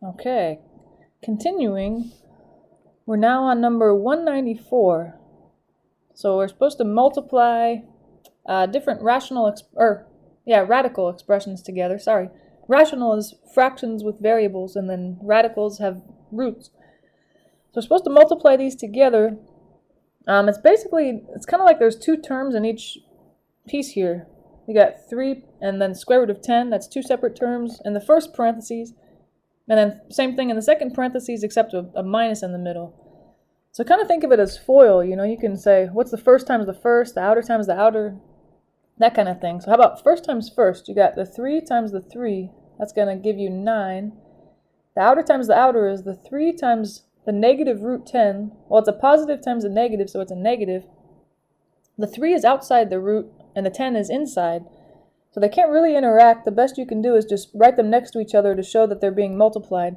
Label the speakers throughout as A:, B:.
A: Okay, continuing, we're now on number 194. So we're supposed to multiply different radical expressions together. Sorry, rational is fractions with variables, and then radicals have roots. So we're supposed to multiply these together. It's kind of like there's two terms in each piece here. You got 3 and then square root of 10. That's two separate terms in the first parentheses. And then same thing in the second parentheses, except a minus in the middle. So kind of think of it as FOIL. You can say, what's the first times the first, the outer times the outer, that kind of thing. So how about first times first? You got the 3 times the 3. That's going to give you 9. The outer times the outer is the 3 times the negative root 10. Well, it's a positive times a negative, so it's a negative. The 3 is outside the root, and the 10 is inside. So they can't really interact. The best you can do is just write them next to each other to show that they're being multiplied.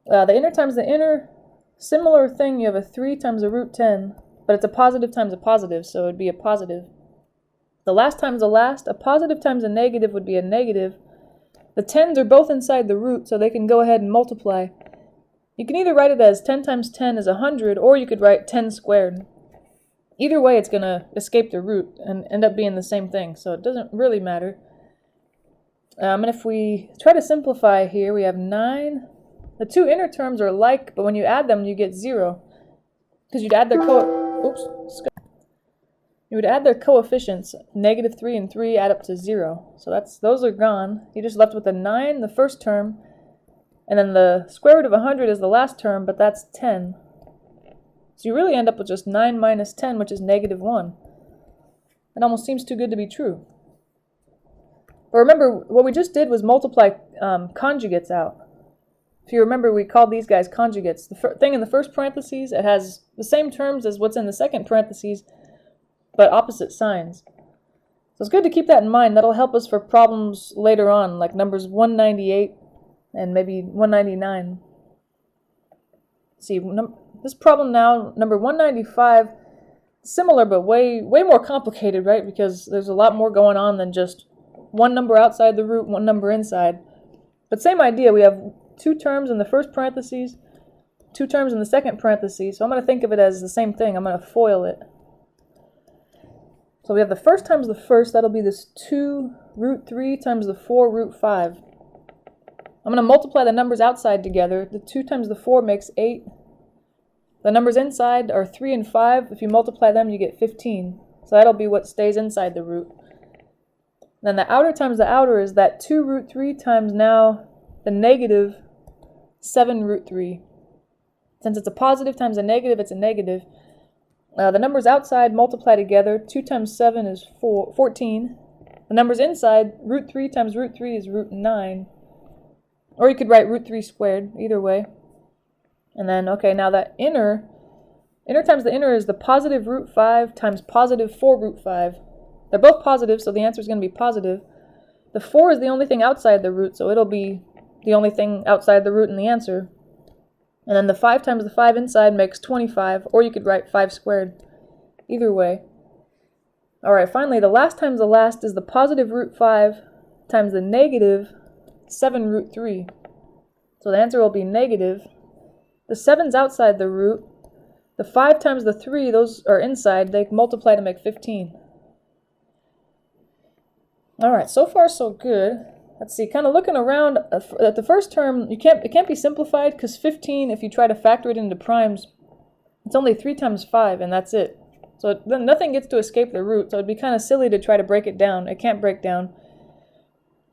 A: The inner times the inner, similar thing. You have a 3 times a root 10, but it's a positive times a positive, so it would be a positive. The last times the last, a positive times a negative would be a negative. The 10s are both inside the root, so they can go ahead and multiply. You can either write it as 10 times 10 is 100, or you could write 10 squared. Either way, it's going to escape the root and end up being the same thing, so it doesn't really matter. And if we try to simplify here, we have 9. The two inner terms are like, but when you add them, you get 0. Because you'd add their coefficients. Negative 3 and 3 add up to 0. So those are gone. You're just left with a 9, the first term, and then the square root of 100 is the last term, but that's 10. So you really end up with just 9 minus 10, which is negative 1. It almost seems too good to be true. But remember, what we just did was multiply conjugates out. If you remember, we called these guys conjugates. The thing in the first parentheses, it has the same terms as what's in the second parentheses, but opposite signs. So it's good to keep that in mind. That'll help us for problems later on, like numbers 198 and maybe 199. See, this problem now, number 195, similar but way more complicated, right? Because there's a lot more going on than just one number outside the root, one number inside. But same idea, we have 2 terms in the first parentheses, 2 terms in the second parentheses. So I'm going to think of it as the same thing. I'm going to FOIL it. So we have the first times the first, that'll be this 2 root 3 times the 4 root 5. I'm going to multiply the numbers outside together. The 2 times the 4 makes 8. The numbers inside are 3 and 5. If you multiply them, you get 15. So that'll be what stays inside the root. Then the outer times the outer is that 2 root 3 times now the negative 7 root 3. Since it's a positive times a negative, it's a negative. The numbers outside multiply together. 2 times 7 is 14. The numbers inside, root 3 times root 3 is root 9. Or you could write root 3 squared, either way. And then, okay, now that inner times the inner is the positive root 5 times positive 4 root 5. They're both positive, so the answer is going to be positive. The 4 is the only thing outside the root, so it'll be the only thing outside the root in the answer. And then the 5 times the 5 inside makes 25, or you could write 5 squared. Either way. Alright, finally, the last times the last is the positive root 5 times the negative 7 root 3. So the answer will be negative. The 7's outside the root. The 5 times the 3, those are inside. They multiply to make 15. Alright, so far so good. Let's see, kind of looking around at the first term, it can't be simplified because 15, if you try to factor it into primes, it's only 3 times 5, and that's it. So then nothing gets to escape the root, so it'd be kind of silly to try to break it down. It can't break down.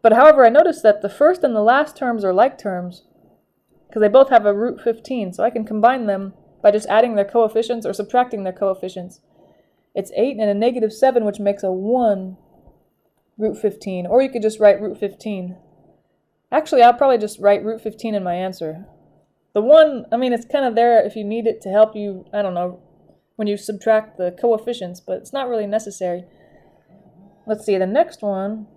A: But however, I noticed that the first and the last terms are like terms because they both have a root 15, so I can combine them by just adding their coefficients or subtracting their coefficients. It's 8 and a negative 7, which makes a 1 root 15, or you could just write root 15. Actually, I'll probably just write root 15 in my answer. The 1, I mean, it's kind of there if you need it to help you, I don't know, when you subtract the coefficients, but it's not really necessary. Let's see, the next one,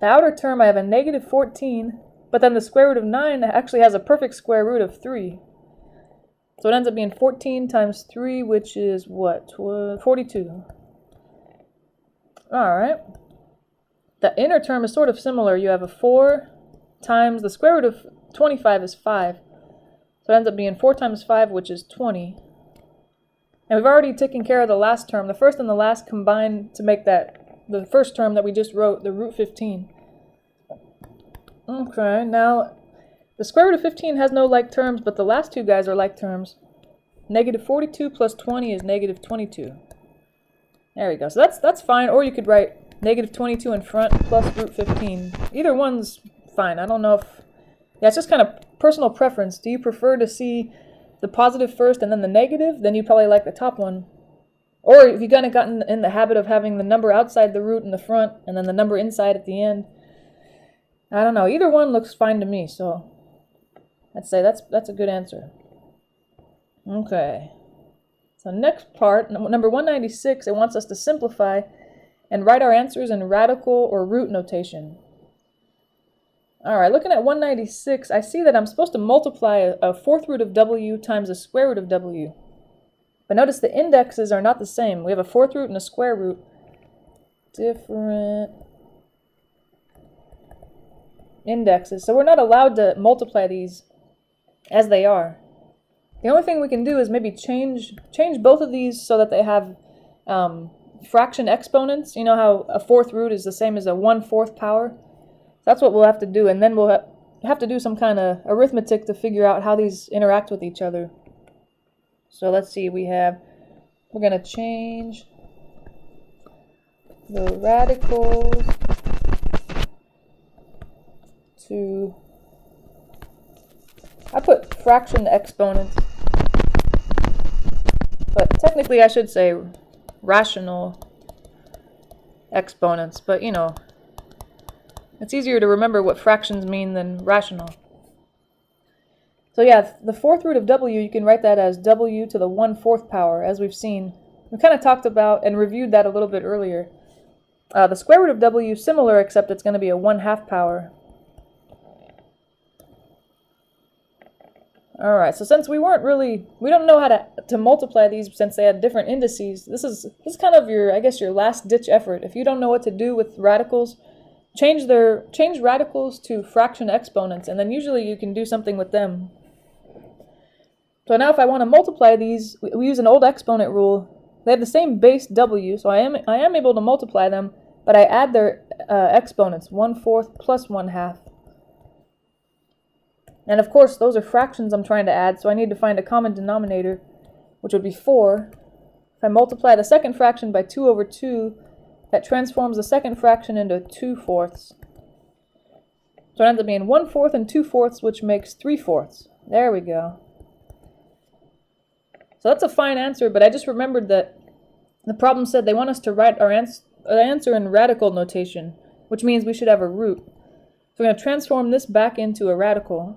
A: the outer term, I have a negative 14, but then the square root of 9 actually has a perfect square root of 3. So it ends up being 14 times 3, which is what? 42. Alright. The inner term is sort of similar. You have a 4 times the square root of 25 is 5. So it ends up being 4 times 5, which is 20. And we've already taken care of the last term. The first and the last combined to make that the first term that we just wrote, the root 15. Okay, now the square root of 15 has no like terms, but the last two guys are like terms. Negative 42 plus 20 is negative 22. There we go. So that's fine. Or you could write negative 22 in front plus root 15. Either one's fine. I don't know if... Yeah, it's just kind of personal preference. Do you prefer to see the positive first and then the negative? Then you probably like the top one. Or if you've kind of gotten in the habit of having the number outside the root in the front and then the number inside at the end. I don't know. Either one looks fine to me, so I'd say that's a good answer. Okay. So next part, number 196, it wants us to simplify and write our answers in radical or root notation. Alright, looking at 196, I see that I'm supposed to multiply a fourth root of w times a square root of w. But notice the indexes are not the same. We have a fourth root and a square root. Different indexes. So we're not allowed to multiply these as they are. The only thing we can do is maybe change both of these so that they have fraction exponents. You know how a fourth root is the same as a 1/4 power? That's what we'll have to do, and then we'll have to do some kind of arithmetic to figure out how these interact with each other. So let's see, we're going to change the radicals to, I put fraction exponents, but technically I should say rational exponents, but you know, it's easier to remember what fractions mean than rational. So yeah, the fourth root of w, you can write that as w to the 1/4 power, as we've seen. We kind of talked about and reviewed that a little bit earlier. The square root of w, similar, except it's going to be a 1/2 power. Alright, so since we don't know how to multiply these since they had different indices, this is kind of your, I guess, your last ditch effort. If you don't know what to do with radicals, change radicals to fraction exponents, and then usually you can do something with them. So now if I want to multiply these, we use an old exponent rule. They have the same base w, so I am able to multiply them, but I add their exponents, 1/4 plus 1/2. And of course, those are fractions I'm trying to add, so I need to find a common denominator, which would be 4. If I multiply the second fraction by 2 over 2, that transforms the second fraction into 2/4. So it ends up being 1/4 and 2/4, which makes 3/4. There we go. So that's a fine answer, but I just remembered that the problem said they want us to write our answer in radical notation, which means we should have a root. So we're going to transform this back into a radical.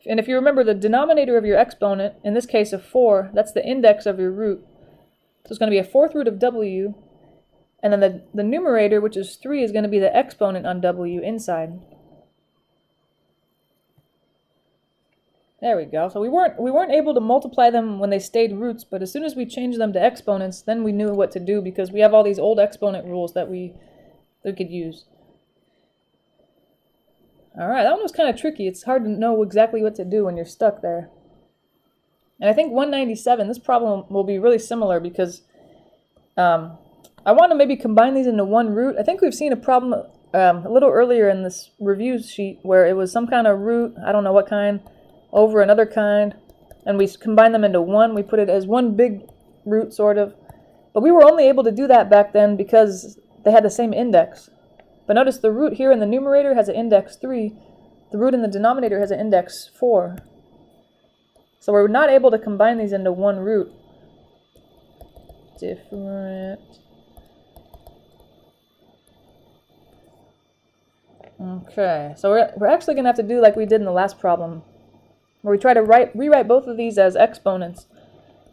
A: And if you remember the denominator of your exponent, in this case of 4, that's the index of your root. So it's going to be a fourth root of w, and then the numerator, which is 3, is going to be the exponent on w inside. There we go. So we weren't able to multiply them when they stayed roots, but as soon as we changed them to exponents, then we knew what to do because we have all these old exponent rules that we could use. Alright, that one was kind of tricky. It's hard to know exactly what to do when you're stuck there. And I think 197, this problem will be really similar because I want to maybe combine these into one root. I think we've seen a problem a little earlier in this review sheet where it was some kind of root, I don't know what kind, over another kind, and we combined them into one. We put it as one big root, sort of. But we were only able to do that back then because they had the same index. But notice the root here in the numerator has an index 3. The root in the denominator has an index 4. So we're not able to combine these into one root. Different. Okay, so we're actually going to have to do like we did in the last problem, where we try to rewrite both of these as exponents.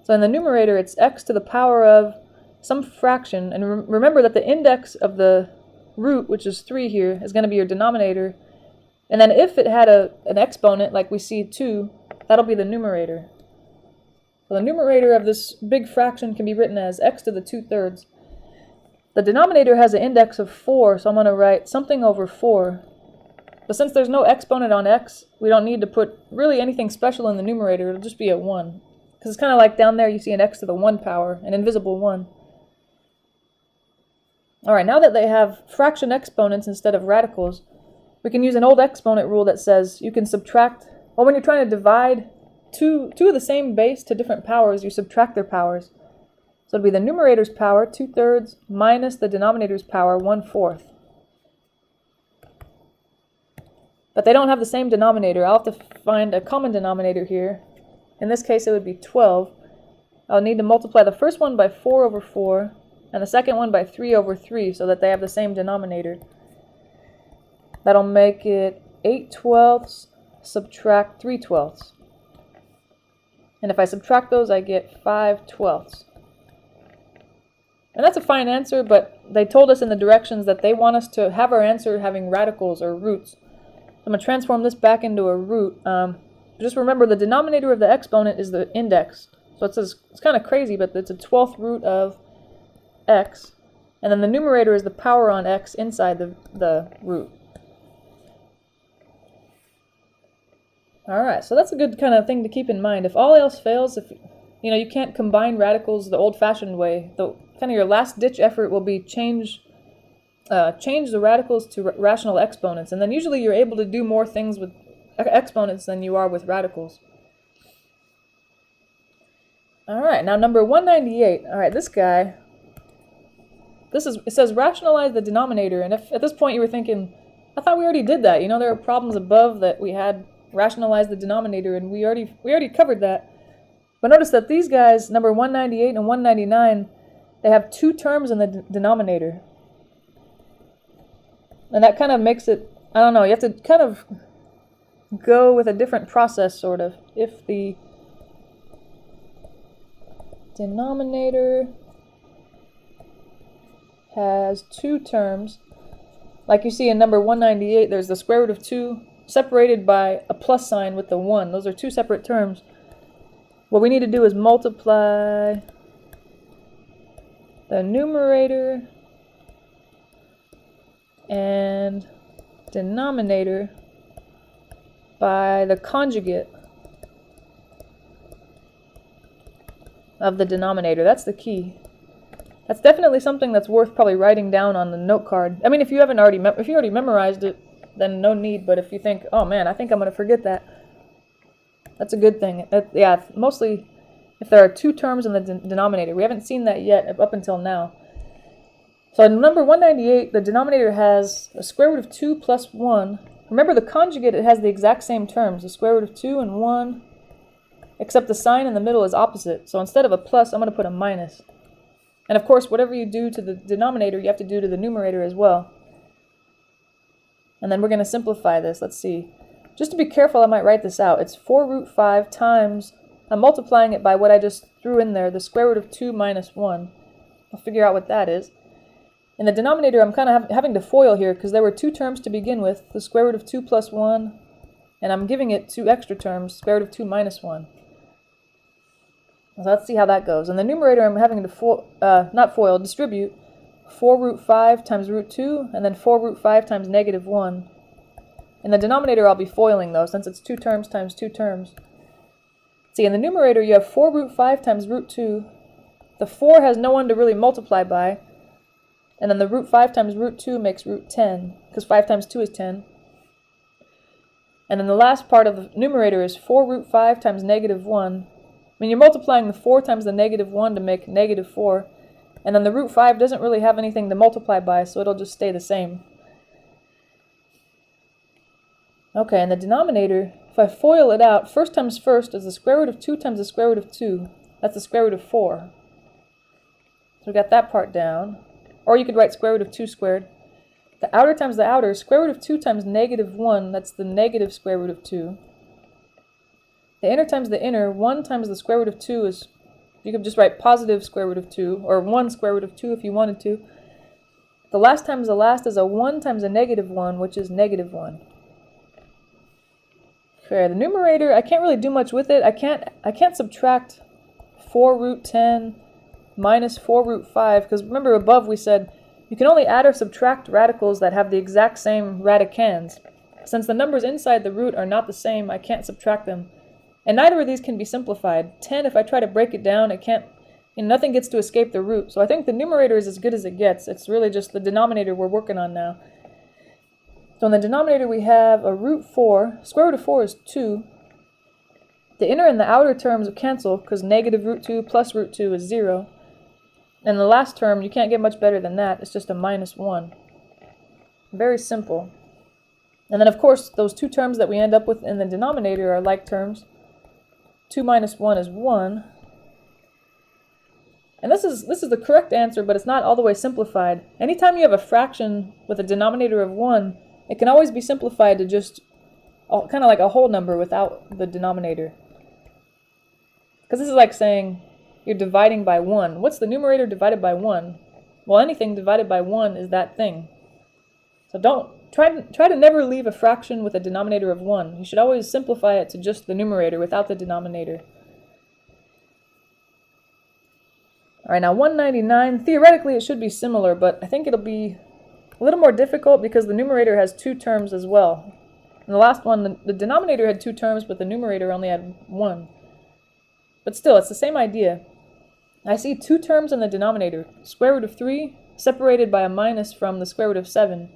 A: So in the numerator, it's x to the power of some fraction. And remember that the index of the root, which is 3 here, is going to be your denominator. And then if it had an exponent, like we see 2, that'll be the numerator. So the numerator of this big fraction can be written as x to the 2/3. The denominator has an index of 4, so I'm going to write something over 4. But since there's no exponent on x, we don't need to put really anything special in the numerator. It'll just be a 1. Because it's kind of like down there you see an x to the 1 power, an invisible 1. Alright, now that they have fraction exponents instead of radicals, we can use an old exponent rule that says you can subtract, well, when you're trying to divide two of the same base to different powers, you subtract their powers. So it'll be the numerator's power, 2/3, minus the denominator's power, 1/4. But they don't have the same denominator. I'll have to find a common denominator here. In this case, it would be 12. I'll need to multiply the first one by 4/4, and the second one by 3/3, so that they have the same denominator. That'll make it 8/12 subtract 3/12. And if I subtract those, I get 5/12. And that's a fine answer, but they told us in the directions that they want us to have our answer having radicals or roots. So I'm going to transform this back into a root. Just remember the denominator of the exponent is the index. So it's kind of crazy, but it's a 12th root of x. And then the numerator is the power on x inside the root. Alright, so that's a good kind of thing to keep in mind. If all else fails, if you can't combine radicals the old-fashioned way, kind of your last-ditch effort will be change the radicals to rational exponents, and then usually you're able to do more things with exponents than you are with radicals. Alright, now number 198. Alright, this guy, it says rationalize the denominator, and if at this point you were thinking, I thought we already did that. There are problems above that we had rationalize the denominator, and we already covered that. But notice that these guys, number 198 and 199, they have 2 terms in the denominator. And that kind of makes it, I don't know, you have to kind of go with a different process, sort of. If the denominator has 2 terms, like you see in number 198, there's the square root of 2 separated by a plus sign with the 1. Those are 2 separate terms. What we need to do is multiply the numerator and denominator by the conjugate of the denominator. That's the key. That's definitely something that's worth probably writing down on the note card. I mean, if you already memorized it, then no need. But if you think, oh man, I think I'm going to forget that, that's a good thing. Yeah, mostly if there are 2 terms in the denominator. We haven't seen that yet up until now. So in number 198, the denominator has a square root of 2 plus 1. Remember the conjugate, it has the exact same terms, the square root of 2 and 1, except the sign in the middle is opposite. So instead of a plus, I'm going to put a minus. And of course, whatever you do to the denominator, you have to do to the numerator as well. And then we're going to simplify this. Let's see. Just to be careful, I might write this out. It's 4 root 5 times, I'm multiplying it by what I just threw in there, the square root of 2 minus 1. I'll figure out what that is. In the denominator, I'm kind of having to FOIL here because there were 2 terms to begin with, the square root of 2 plus 1, and I'm giving it 2 extra terms, square root of 2 minus 1. So let's see how that goes. In the numerator, I'm having to distribute 4 root 5 times root 2, and then 4 root 5 times negative 1. In the denominator, I'll be foiling though, since it's 2 terms times 2 terms. See, in the numerator, you have 4 root 5 times root 2. The 4 has no one to really multiply by. And then the root 5 times root 2 makes root 10, because 5 times 2 is 10. And then the last part of the numerator is 4 root 5 times negative 1. I mean, you're multiplying the 4 times the negative 1 to make negative 4. And then the root 5 doesn't really have anything to multiply by, so it'll just stay the same. Okay, and the denominator, if I FOIL it out, first times first is the square root of 2 times the square root of 2. That's the square root of 4. So we got that part down. Or you could write square root of 2 squared. The outer times the outer, square root of 2 times negative 1, that's the negative square root of 2. The inner times the inner, 1 times the square root of 2 is, you could just write positive square root of 2, or 1 square root of 2 if you wanted to. The last times the last is a 1 times a negative 1, which is negative 1. Okay, the numerator, I can't really do much with it. I can't subtract 4 root 10 minus 4 root 5, because remember above we said you can only add or subtract radicals that have the exact same radicands. since the numbers inside the root are not the same, I can't subtract them. And neither of these can be simplified. 10, if I try to break it down, it can't, nothing gets to escape the root. So I think the numerator is as good as it gets. It's really just the denominator we're working on now. So in the denominator we have a root 4. Square root of 4 is 2. The inner and the outer terms cancel because negative root 2 plus root 2 is 0. And the last term, you can't get much better than that. It's just a minus 1. Very simple. And then of course those two terms that we end up with in the denominator are like terms. 2 minus 1 is 1. And this is the correct answer, but it's not all the way simplified. Anytime you have a fraction with a denominator of 1, it can always be simplified to just kind of like a whole number without the denominator. Because this is like saying you're dividing by 1. What's the numerator divided by 1? Well, anything divided by 1 is that thing. So don't try to never leave a fraction with a denominator of 1. You should always simplify it to just the numerator without the denominator. Alright, now 199, theoretically it should be similar, but I think it'll be a little more difficult because the numerator has two terms as well. In the last one, the denominator had two terms, but the numerator only had one. But still, it's the same idea. I see two terms in the denominator, square root of 3 separated by a minus from the square root of 7.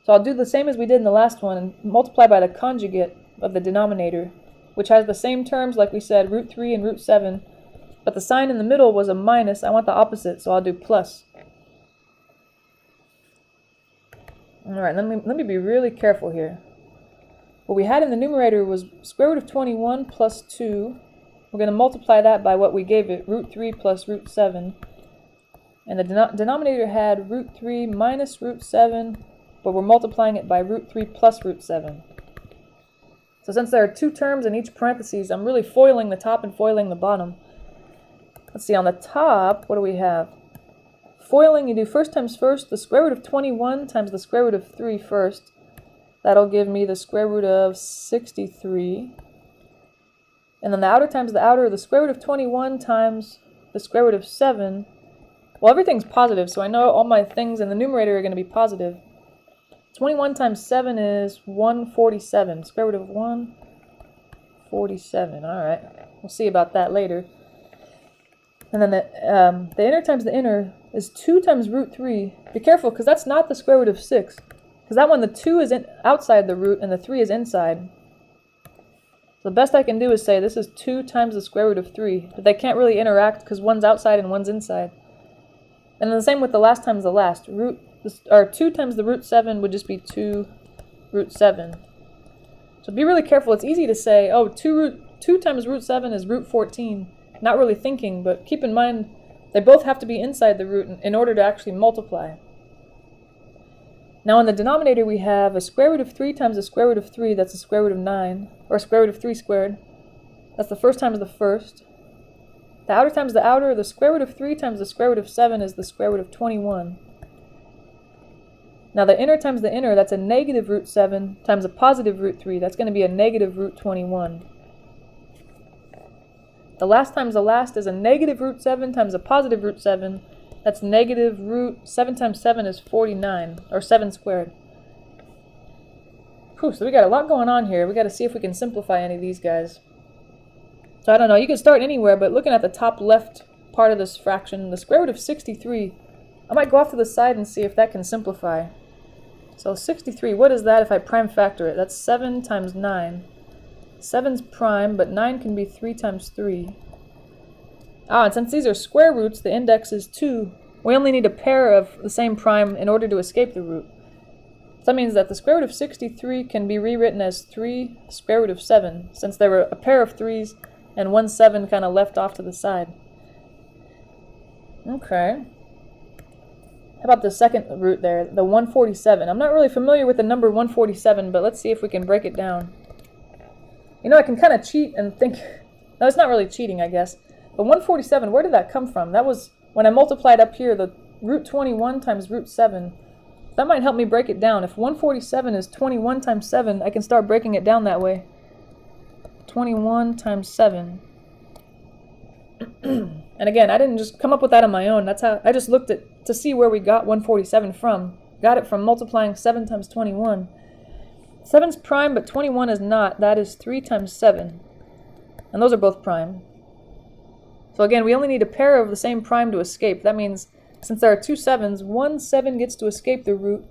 A: So I'll do the same as we did in the last one and multiply by the conjugate of the denominator, which has the same terms like we said, root 3 and root 7, but the sign in the middle was a minus. I want the opposite, so I'll do plus. Alright, let me be really careful here. What we had in the numerator was square root of 21 plus 2. We're going to multiply that by what we gave it, root 3 plus root 7. And the denominator had root 3 minus root 7, but we're multiplying it by root 3 plus root 7. So since there are two terms in each parentheses, I'm really foiling the top and foiling the bottom. Let's see, on the top, what do we have? Foiling, you do first times first, the square root of 21 times the square root of 3 first. That'll give me the square root of 63. And then the outer times the outer, the square root of 21 times the square root of 7. Well, everything's positive, so I know all my things in the numerator are going to be positive. 21 times 7 is 147. Square root of 147. Alright, we'll see about that later. And then the inner times the inner is 2 times root 3. Be careful, because that's not the square root of 6. Because that one, the 2 is outside the root and the 3 is inside. So the best I can do is say this is 2 times the square root of 3. But they can't really interact because one's outside and one's inside. And then the same with the last times the last. 2 times the root 7 would just be 2 root 7. So be really careful. It's easy to say, oh, 2 times root 7 is root 14. Not really thinking, but keep in mind they both have to be inside the root in order to actually multiply. Now in the denominator we have a square root of 3 times the square root of 3, that's the square root of 9, or square root of 3 squared. That's the first times the first. The outer times the outer, the square root of 3 times the square root of 7 is the square root of 21. Now the inner times the inner, that's a negative root 7 times a positive root 3, that's going to be a negative root 21. The last times the last is a negative root 7 times a positive root 7. That's negative root 7 times 7 is 49, or 7 squared. Whew, so we got a lot going on here. We got to see if we can simplify any of these guys. So I don't know, you can start anywhere, but looking at the top left part of this fraction, the square root of 63, I might go off to the side and see if that can simplify. So 63, what is that if I prime factor it? That's 7 times 9. 7's prime, but 9 can be 3 times 3. And since these are square roots, the index is 2. We only need a pair of the same prime in order to escape the root. So that means that the square root of 63 can be rewritten as 3 square root of 7, since there were a pair of 3's and one 7 kind of left off to the side. Okay. How about the second root there, the 147? I'm not really familiar with the number 147, but let's see if we can break it down. You know, I can kind of cheat and think... No, it's not really cheating, I guess. But 147, where did that come from? That was when I multiplied up here the root 21 times root 7. That might help me break it down. If 147 is 21 times 7, I can start breaking it down that way. 21 times 7. And again, I didn't just come up with that on my own. That's how I just looked at to see where we got 147 from. Got it from multiplying 7 times 21. 7's prime, but 21 is not. That is 3 times 7. And those are both prime. So again, we only need a pair of the same prime to escape. That means since there are 2 7's, 1 7 gets to escape the root,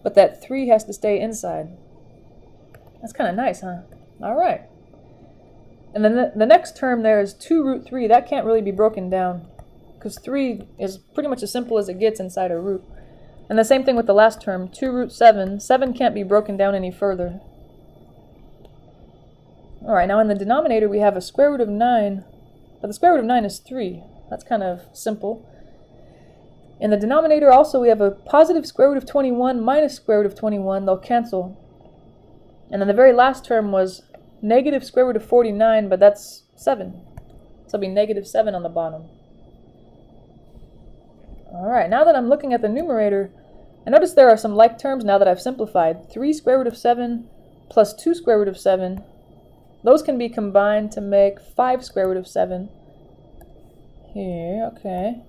A: but that 3 has to stay inside. That's kind of nice, huh? All right. And then the next term there is 2 root 3. That can't really be broken down because 3 is pretty much as simple as it gets inside a root. And the same thing with the last term, 2 root 7. 7 can't be broken down any further. All right, now in the denominator we have a square root of 9, but the square root of 9 is 3. That's kind of simple. In the denominator also we have a positive square root of 21 minus square root of 21. They'll cancel. And then the very last term was negative square root of 49, but that's 7. So it'll be negative 7 on the bottom. Alright, now that I'm looking at the numerator, I notice there are some like terms now that I've simplified. 3 square root of 7 plus 2 square root of 7. Those can be combined to make 5 square root of 7. Here, okay.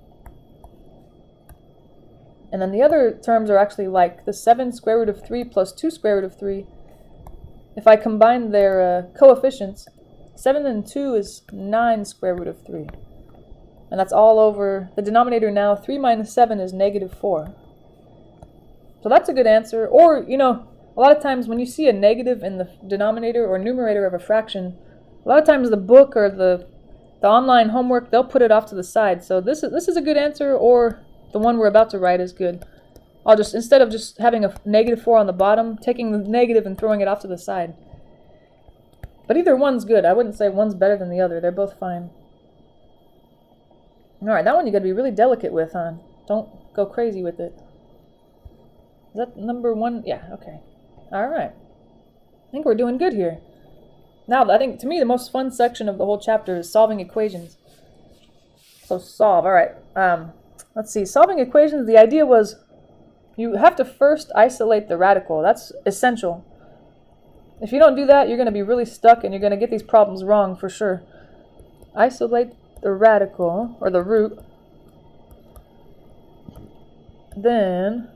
A: And then the other terms are actually like the 7 square root of 3 plus 2 square root of 3. If I combine their coefficients, 7 and 2 is 9 square root of 3. And that's all over the denominator now. 3 minus 7 is negative 4. So that's a good answer. Or, you know, a lot of times when you see a negative in the denominator or numerator of a fraction, a lot of times the book or the online homework, they'll put it off to the side. So this is a good answer, or the one we're about to write is good. I'll just, instead of just having a negative 4 on the bottom, taking the negative and throwing it off to the side. But either one's good. I wouldn't say one's better than the other. They're both fine. Alright, that one you gotta be really delicate with, huh? Don't go crazy with it. Is that number 1? Yeah, okay. Alright. I think we're doing good here. Now, I think, to me, the most fun section of the whole chapter is solving equations. So solve. Alright. Let's see. Solving equations, the idea was you have to first isolate the radical. That's essential. If you don't do that, you're going to be really stuck and you're going to get these problems wrong for sure. Isolate the radical, or the root. Then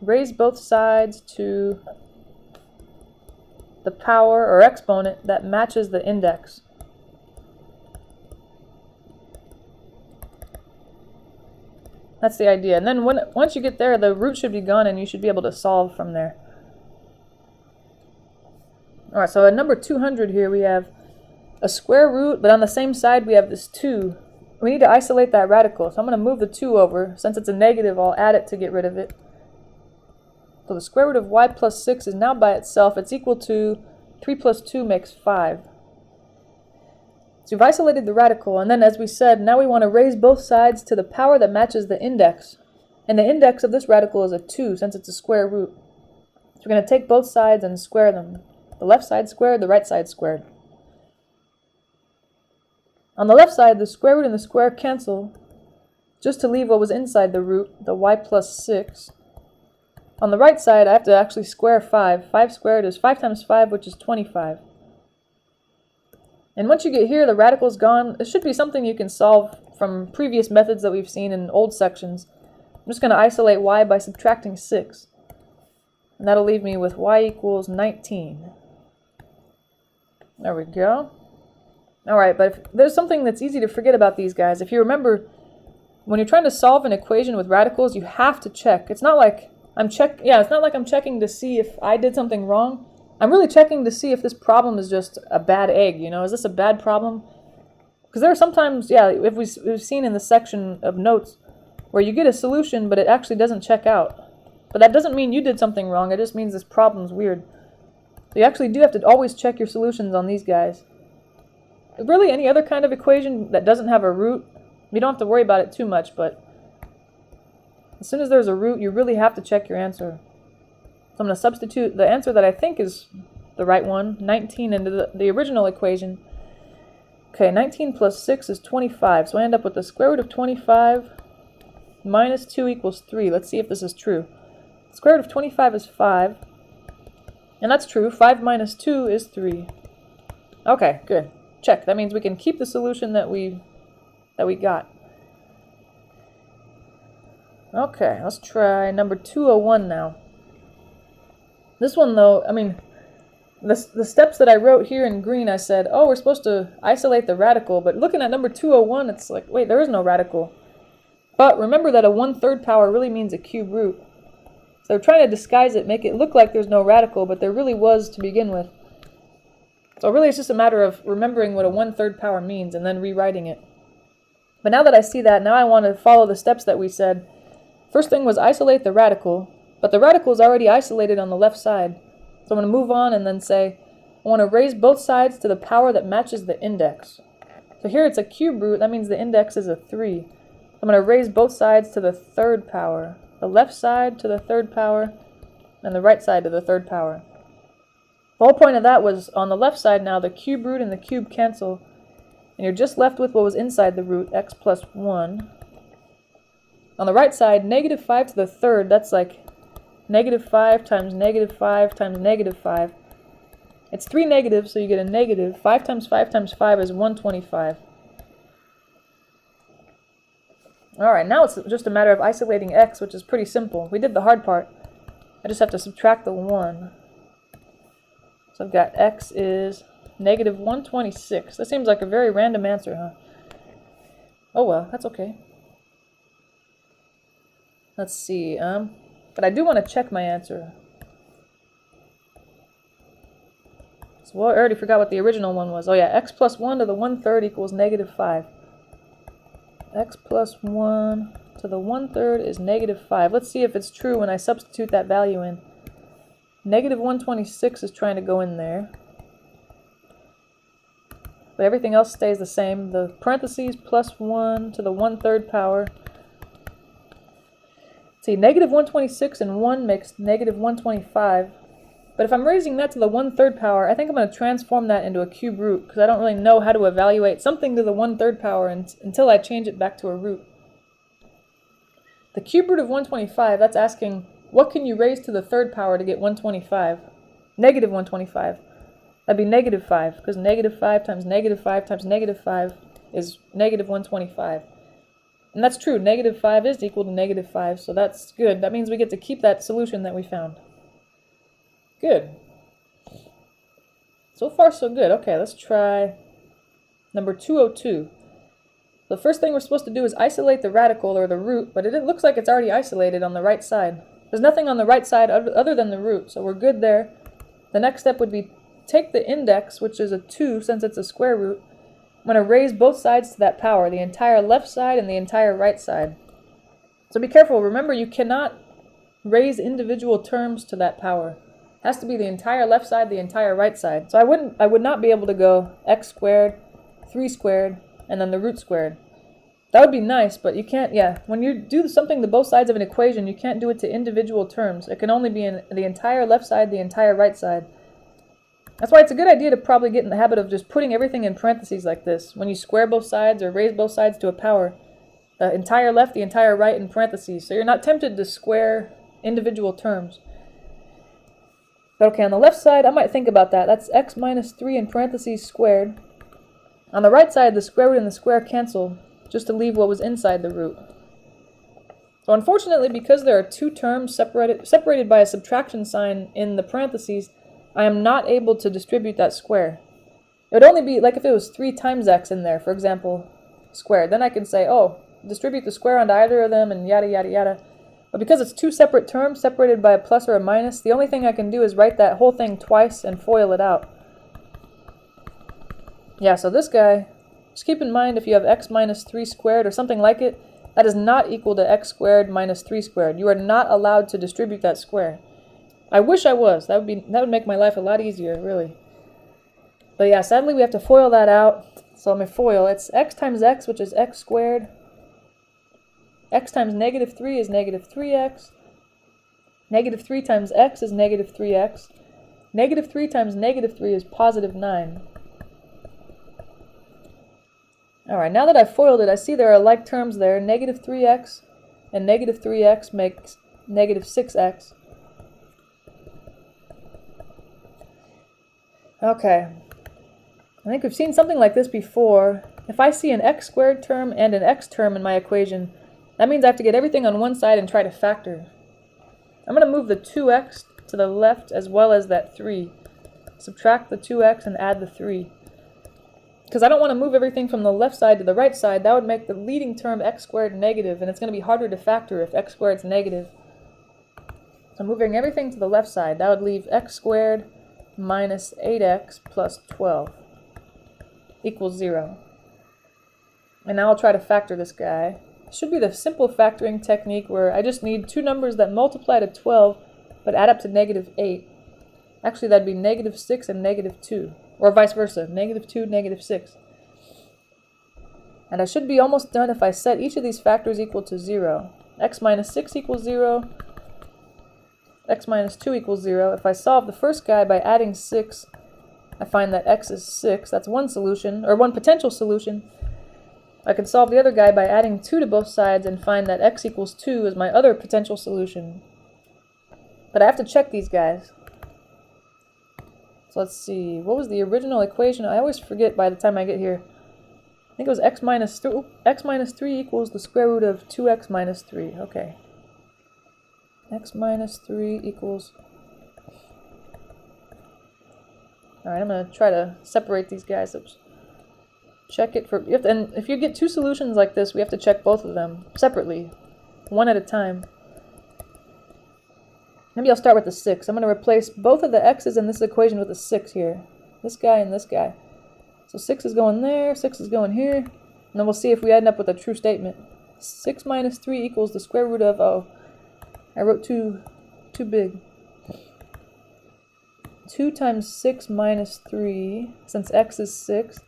A: raise both sides to the power or exponent that matches the index. That's the idea. And then once you get there, the root should be gone and you should be able to solve from there. Alright, so at number 200 here we have a square root, but on the same side we have this 2. We need to isolate that radical. So I'm going to move the 2 over. Since it's a negative, I'll add it to get rid of it. So the square root of y plus 6 is now by itself. It's equal to 3 plus 2 makes 5. So we've isolated the radical, and then as we said, now we want to raise both sides to the power that matches the index. And the index of this radical is a 2, since it's a square root. So we're going to take both sides and square them. The left side squared, the right side squared. On the left side, the square root and the square cancel, just to leave what was inside the root, the y plus 6. On the right side, I have to actually square 5. 5 squared is 5 times 5, which is 25. And once you get here, the radical's gone. It should be something you can solve from previous methods that we've seen in old sections. I'm just going to isolate y by subtracting 6. And that'll leave me with y equals 19. There we go. Alright, but there's something that's easy to forget about these guys. If you remember, when you're trying to solve an equation with radicals, you have to check. It's not like I'm checking to see if I did something wrong. I'm really checking to see if this problem is just a bad egg, you know? Is this a bad problem? Because there are sometimes, yeah, if we've seen in the section of notes where you get a solution, but it actually doesn't check out. But that doesn't mean you did something wrong. It just means this problem's weird. So you actually do have to always check your solutions on these guys. Really, any other kind of equation that doesn't have a root, you don't have to worry about it too much, but as soon as there's a root, you really have to check your answer. So I'm going to substitute the answer that I think is the right one, 19, into the original equation. Okay, 19 plus 6 is 25, so I end up with the square root of 25 minus 2 equals 3. Let's see if this is true. The square root of 25 is 5, and that's true. 5 minus 2 is 3. Okay, good. Check. That means we can keep the solution that we got. Okay, let's try number 201 now. This one, though, I mean, the steps that I wrote here in green, I said, oh, we're supposed to isolate the radical, but looking at number 201, it's like, wait, there is no radical. But remember that a 1/3 power really means a cube root. So we're trying to disguise it, make it look like there's no radical, but there really was to begin with. So really it's just a matter of remembering what a 1/3 power means and then rewriting it. But now that I see that, now I want to follow the steps that we said. First thing was isolate the radical, but the radical is already isolated on the left side. So I'm going to move on and then say, I want to raise both sides to the power that matches the index. So here it's a cube root, that means the index is a 3. I'm going to raise both sides to the 3rd power. The left side to the 3rd power, and the right side to the 3rd power. The whole point of that was, on the left side now, the cube root and the cube cancel, and you're just left with what was inside the root, x plus 1. On the right side, negative 5 to the 3rd, that's like negative 5 times negative 5 times negative 5. It's 3 negatives, so you get a negative. 5 times 5 times 5 is 125. Alright, now it's just a matter of isolating x, which is pretty simple. We did the hard part. I just have to subtract the 1. So I've got x is negative 126. That seems like a very random answer, huh? Oh well, that's okay. Let's see, but I do want to check my answer. So I already forgot what the original one was. Oh yeah, x plus 1 to the 1/3 equals negative 5. X plus 1 to the 1/3 is negative 5. Let's see if it's true when I substitute that value in. Negative 126 is trying to go in there. But everything else stays the same. The parentheses plus 1 to the 1/3 power. See, negative 126 and 1 makes negative 125. But if I'm raising that to the 1/3 power, I think I'm going to transform that into a cube root, because I don't really know how to evaluate something to the 1/3 power until I change it back to a root. The cube root of 125, that's asking, what can you raise to the 3rd power to get 125? Negative 125. That'd be negative 5, because negative 5 times negative 5 times negative 5 is negative 125. And that's true, negative 5 is equal to negative 5, so that's good. That means we get to keep that solution that we found. Good. So far, so good. Okay, let's try number 202. The first thing we're supposed to do is isolate the radical, or the root, but it looks like it's already isolated on the right side. There's nothing on the right side other than the root, so we're good there. The next step would be take the index, which is a 2 since it's a square root. I'm going to raise both sides to that power, the entire left side and the entire right side. So be careful. Remember, you cannot raise individual terms to that power. It has to be the entire left side, the entire right side. So I would not be able to go x squared, 3 squared, and then the root squared. That would be nice, but you can't, when you do something to both sides of an equation, you can't do it to individual terms. It can only be in the entire left side, the entire right side. That's why it's a good idea to probably get in the habit of just putting everything in parentheses like this. When you square both sides or raise both sides to a power, the entire left, the entire right in parentheses. So you're not tempted to square individual terms. But okay, on the left side, I might think about that. That's x minus 3 in parentheses squared. On the right side, the square root and the square cancel, just to leave what was inside the root. So unfortunately, because there are two terms separated by a subtraction sign in the parentheses, I am not able to distribute that square. It would only be like if it was 3 times x in there, for example, squared. Then I can say, oh, distribute the square onto either of them and yada, yada, yada. But because it's two separate terms separated by a plus or a minus, the only thing I can do is write that whole thing twice and FOIL it out. Yeah, so this guy, just keep in mind if you have x minus 3 squared or something like it, that is not equal to x squared minus 3 squared. You are not allowed to distribute that square. I wish I was. That would make my life a lot easier, really. But yeah, sadly we have to FOIL that out. So let me FOIL. It's x times x, which is x squared. X times negative 3 is negative 3x. Negative 3 times x is negative 3x. Negative 3 times negative 3 is positive 9. Alright, now that I've FOILed it, I see there are like terms there. Negative 3x and negative 3x makes negative 6x. Okay, I think we've seen something like this before. If I see an x squared term and an x term in my equation, That means I have to get everything on one side and try to factor. I'm going to move the 2x to the left as well as that 3. Subtract the 2x and add the 3. Because I don't want to move everything from the left side to the right side. That would make the leading term x squared negative, and it's going to be harder to factor if x squared is negative. So moving everything to the left side, that would leave x squared minus 8x plus 12 equals 0. And now I'll try to factor this guy. It should be the simple factoring technique where I just need two numbers that multiply to 12 but add up to negative 8. Actually, that'd be negative 6 and negative 2. Or vice versa, negative 2, negative 6. And I should be almost done if I set each of these factors equal to 0. X minus 6 equals 0. X minus 2 equals 0. If I solve the first guy by adding 6, I find that x is 6. That's one solution, or one potential solution. I can solve the other guy by adding 2 to both sides and find that x equals 2 is my other potential solution. But I have to check these guys. So let's see, what was the original equation? I always forget by the time I get here. I think it was x minus 3 equals the square root of 2x minus 3. Okay. X minus 3 equals... Alright, I'm going to try to separate these guys. Oops. Check it for... and if you get two solutions like this, we have to check both of them separately, one at a time. Maybe I'll start with the 6. I'm going to replace both of the x's in this equation with a 6 here. This guy and this guy. So 6 is going there, 6 is going here. And then we'll see if we end up with a true statement. 6 minus 3 equals the square root of... Oh, I wrote too big. 2 times 6 minus 3, since x is 6.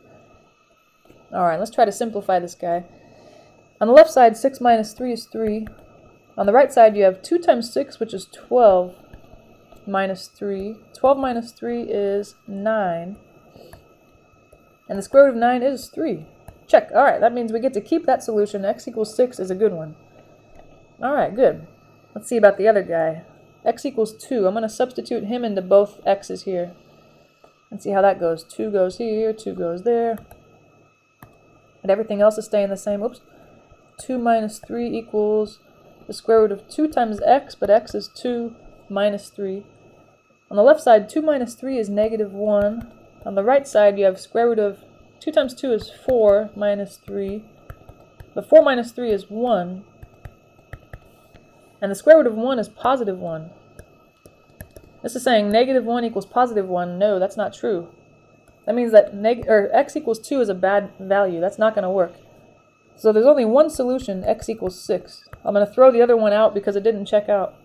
A: Alright, let's try to simplify this guy. On the left side, 6 minus 3 is 3. On the right side, you have 2 times 6, which is 12, minus 3. 12 minus 3 is 9. And the square root of 9 is 3. Check. Alright, that means we get to keep that solution. X equals 6 is a good one. Alright, good. Let's see about the other guy. X equals 2. I'm going to substitute him into both x's here. And see how that goes. 2 goes here, 2 goes there. And everything else is staying the same. Oops. 2 minus 3 equals the square root of 2 times x, but x is 2 minus 3. On the left side, 2 minus 3 is negative 1. On the right side, you have square root of 2 times 2 is 4 minus 3. But 4 minus 3 is 1. And the square root of 1 is positive 1. This is saying negative 1 equals positive 1. No, that's not true. That means that x equals 2 is a bad value. That's not going to work. So there's only one solution, x equals 6. I'm going to throw the other one out because it didn't check out.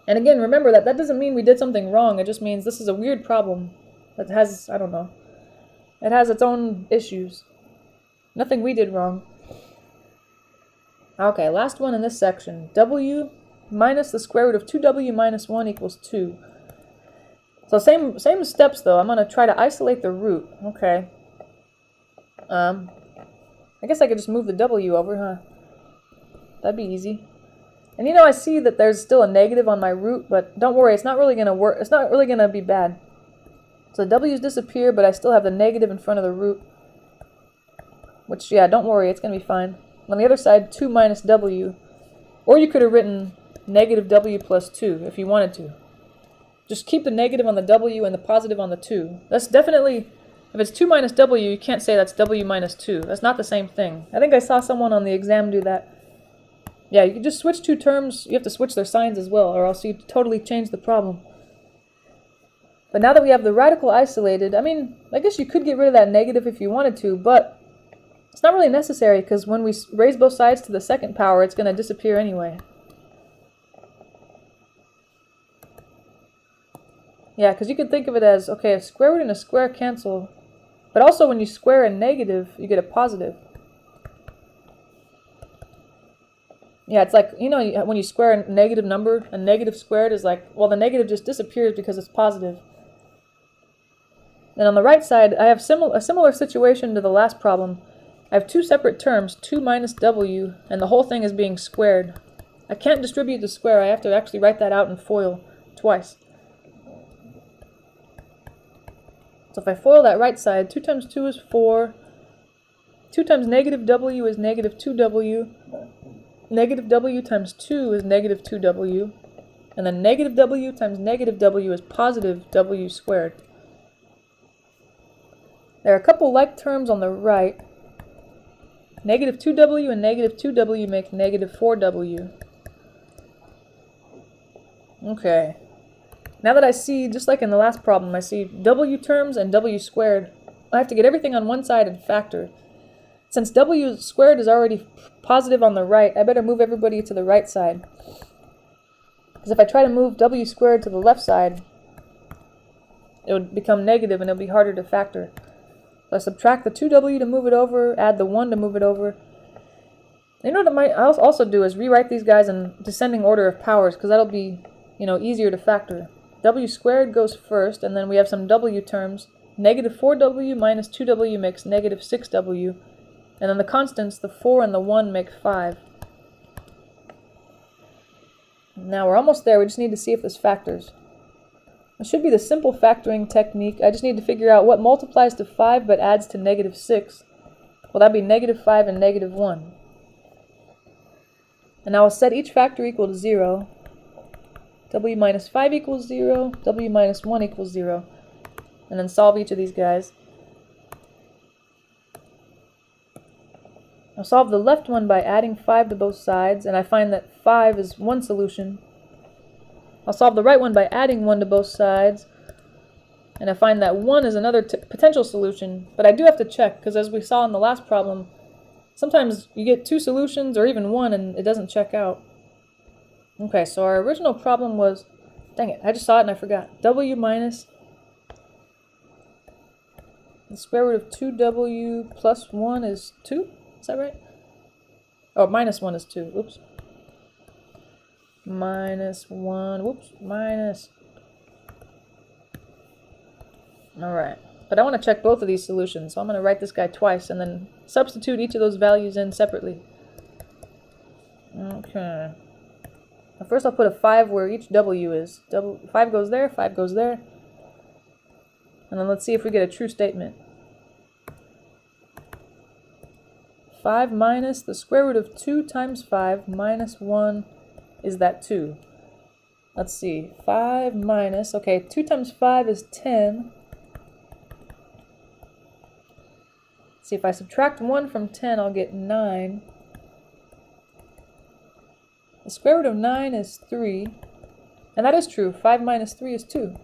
A: And again, remember that doesn't mean we did something wrong. It just means this is a weird problem that has, I don't know, it has its own issues. Nothing we did wrong. Okay, last one in this section. W minus the square root of 2w minus 1 equals 2. So same steps though. I'm going to try to isolate the root. Okay. I guess I could just move the w over, huh? That'd be easy. And you know, I see that there's still a negative on my root, but don't worry, it's not really going to work. It's not really going to be bad. So the w's disappear, but I still have the negative in front of the root. Which, yeah, don't worry, it's going to be fine. On the other side, 2 minus w. Or you could have written negative w plus 2 if you wanted to. Just keep the negative on the w and the positive on the 2. That's definitely... If it's 2 minus w, you can't say that's w minus 2. That's not the same thing. I think I saw someone on the exam do that. Yeah, you can just switch two terms. You have to switch their signs as well, or else you totally change the problem. But now that we have the radical isolated, I mean, I guess you could get rid of that negative if you wanted to, but it's not really necessary because when we raise both sides to the second power, it's going to disappear anyway. Yeah, because you could think of it as, okay, a square root and a square cancel. But also when you square a negative, you get a positive. Yeah, it's like, you know, when you square a negative number, a negative squared is like, well, the negative just disappears because it's positive. And on the right side, I have a similar situation to the last problem. I have two separate terms, 2 minus w, and the whole thing is being squared. I can't distribute the square. I have to actually write that out in FOIL twice. So if I FOIL that right side, 2 times 2 is 4. 2 times negative w is negative 2w. negative w times 2 is negative 2w. And then negative w times negative w is positive w squared. There are a couple like terms on the right. Negative 2w and negative 2w make negative 4w. Okay. Now that I see, just like in the last problem, I see w terms and w squared. I have to get everything on one side and factor. Since w squared is already positive on the right, I better move everybody to the right side. Because if I try to move w squared to the left side, it would become negative and it would be harder to factor. So I subtract the 2w to move it over, add the 1 to move it over. You know what I might also do is rewrite these guys in descending order of powers, because that'll be, easier to factor. W squared goes first, and then we have some w terms. Negative 4w minus 2w makes negative 6w. And then the constants, the 4 and the 1, make 5. Now we're almost there. We just need to see if this factors. It should be the simple factoring technique. I just need to figure out what multiplies to 5 but adds to negative 6. Well, that'd be negative 5 and negative 1. And now I'll set each factor equal to 0. W minus 5 equals 0. W minus 1 equals 0. And then solve each of these guys. I'll solve the left one by adding 5 to both sides, and I find that 5 is one solution. I'll solve the right one by adding 1 to both sides, and I find that 1 is another potential solution, but I do have to check, because as we saw in the last problem, sometimes you get 2 solutions or even 1 and it doesn't check out. Okay, so our original problem was, dang it, I just saw it and I forgot. W minus the square root of 2w plus 1 is 2? Is that right? Oh, minus 1 is 2. Oops. Minus 1. Whoops. Minus. Alright. But I want to check both of these solutions, so I'm going to write this guy twice and then substitute each of those values in separately. Okay. Now first I'll put a 5 where each w is. 5 goes there, 5 goes there. And then let's see if we get a true statement. 5 minus the square root of 2 times 5 minus 1 is that 2. Let's see. 5 minus, okay, 2 times 5 is 10. Let's see, if I subtract 1 from 10, I'll get 9. The square root of 9 is 3. And that is true. 5 minus 3 is 2.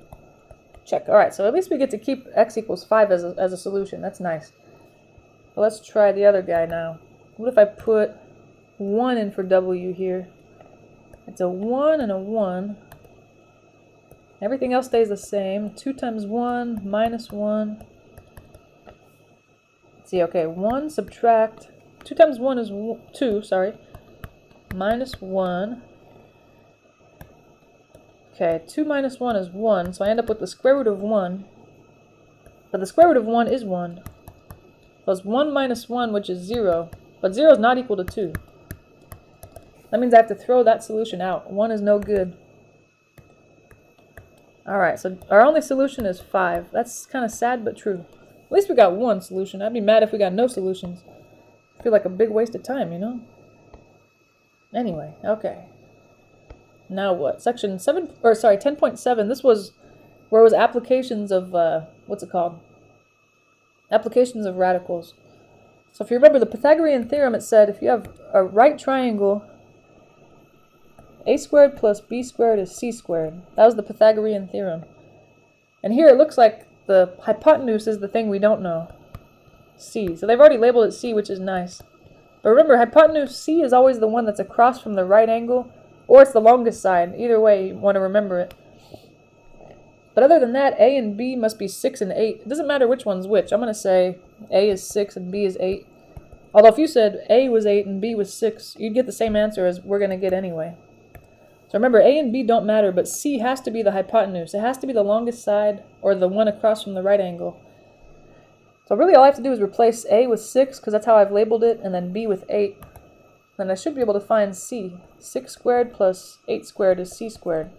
A: Check. Alright, so at least we get to keep x equals 5 as a solution. That's nice. Well, let's try the other guy now. What if I put 1 in for w here? It's a 1 and a 1. Everything else stays the same. 2 times 1 minus 1. Let's see, okay, 1 subtract. 2 times 1 is 2, sorry. Minus 1. Okay, 2 minus 1 is 1, so I end up with the square root of 1. But the square root of 1 is 1. So it's 1 minus 1, which is 0. But 0 is not equal to 2. That means I have to throw that solution out. 1 is no good. Alright, so our only solution is 5. That's kind of sad, but true. At least we got one solution. I'd be mad if we got no solutions. I feel like a big waste of time, you know? Anyway, okay. Now what? Section 7, or sorry, 10.7. This was where it was applications of, what's it called? Applications of radicals. So if you remember the Pythagorean Theorem, it said if you have a right triangle, a squared plus b squared is c squared. That was the Pythagorean Theorem. And here it looks like the hypotenuse is the thing we don't know. C. So they've already labeled it C, which is nice. But remember, hypotenuse C is always the one that's across from the right angle, or it's the longest side. Either way, you want to remember it. But other than that, A and B must be 6 and 8. It doesn't matter which one's which. I'm going to say A is 6 and B is 8. Although if you said A was 8 and B was 6, you'd get the same answer as we're going to get anyway. So remember, A and B don't matter, but C has to be the hypotenuse. It has to be the longest side, or the one across from the right angle. So really all I have to do is replace A with 6, because that's how I've labeled it, and then B with 8. Then I should be able to find C. 6 squared plus 8 squared is C squared.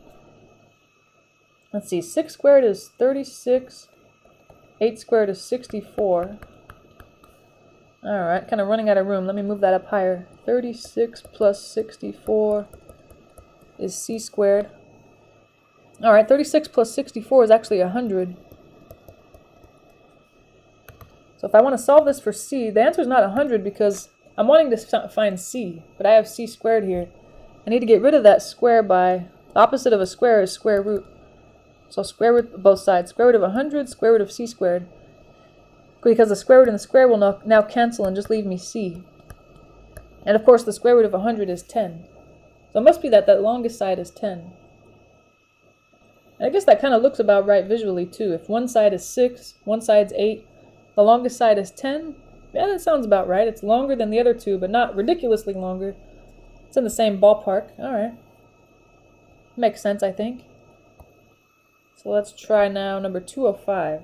A: Let's see, 6 squared is 36, 8 squared is 64. Alright, kind of running out of room. Let me move that up higher. 36 plus 64 is c squared. Alright, 36 plus 64 is actually 100. So if I want to solve this for c, the answer is not 100 because I'm wanting to find c, but I have c squared here. I need to get rid of that square by, the opposite of a square is square root. So square root both sides. Square root of 100, square root of c squared. Because the square root and the square will now cancel and just leave me c. And of course the square root of 100 is 10. So it must be that that longest side is 10. And I guess that kind of looks about right visually too. If one side is 6, one side's 8, the longest side is 10. Yeah, that sounds about right. It's longer than the other two, but not ridiculously longer. It's in the same ballpark. Alright. Makes sense, I think. So let's try now number 205.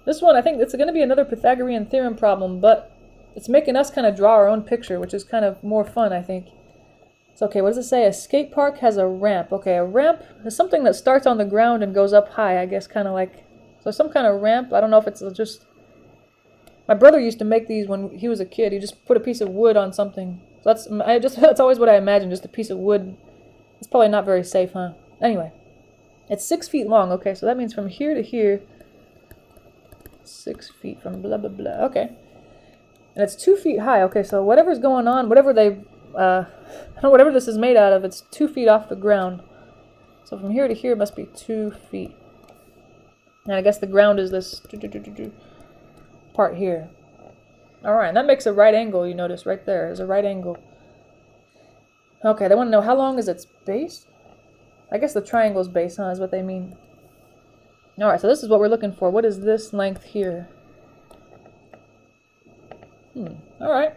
A: This one, I think it's going to be another Pythagorean Theorem problem, but it's making us kind of draw our own picture, which is kind of more fun, I think. So, okay, what does it say? A skate park has a ramp. Okay, a ramp is something that starts on the ground and goes up high, I guess, kind of like... So some kind of ramp. I don't know if it's just... My brother used to make these when he was a kid. He just put a piece of wood on something. So that's always what I imagine, just a piece of wood. It's probably not very safe, huh? Anyway, it's 6 feet long. Okay, so that means from here to here, 6 feet from blah, blah, blah. Okay. And it's 2 feet high. Okay, so whatever's going on, whatever whatever this is made out of, it's 2 feet off the ground. So from here to here must be 2 feet. And I guess the ground is this part here. Alright, and that makes a right angle, you notice, right there. There's a right angle. Okay, they want to know how long is its base? I guess the triangle's base, huh, is what they mean. Alright, so this is what we're looking for. What is this length here? Alright.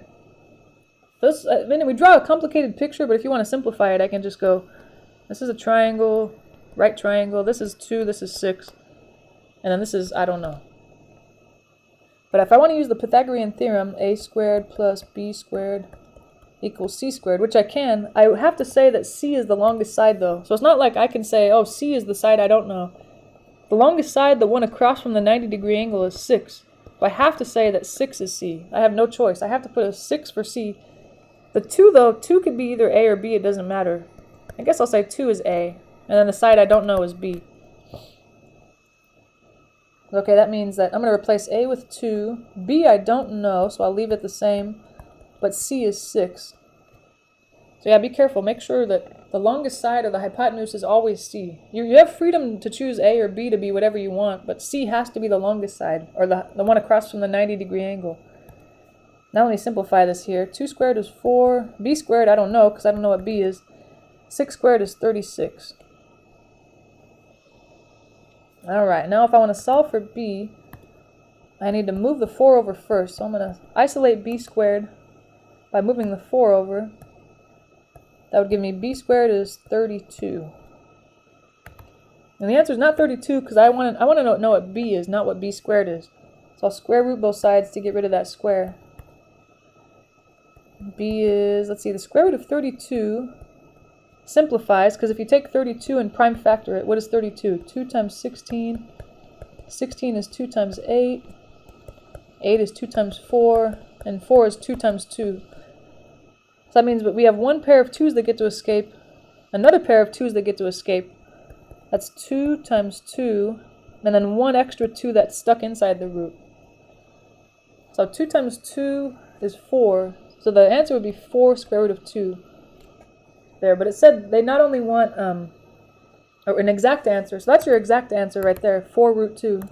A: I mean, we draw a complicated picture, but if you want to simplify it, I can just go, this is a triangle, right triangle, this is 2, this is 6, and then this is, I don't know. But if I want to use the Pythagorean theorem, a squared plus b squared equals c squared, which I can, I have to say that c is the longest side, though. So it's not like I can say, oh, c is the side I don't know. The longest side, the one across from the 90-degree angle, is 6. But I have to say that 6 is c. I have no choice. I have to put a 6 for c. The 2, though, 2 could be either a or b. It doesn't matter. I guess I'll say 2 is a. And then the side I don't know is b. Okay, that means that I'm going to replace a with 2. B I don't know, so I'll leave it the same. But c is 6. So yeah, be careful. Make sure that the longest side of the hypotenuse is always c. You have freedom to choose a or b to be whatever you want, but c has to be the longest side, or the one across from the 90-degree angle. Now let me simplify this here. 2 squared is 4. B squared I don't know, because I don't know what b is. 6 squared is 36. Alright, now if I want to solve for b, I need to move the 4 over first. So I'm going to isolate b squared by moving the 4 over. That would give me b squared is 32. And the answer is not 32 because I want to know what b is, not what b squared is. So I'll square root both sides to get rid of that square. B is, let's see, the square root of 32 simplifies, because if you take 32 and prime factor it, what is 32? 2 times 16. 16 is 2 times 8. 8 is 2 times 4. And 4 is 2 times 2. So that means that we have one pair of 2's that get to escape, another pair of 2's that get to escape. That's 2 times 2, and then one extra 2 that's stuck inside the root. So 2 times 2 is 4. So the answer would be 4 square root of 2. There, but it said they not only want an exact answer, so that's your exact answer right there, 4 root 2.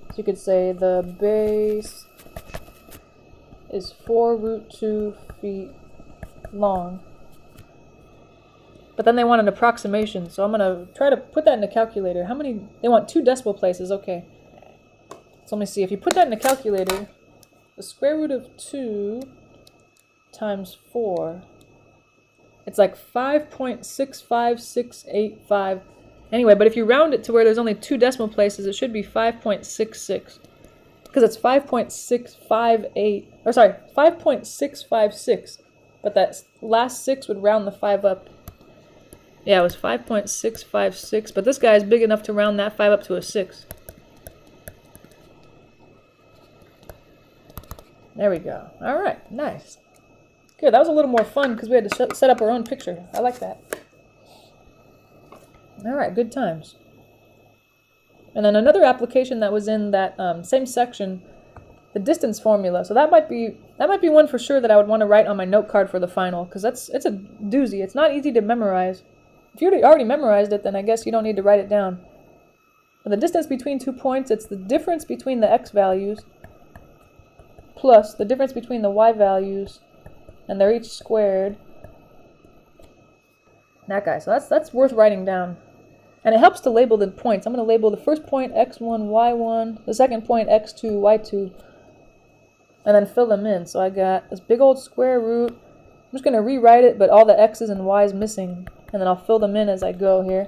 A: So you could say the base is 4 root 2 feet long. But then they want an approximation, so I'm going to try to put that in a calculator. How many? They want 2 decimal places, okay. So let me see, if you put that in a calculator, the square root of 2 times 4, it's like 5.65685. Anyway, but if you round it to where there's only 2 decimal places, it should be 5.66. Because it's 5.658, or sorry, 5.656. But that last 6 would round the 5 up. Yeah, it was 5.656, but this guy is big enough to round that 5 up to a 6. There we go. All right, nice. Good, that was a little more fun because we had to set up our own picture. I like that. All right, good times. And then another application that was in that same section, the distance formula. So that might be one for sure that I would want to write on my note card for the final, because it's a doozy. It's not easy to memorize. If you already memorized it, then I guess you don't need to write it down. But the distance between 2 points, it's the difference between the x values plus the difference between the y values, and they're each squared. That guy. So that's worth writing down. And it helps to label the points. I'm going to label the first point x1, y1, the second point x2, y2, and then fill them in. So I got this big old square root. I'm just going to rewrite it, but all the x's and y's missing, and then I'll fill them in as I go here.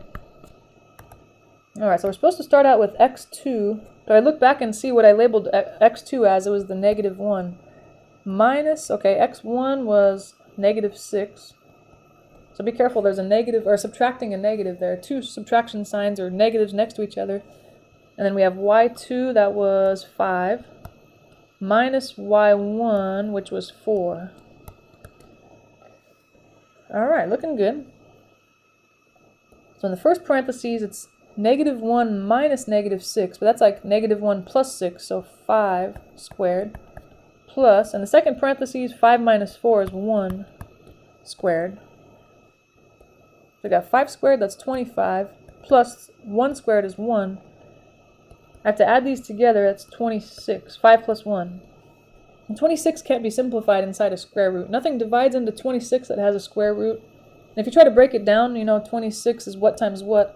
A: Alright, so we're supposed to start out with x2. But I look back and see what I labeled x2 as. It was the -1. Minus, okay, x1 was -6. So be careful, there's a negative, or subtracting a negative there. Two subtraction signs or negatives next to each other. And then we have y2, that was 5, minus y1, which was 4. Alright, looking good. So in the first parentheses, it's -1 minus -6, but that's like -1 plus 6, so 5 squared, plus, in the second parentheses, 5 minus 4 is 1 squared. So we got 5 squared, that's 25, plus 1 squared is 1. I have to add these together, that's 26, 5 plus 1. And 26 can't be simplified inside a square root. Nothing divides into 26 that has a square root. And if you try to break it down, you know, 26 is what times what?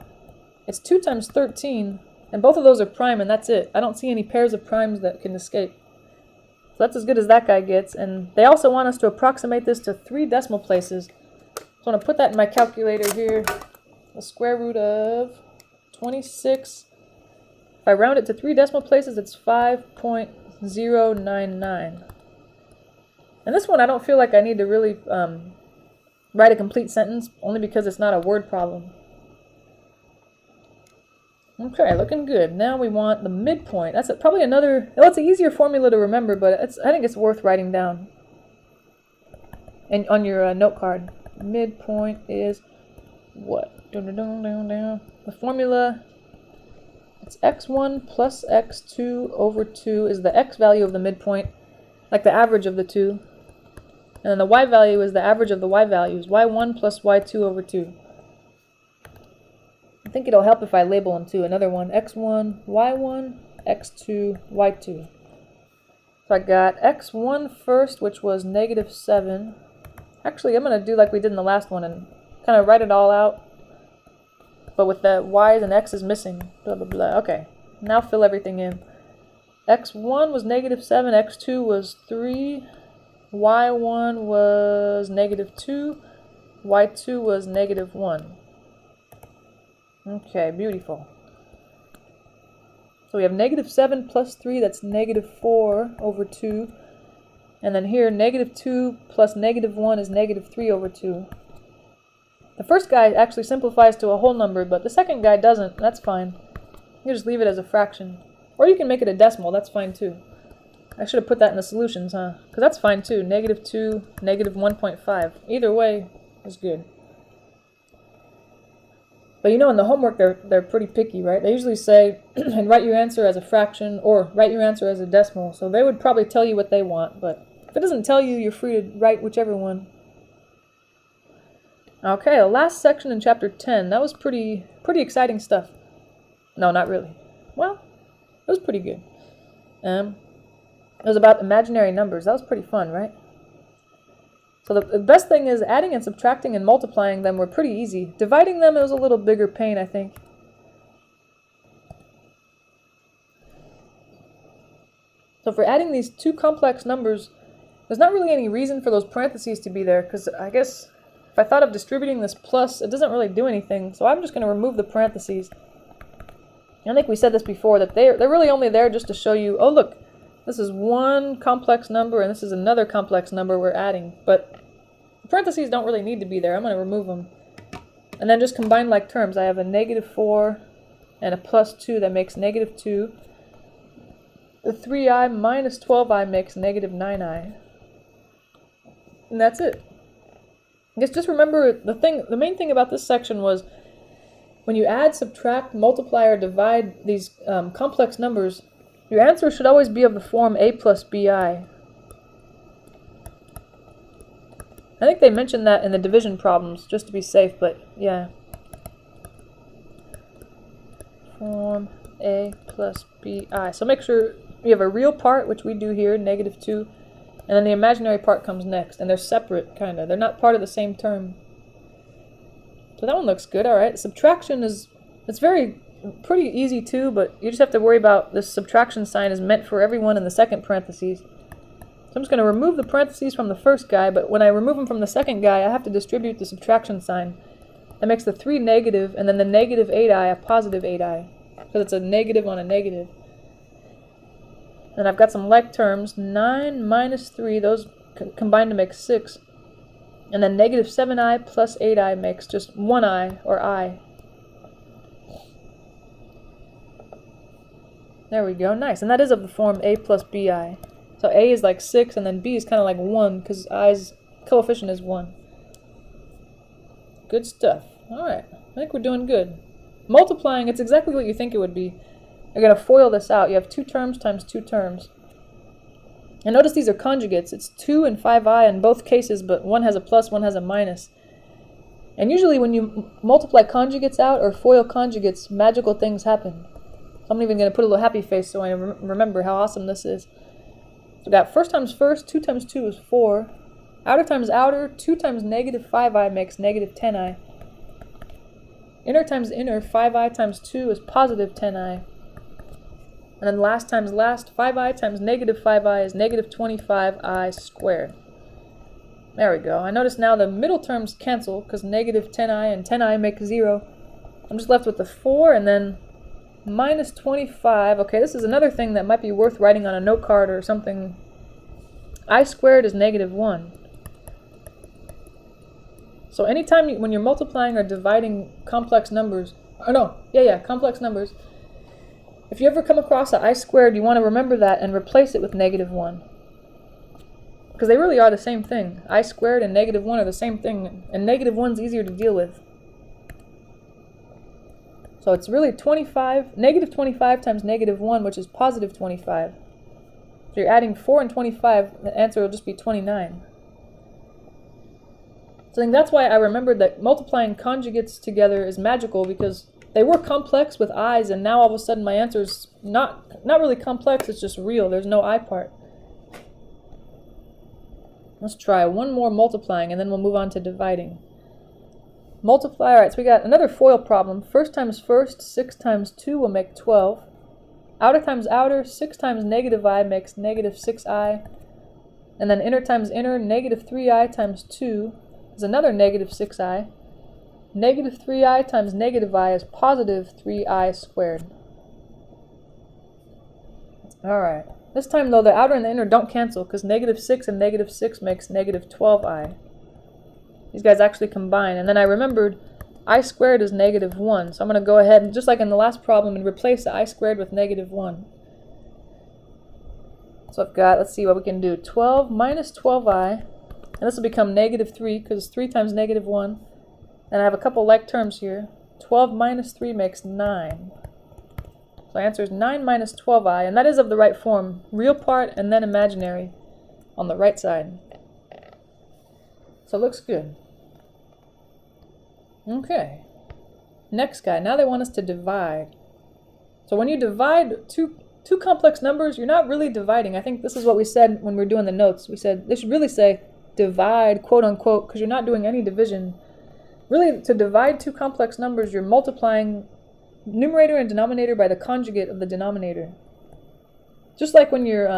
A: It's 2 times 13, and both of those are prime, and that's it. I don't see any pairs of primes that can escape. So that's as good as that guy gets, and they also want us to approximate this to 3 decimal places. So I'm going to put that in my calculator here. The square root of 26. If I round it to 3 decimal places, it's 5.099. And this one, I don't feel like I need to really write a complete sentence, only because it's not a word problem. Okay, looking good. Now we want the midpoint. That's probably another, well, it's an easier formula to remember, but I think it's worth writing down and on your note card. Midpoint is what? The formula, it's x1 plus x2 over 2 is the x value of the midpoint, like the average of the two. And then the y value is the average of the y values, y1 plus y2 over 2. I think it'll help if I label them too. Another one, x1, y1, x2, y2. So I got x1 first, which was -7. Actually, I'm going to do like we did in the last one and kind of write it all out, but with the y's and x's missing. Blah, blah, blah. Okay, now fill everything in. x1 was -7, x2 was 3, y1 was -2, y2 was -1. Okay, beautiful. So we have -7 plus 3, that's -4 over 2. And then here, -2 plus -1 is -3 over 2. The first guy actually simplifies to a whole number, but the second guy doesn't. That's fine. You can just leave it as a fraction. Or you can make it a decimal, that's fine too. I should have put that in the solutions, huh? Because that's fine too. -2, -1.5. Either way is good. But you know, in the homework, they're pretty picky, right? They usually say, and write your answer as a fraction, or write your answer as a decimal. So they would probably tell you what they want, but if it doesn't tell you, you're free to write whichever one. Okay, the last section in chapter 10, that was pretty exciting stuff. No, not really. Well, it was pretty good. It was about imaginary numbers. That was pretty fun, right? So the best thing is adding and subtracting and multiplying them were pretty easy. Dividing them, it was a little bigger pain, I think. So for adding these two complex numbers, there's not really any reason for those parentheses to be there, because I guess if I thought of distributing this plus, it doesn't really do anything. So I'm just going to remove the parentheses. I think we said this before, that they're really only there just to show you, oh look, this is one complex number and this is another complex number we're adding. But parentheses don't really need to be there. I'm going to remove them. And then just combine like terms. I have a -4 and a +2 that makes -2. the 3i minus 12i makes negative 9i. And that's it. I guess just remember the main thing about this section was when you add, subtract, multiply, or divide these complex numbers, your answer should always be of the form a plus bi. I think they mentioned that in the division problems, just to be safe, but yeah. Form a plus bi. So make sure you have a real part, which we do here, negative 2, and then the imaginary part comes next, and they're separate, kind of. They're not part of the same term. So that one looks good, all right. Subtraction it's pretty easy too, but you just have to worry about this subtraction sign is meant for everyone in the second parentheses. So I'm just going to remove the parentheses from the first guy, but when I remove them from the second guy, I have to distribute the subtraction sign. That makes the 3 negative, and then the negative 8i a positive 8i, because it's a negative on a negative. And I've got some like terms, 9 minus 3, those combine to make 6. And then negative 7i plus 8i makes just 1i, or I. There we go, nice. And that is of the form a plus bi. So a is like 6, and then b is kind of like 1, because i's coefficient is 1. Good stuff. Alright, I think we're doing good. Multiplying, it's exactly what you think it would be. You're going to FOIL this out. You have 2 terms times 2 terms. And notice these are conjugates. It's 2 and 5i in both cases, but one has a plus, one has a minus. And usually when you multiply conjugates out or FOIL conjugates, magical things happen. So I'm even going to put a little happy face so I remember how awesome this is. So we got first times first, 2 times 2 is 4. Outer times outer, 2 times negative 5i makes negative 10i. Inner times inner, 5i times 2 is positive 10i. And then last times last, 5i times negative 5i is negative 25i squared. There we go. I notice now the middle terms cancel because negative 10i and 10i make 0. I'm just left with the 4 and then minus 25. Okay, this is another thing that might be worth writing on a note card or something. I squared is negative 1. So anytime when you're multiplying or dividing complex numbers, complex numbers, if you ever come across an I squared, you want to remember that and replace it with negative 1. Because they really are the same thing. I squared and negative 1 are the same thing, and negative 1's easier to deal with. So it's really negative 25 times negative 1, which is positive 25. So you're adding 4 and 25, the answer will just be 29. So I think that's why I remembered that multiplying conjugates together is magical, because they were complex with i's, and now all of a sudden my answer is not really complex, it's just real. There's no I part. Let's try one more multiplying, and then we'll move on to dividing. Multiply, alright, so we got another FOIL problem. First times first, 6 times 2 will make 12. Outer times outer, 6 times negative I makes negative 6i. And then inner times inner, negative 3i times 2 is another negative 6i. Negative 3i times negative I is positive 3i squared. Alright. This time, though, the outer and the inner don't cancel, because negative 6 and negative 6 makes negative 12i. These guys actually combine. And then I remembered I squared is negative 1. So I'm going to go ahead, and just like in the last problem, and replace the I squared with negative 1. So I've got, let's see what we can do. 12 minus 12i. And this will become negative 3, because 3 times negative 1. And I have a couple like terms here. 12 minus 3 makes 9. So the answer is 9 minus 12i, and that is of the right form. Real part and then imaginary on the right side. So it looks good. Okay. Next guy. Now they want us to divide. So when you divide two complex numbers, you're not really dividing. I think this is what we said when we were doing the notes. We said they should really say divide, quote unquote, because you're not doing any division. Really, to divide two complex numbers, you're multiplying numerator and denominator by the conjugate of the denominator. Just like when you're,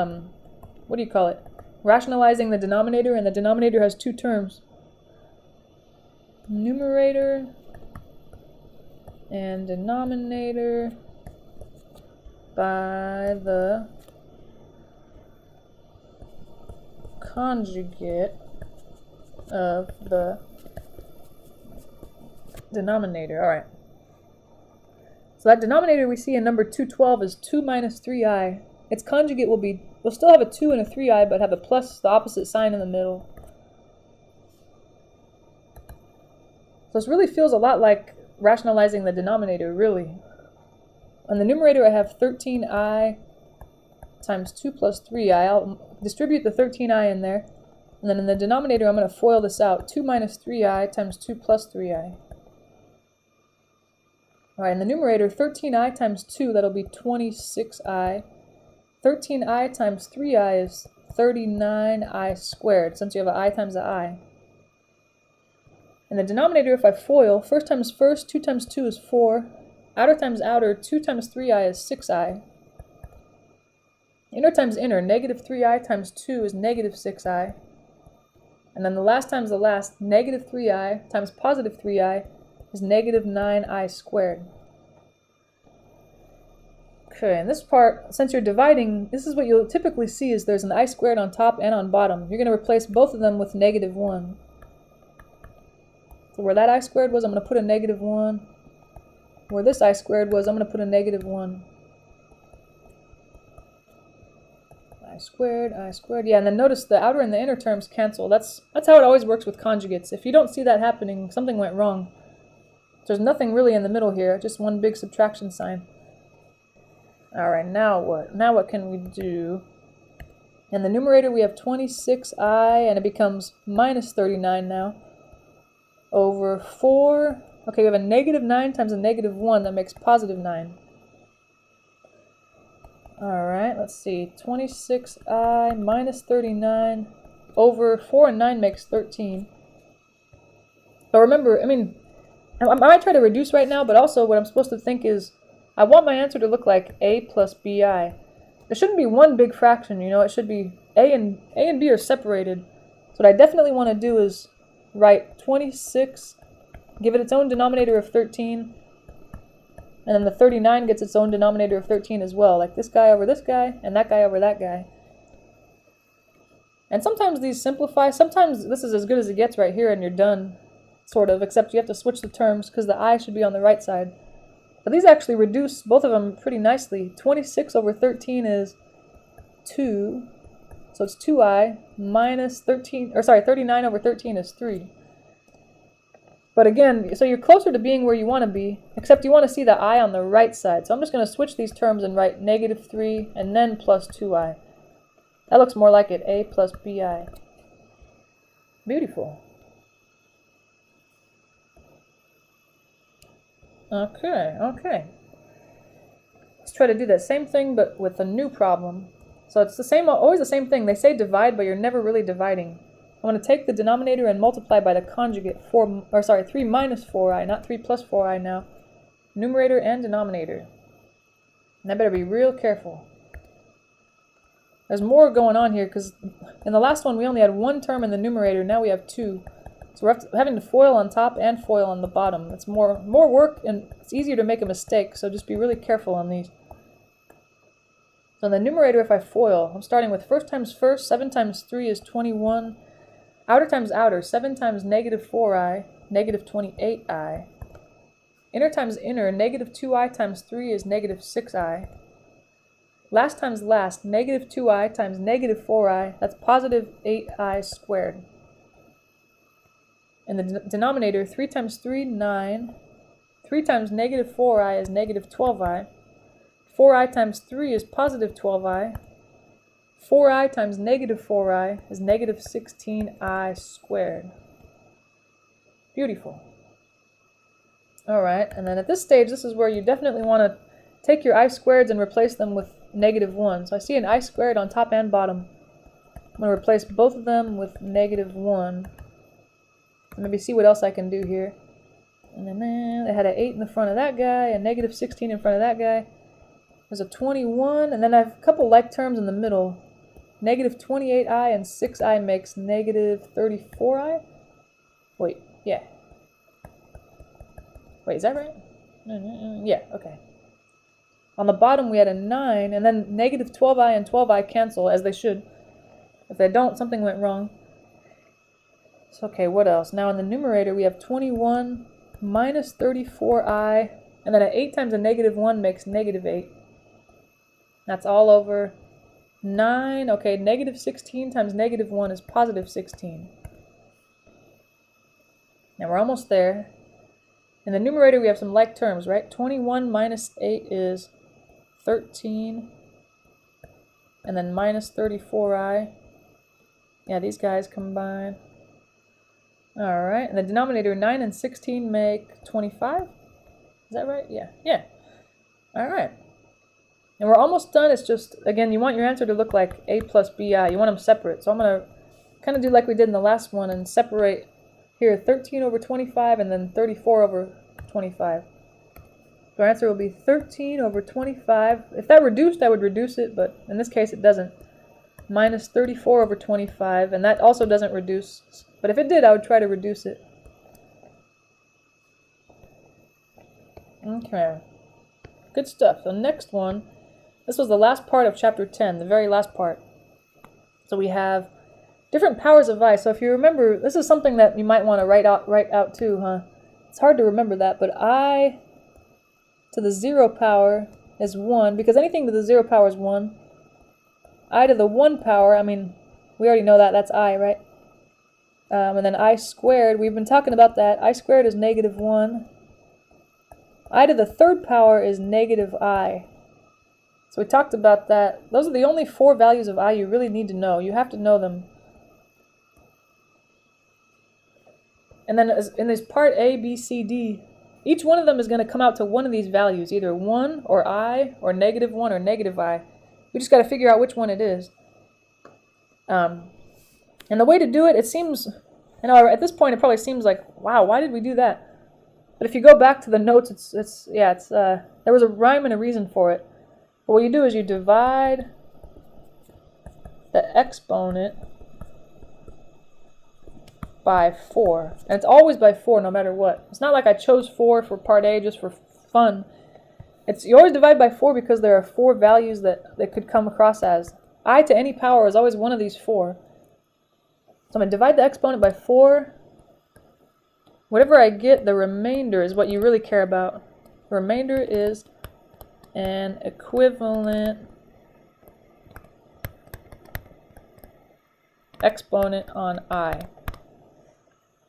A: rationalizing the denominator, and the denominator has 2 terms. Numerator and denominator by the conjugate of the denominator. All right. So that denominator we see in number 212 is 2 minus 3i. its conjugate will still have a 2 and a 3i, but have a plus, the opposite sign in the middle. So this really feels a lot like rationalizing the denominator, really. On the numerator, I have 13i times 2 plus 3i. I'll distribute the 13i in there. And then in the denominator, I'm going to FOIL this out. 2 minus 3i times 2 plus 3i. Alright, in the numerator, 13i times 2, that'll be 26i. 13i times 3i is 39i squared, since you have an I times an I. In the denominator, if I FOIL, first times first, 2 times 2 is 4. Outer times outer, 2 times 3i is 6i. Inner times inner, negative 3i times 2 is negative 6i. And then the last times the last, negative 3i times positive 3i is negative 9i squared. Okay, and this part, since you're dividing, this is what you'll typically see is there's an I squared on top and on bottom. You're going to replace both of them with negative 1. So where that I squared was, I'm going to put a negative 1. Where this I squared was, I'm going to put a negative 1. I squared. Yeah, and then notice the outer and the inner terms cancel. That's how it always works with conjugates. If you don't see that happening, something went wrong. There's nothing really in the middle here, just one big subtraction sign. Alright, now what? Now what can we do? In the numerator we have 26i, and it becomes minus 39 now. Over 4. Okay, we have a negative 9 times a negative 1, that makes positive 9. Alright, let's see. 26i minus 39 over 4 and 9 makes 13. But remember, I mean, I might try to reduce right now, but also what I'm supposed to think is, I want my answer to look like a plus bi. There shouldn't be one big fraction, you know, it should be a and b are separated. So what I definitely want to do is write 26, give it its own denominator of 13, and then the 39 gets its own denominator of 13 as well, like this guy over this guy, and that guy over that guy. And sometimes these simplify, sometimes this is as good as it gets right here and you're done, sort of, except you have to switch the terms because the I should be on the right side. But these actually reduce both of them pretty nicely. 26 over 13 is 2, so it's 2i, minus 39 over 13 is 3. But again, so you're closer to being where you want to be, except you want to see the I on the right side. So I'm just going to switch these terms and write negative 3 and then plus 2i. That looks more like it, a plus bi. Beautiful. Okay. Let's try to do that same thing, but with a new problem. So it's the same, always the same thing. They say divide, but you're never really dividing. I'm going to take the denominator and multiply by the conjugate, 3 minus 4i, not 3 plus 4i now. Numerator and denominator. And I better be real careful. There's more going on here, because in the last one we only had one term in the numerator, now we have 2. So we're having to FOIL on top and FOIL on the bottom. It's more work, and it's easier to make a mistake, so just be really careful on these. So in the numerator, if I FOIL, I'm starting with first times first, 7 times 3 is 21. Outer times outer, 7 times negative 4i, negative 28i. Inner times inner, negative 2i times 3 is negative 6i. Last times last, negative 2i times negative 4i, that's positive 8i squared. In the denominator, 3 times 3, 9. 3 times negative 4i is negative 12i. 4i times 3 is positive 12i. 4i times negative 4i is negative 16i squared. Beautiful. Alright, and then at this stage, this is where you definitely want to take your I squareds and replace them with negative 1. So I see an I squared on top and bottom. I'm going to replace both of them with negative 1. Maybe see what else I can do here. And then I had an 8 in the front of that guy, a negative 16 in front of that guy. There's a 21, and then I have a couple like terms in the middle. Negative 28i and 6i makes negative 34i? Wait, yeah. Wait, is that right? Yeah, okay. On the bottom we had a 9, and then negative 12i and 12i cancel, as they should. If they don't, something went wrong. So, okay, what else? Now in the numerator we have 21 minus 34i, and then an 8 times a negative 1 makes negative 8. That's all over 9. Okay, negative 16 times negative 1 is positive 16. Now we're almost there. In the numerator, we have some like terms, right? 21 minus 8 is 13. And then minus 34i. Yeah, these guys combine. Alright, and the denominator, 9 and 16 make 25. Is that right? Yeah. Alright. And we're almost done. It's just, again, you want your answer to look like a plus bi. You want them separate. So I'm going to kind of do like we did in the last one and separate here 13 over 25 and then 34 over 25. So our answer will be 13 over 25. If that reduced, I would reduce it, but in this case it doesn't. Minus 34 over 25, and that also doesn't reduce. But if it did, I would try to reduce it. Okay. Good stuff. The next one, this was the last part of chapter 10, the very last part. So we have different powers of I. So if you remember, this is something that you might want to write out too, huh? It's hard to remember that, but I to the 0 power is 1, because anything to the 0 power is 1. I to the 1 power, I mean, we already know that, that's I, right? And then I squared, we've been talking about that. I squared is negative 1. I to the 3rd power is negative I. So we talked about that. Those are the only 4 values of I you really need to know. You have to know them. And then in this part A, B, C, D, each one of them is going to come out to one of these values, either 1 or I or negative 1 or negative I. We just got to figure out which one it is. And the way to do it, it seems, you know, at this point it probably seems like, wow, why did we do that? But if you go back to the notes, there was a rhyme and a reason for it. But what you do is you divide the exponent by 4. And it's always by 4 no matter what. It's not like I chose 4 for part A just for fun. You always divide by 4 because there are 4 values that could come across as. I to any power is always one of these 4. So I'm going to divide the exponent by 4. Whatever I get, the remainder is what you really care about. The remainder is an equivalent exponent on I.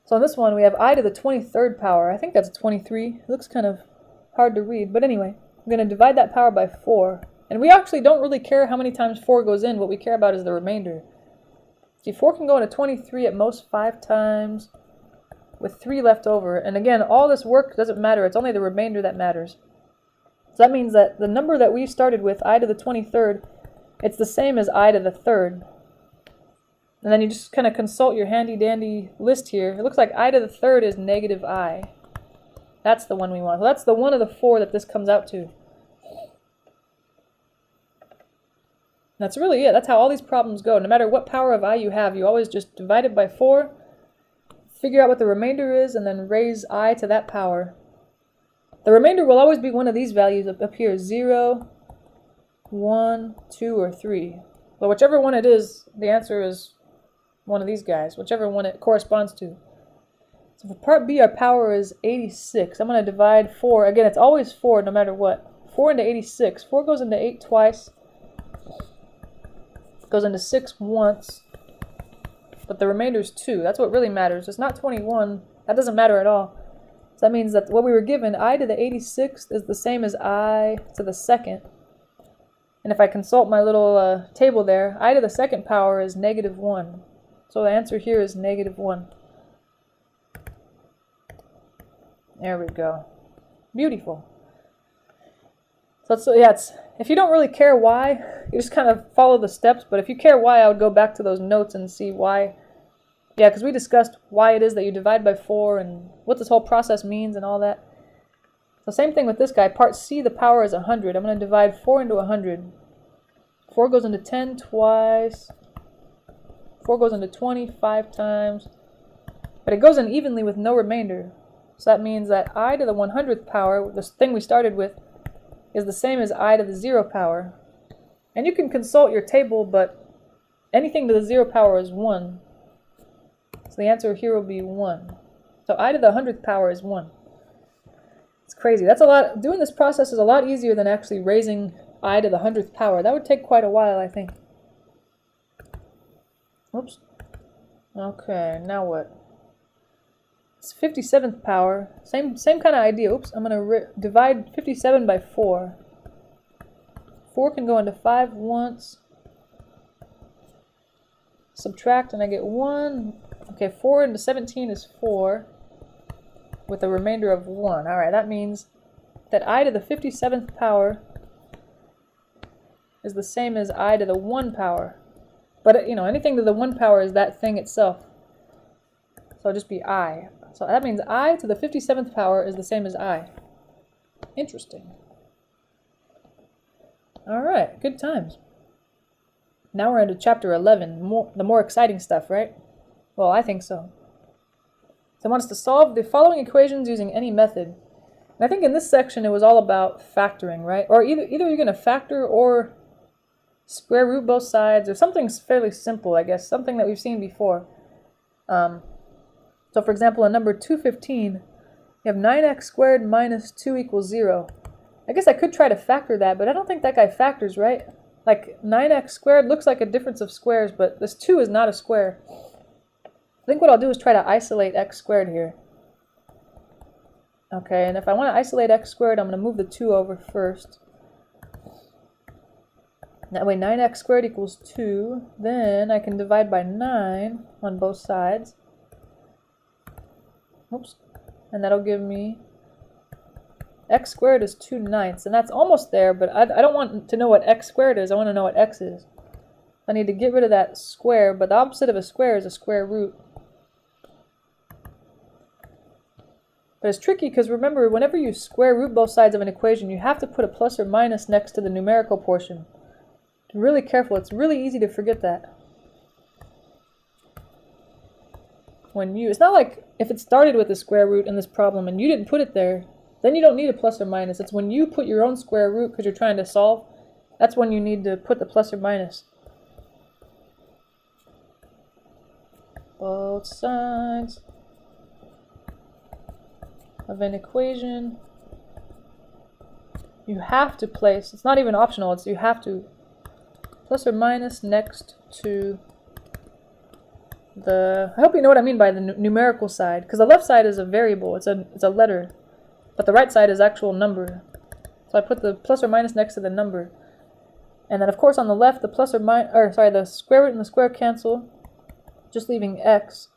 A: So in this one, we have I to the 23rd power. I think that's 23. It looks kind of hard to read. But anyway, I'm going to divide that power by 4. And we actually don't really care how many times 4 goes in. What we care about is the remainder. See, 4 can go into 23 at most 5 times with 3 left over. And again, all this work doesn't matter. It's only the remainder that matters. So that means that the number that we started with, I to the 23rd, it's the same as I to the 3rd. And then you just kind of consult your handy-dandy list here. It looks like I to the 3rd is negative I. That's the one we want. So that's the one of the 4 that this comes out to. That's really it. That's how all these problems go. No matter what power of I you have, you always just divide it by 4, figure out what the remainder is, and then raise I to that power. The remainder will always be one of these values up here, 0, 1, 2, or 3. But whichever one it is, the answer is one of these guys, whichever one it corresponds to. So for part B, our power is 86. I'm going to divide 4. Again, it's always 4 no matter what. 4 into 86. 4 goes into 8 twice. Goes into 6 once. But the remainder is 2. That's what really matters. It's not 21. That doesn't matter at all. So that means that what we were given, I to the 86th, is the same as I to the 2nd. And if I consult my little table there, I to the 2nd power is negative 1. So the answer here is negative 1. There we go. Beautiful. So if you don't really care why, you just kind of follow the steps. But if you care why, I would go back to those notes and see why. Yeah, because we discussed why it is that you divide by 4 and what this whole process means and all that. So same thing with this guy. Part C, the power is 100. I'm going to divide 4 into 100. 4 goes into 10 twice. 4 goes into 20 5 times. But it goes in evenly with no remainder. So that means that I to the 100th power, this thing we started with, is the same as I to the 0 power. And you can consult your table, but anything to the 0 power is 1. So the answer here will be 1. So I to the 100th power is 1. It's crazy. That's a lot. Doing this process is a lot easier than actually raising I to the 100th power. That would take quite a while, I think. Oops. Okay, now what? It's 57th power. Same kind of idea. Oops, I'm going to divide 57 by 4. 4 can go into 5 once. Subtract and I get 1. Okay, 4 into 17 is 4 with a remainder of 1. Alright, that means that I to the 57th power is the same as I to the 1 power. But, you know, anything to the 1 power is that thing itself. So it'll just be I. So that means I to the 57th power is the same as I. Interesting. Alright, good times. Now we're into chapter 11, the more exciting stuff, right? Well, I think so. So it wants to solve the following equations using any method. And I think in this section it was all about factoring, right? Or either you're going to factor or square root both sides, or something fairly simple, I guess, something that we've seen before. So for example, in number 215, you have 9x squared minus 2 equals 0. I guess I could try to factor that, but I don't think that guy factors, right? Like 9x squared looks like a difference of squares, but this 2 is not a square. I think what I'll do is try to isolate x squared here. Okay, and if I want to isolate x squared, I'm going to move the 2 over first. That way 9x squared equals 2. Then I can divide by 9 on both sides. Oops. And that'll give me x squared is 2/9, and that's almost there, but I don't want to know what x squared is. I want to know what x is. I need to get rid of that square, but the opposite of a square is a square root. But it's tricky because remember, whenever you square root both sides of an equation, you have to put a plus or minus next to the numerical portion. Be really careful. It's really easy to forget that. It's not like if it started with a square root in this problem and you didn't put it there, then you don't need a plus or minus. It's when you put your own square root because you're trying to solve, that's when you need to put the plus or minus. Both sides of an equation, you have to place, it's not even optional, it's you have to, plus or minus next to the, I hope you know what I mean by the numerical side, because the left side is a variable, it's a letter, but the right side is actual number. So I put the plus or minus next to the number. And then of course on the left, the the square root and the square cancel, just leaving x.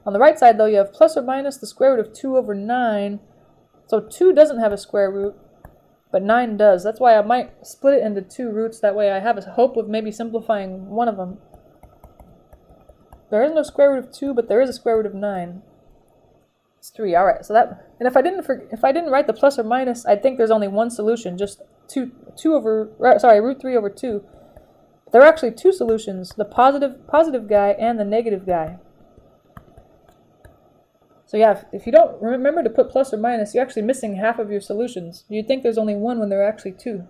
A: On the right side though, you have plus or minus the square root of 2 over 9. So 2 doesn't have a square root, but 9 does. That's why I might split it into 2 roots. That way I have a hope of maybe simplifying one of them. There is no square root of 2, but there is a square root of 9. It's 3. All right. So that, and if I didn't write the plus or minus, I'd think there's only one solution, just root 3 over 2. There are actually 2 solutions: the positive guy and the negative guy. So yeah, if you don't remember to put plus or minus, you're actually missing half of your solutions. You'd think there's only one when there are actually 2.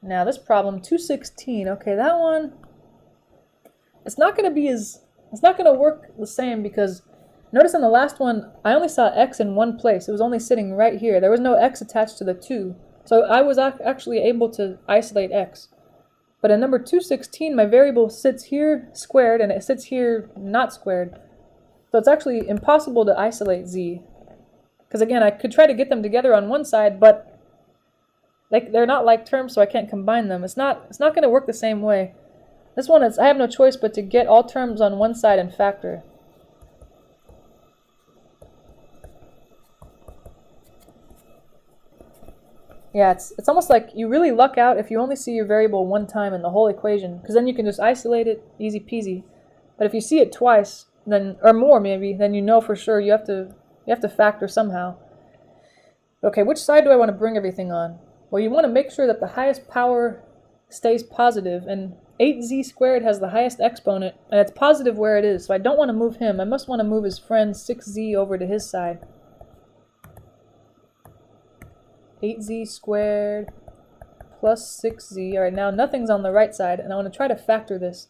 A: Now this problem, 216, okay, that one, it's not going to work the same because notice in the last one, I only saw x in one place. It was only sitting right here. There was no x attached to the 2. So I was actually able to isolate x. But in number 216, my variable sits here squared and it sits here not squared. So it's actually impossible to isolate z. Because again, I could try to get them together on one side, but they're not like terms, so I can't combine them. It's not going to work the same way. This one, I have no choice but to get all terms on one side and factor. Yeah, it's almost like you really luck out if you only see your variable one time in the whole equation, because then you can just isolate it, easy peasy. But if you see it twice, then or more maybe, then you know for sure you have to factor somehow. Okay, which side do I want to bring everything on? Well, you want to make sure that the highest power stays positive, and 8z squared has the highest exponent, and it's positive where it is, so I don't want to move him. I must want to move his friend 6z over to his side. 8z squared plus 6z. Alright, now nothing's on the right side, and I want to try to factor this.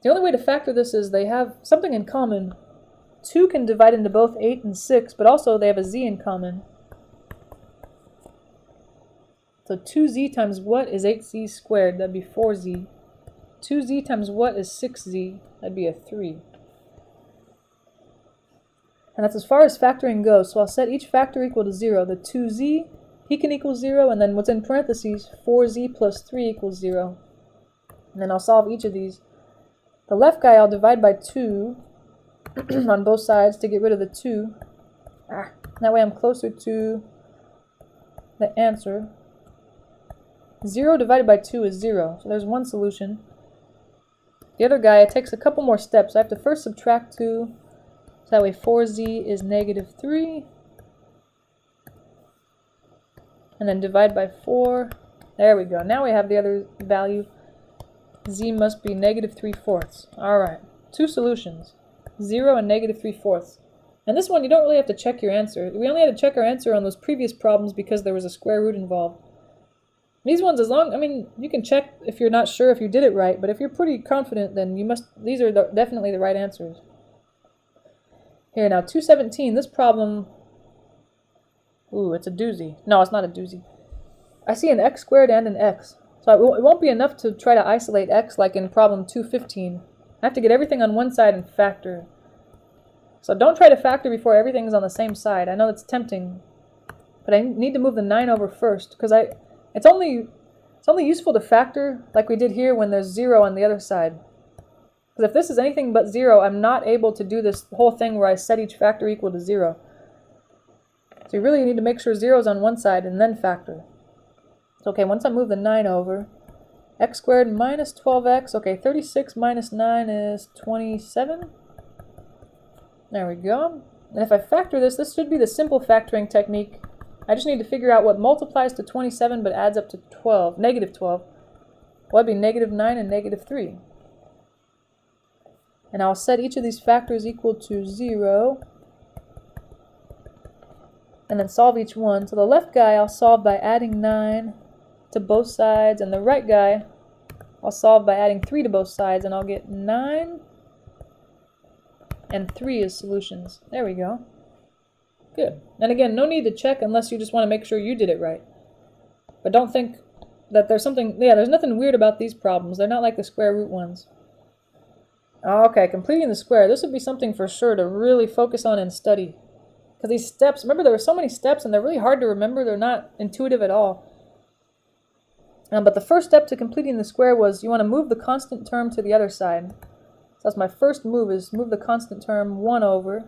A: The only way to factor this is they have something in common. 2 can divide into both 8 and 6, but also they have a z in common. So 2z times what is 8z squared? That'd be 4z. 2z times what is 6z? That'd be a 3. And that's as far as factoring goes. So I'll set each factor equal to 0. The 2z, he can equal 0, and then what's in parentheses, 4z plus 3 equals 0. And then I'll solve each of these. The left guy I'll divide by 2 on both sides to get rid of the 2. That way I'm closer to the answer. 0 divided by 2 is 0. So there's one solution. The other guy, it takes a couple more steps. I have to first subtract 2. So that way 4z is negative 3. And then divide by 4. There we go. Now we have the other value. Z must be negative 3/4. Alright. Two solutions. 0 and negative 3/4. And this one you don't really have to check your answer. We only had to check our answer on those previous problems because there was a square root involved. These ones, you can check if you're not sure if you did it right, but if you're pretty confident, then these are definitely the right answers. Here now, 217, this problem, ooh, it's a doozy. No, it's not a doozy. I see an x squared and an x. So it won't be enough to try to isolate x like in problem 215. I have to get everything on one side and factor. So don't try to factor before everything is on the same side. I know that's tempting, but I need to move the 9 over first, because it's only useful to factor like we did here when there's 0 on the other side. Because if this is anything but 0, I'm not able to do this whole thing where I set each factor equal to 0. So you really need to make sure 0 is on one side and then factor. So okay, once I move the 9 over, x squared minus 12x, okay, 36 minus 9 is 27. There we go. And if I factor this should be the simple factoring technique. I just need to figure out what multiplies to 27 but adds up to 12, negative 12. Well, that'd be negative 9 and negative 3. And I'll set each of these factors equal to 0. And then solve each one. So the left guy I'll solve by adding 9 to both sides, and the right guy I'll solve by adding 3 to both sides, and I'll get 9 and 3 as solutions. There we go. Good. And again, no need to check unless you just want to make sure you did it right. But don't think that there's there's nothing weird about these problems. They're not like the square root ones. Okay, completing the square. This would be something for sure to really focus on and study. Because these steps, remember there were so many steps and they're really hard to remember. They're not intuitive at all. But the first step to completing the square was you want to move the constant term to the other side. So that's my first move, is move the constant term 1 over.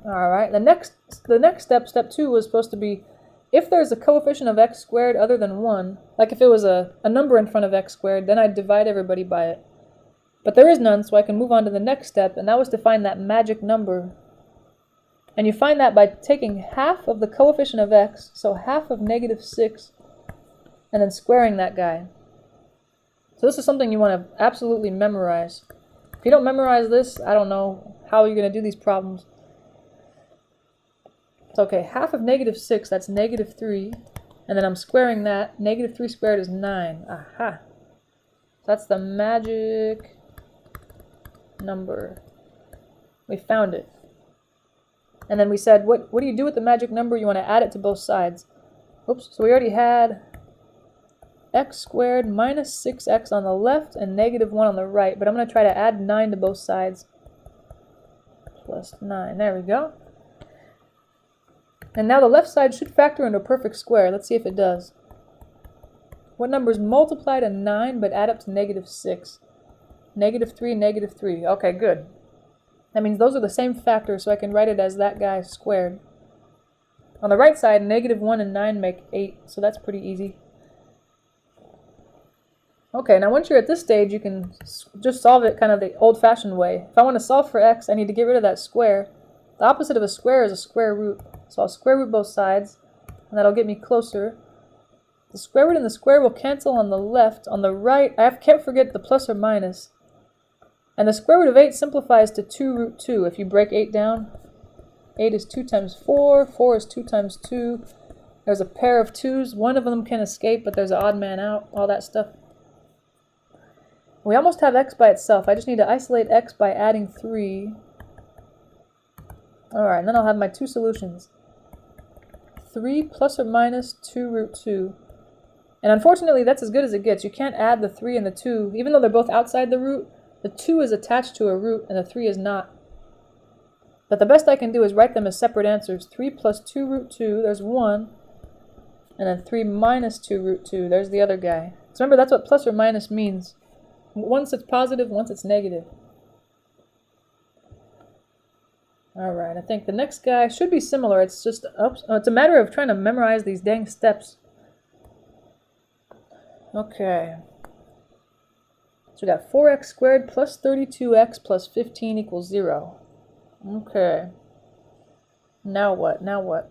A: Alright, the next step, step 2, was supposed to be if there's a coefficient of x squared other than 1, like if it was a number in front of x squared, then I'd divide everybody by it. But there is none, so I can move on to the next step, and that was to find that magic number. And you find that by taking half of the coefficient of x, so half of negative 6, and then squaring that guy. So this is something you want to absolutely memorize. If you don't memorize this, I don't know how you're going to do these problems. So okay, half of negative 6, that's negative 3, and then I'm squaring that. Negative 3 squared is 9. Aha! That's the magic number. We found it. And then we said, what do you do with the magic number? You want to add it to both sides. Oops, so we already had x squared minus 6x on the left and negative 1 on the right, but I'm going to try to add 9 to both sides. Plus 9, there we go. And now the left side should factor into a perfect square. Let's see if it does. What numbers multiply to 9 but add up to negative 6? Negative 3, negative 3. Okay, good. That means those are the same factors, so I can write it as that guy squared. On the right side, negative 1 and 9 make 8, so that's pretty easy. Okay, now once you're at this stage, you can just solve it kind of the old-fashioned way. If I want to solve for x, I need to get rid of that square. The opposite of a square is a square root. So I'll square root both sides, and that'll get me closer. The square root and the square will cancel on the left. On the right, I can't forget the plus or minus. And the square root of 8 simplifies to 2 root 2. If you break 8 down, 8 is 2 times 4, 4 is 2 times 2. There's a pair of 2's. One of them can escape, but there's an odd man out, all that stuff. We almost have x by itself. I just need to isolate x by adding 3. Alright, and then I'll have my two solutions. 3 plus or minus 2 root 2. And unfortunately, that's as good as it gets. You can't add the 3 and the 2. Even though they're both outside the root, the 2 is attached to a root and the 3 is not. But the best I can do is write them as separate answers. 3 plus 2 root 2, there's 1. And then 3 minus 2 root 2, there's the other guy. So remember, that's what plus or minus means. Once it's positive, once it's negative. Alright, I think the next guy should be similar. It's just, it's a matter of trying to memorize these dang steps. Okay. So we got 4x squared plus 32x plus 15 equals 0. Okay. Now what? Now what?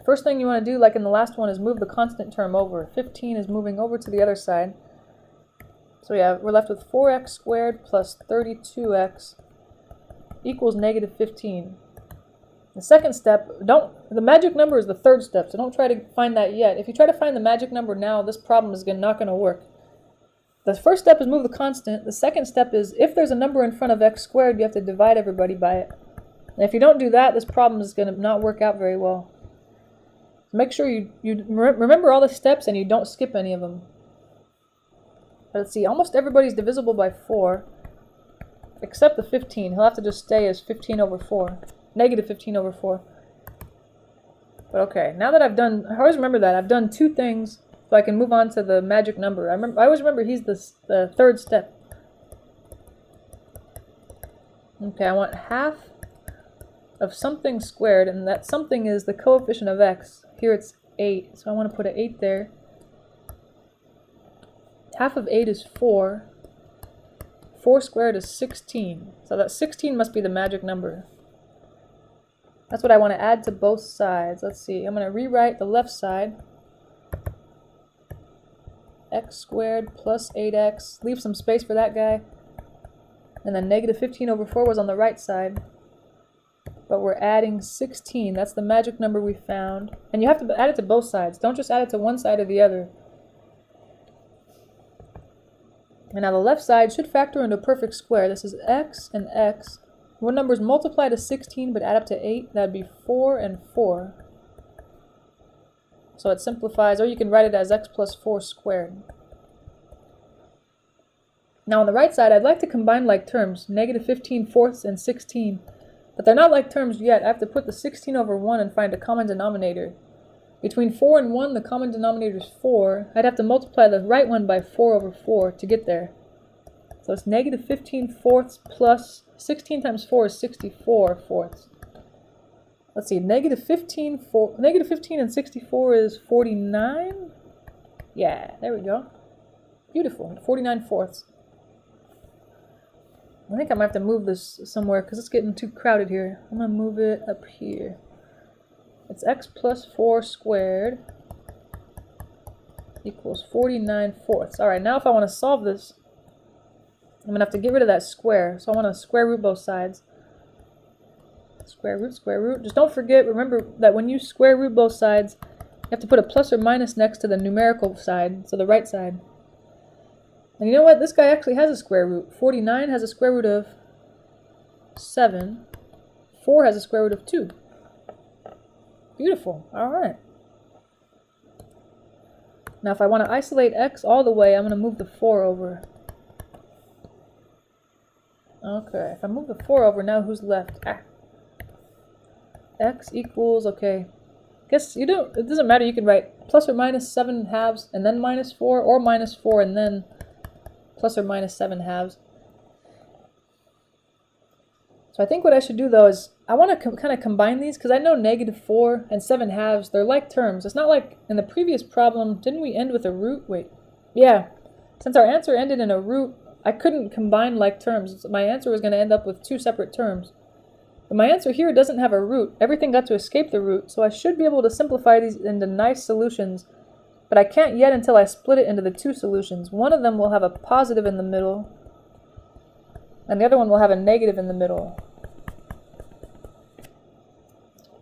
A: First thing you want to do, like in the last one, is move the constant term over. 15 is moving over to the other side. So yeah, we're left with 4x squared plus 32x equals negative 15. The second step, the magic number is the third step, so don't try to find that yet. If you try to find the magic number now, this problem is not going to work. The first step is move the constant. The second step is, if there's a number in front of x squared, you have to divide everybody by it. And if you don't do that, this problem is going to not work out very well. So make sure you remember all the steps and you don't skip any of them. Let's see, almost everybody's divisible by 4, except the 15. He'll have to just stay as 15 over 4. Negative 15 over 4. But okay, now that I always remember that, I've done 2 things, so I can move on to the magic number. I always remember he's the third step. Okay, I want half of something squared, and that something is the coefficient of x. Here it's 8, so I want to put an 8 there. Half of 8 is 4. 4 squared is 16. So that 16 must be the magic number. That's what I want to add to both sides. Let's see. I'm going to rewrite the left side. X squared plus 8x. Leave some space for that guy. And then negative 15 over 4 was on the right side. But we're adding 16. That's the magic number we found. And you have to add it to both sides. Don't just add it to one side or the other. And now the left side should factor into a perfect square. This is x and x. What numbers multiply to 16 but add up to 8? That would be 4 and 4. So it simplifies, or you can write it as x plus 4 squared. Now on the right side, I'd like to combine like terms, negative 15 fourths and 16. But they're not like terms yet. I have to put the 16 over 1 and find a common denominator. Between 4 and 1, the common denominator is 4. I'd have to multiply the right one by 4 over 4 to get there. So it's negative 15 fourths plus 16 times 4 is 64 fourths. Let's see, negative 15 and 64 is 49? Yeah, there we go. Beautiful, 49 fourths. I think I might have to move this somewhere because it's getting too crowded here. I'm going to move it up here. It's x plus 4 squared equals 49 fourths. Alright, now if I want to solve this, I'm going to have to get rid of that square. So I want to square root both sides. Square root, square root. Just don't forget, remember that when you square root both sides, you have to put a plus or minus next to the numerical side, so the right side. And you know what? This guy actually has a square root. 49 has a square root of 7. 4 has a square root of 2. Beautiful. Alright. Now if I want to isolate x all the way, I'm going to move the 4 over. Okay, if I move the 4 over, now who's left? X equals, okay. Guess it doesn't matter, you can write plus or minus 7 halves and then minus 4, or minus 4 and then plus or minus 7 halves. So I think what I should do though is, I want to kind of combine these, because I know negative 4 and 7 halves, they're like terms. It's not like in the previous problem, didn't we end with a root? Wait, yeah. Since our answer ended in a root, I couldn't combine like terms. My answer was going to end up with 2 separate terms. But my answer here doesn't have a root. Everything got to escape the root, so I should be able to simplify these into nice solutions. But I can't yet until I split it into the 2 solutions. One of them will have a positive in the middle, and the other one will have a negative in the middle.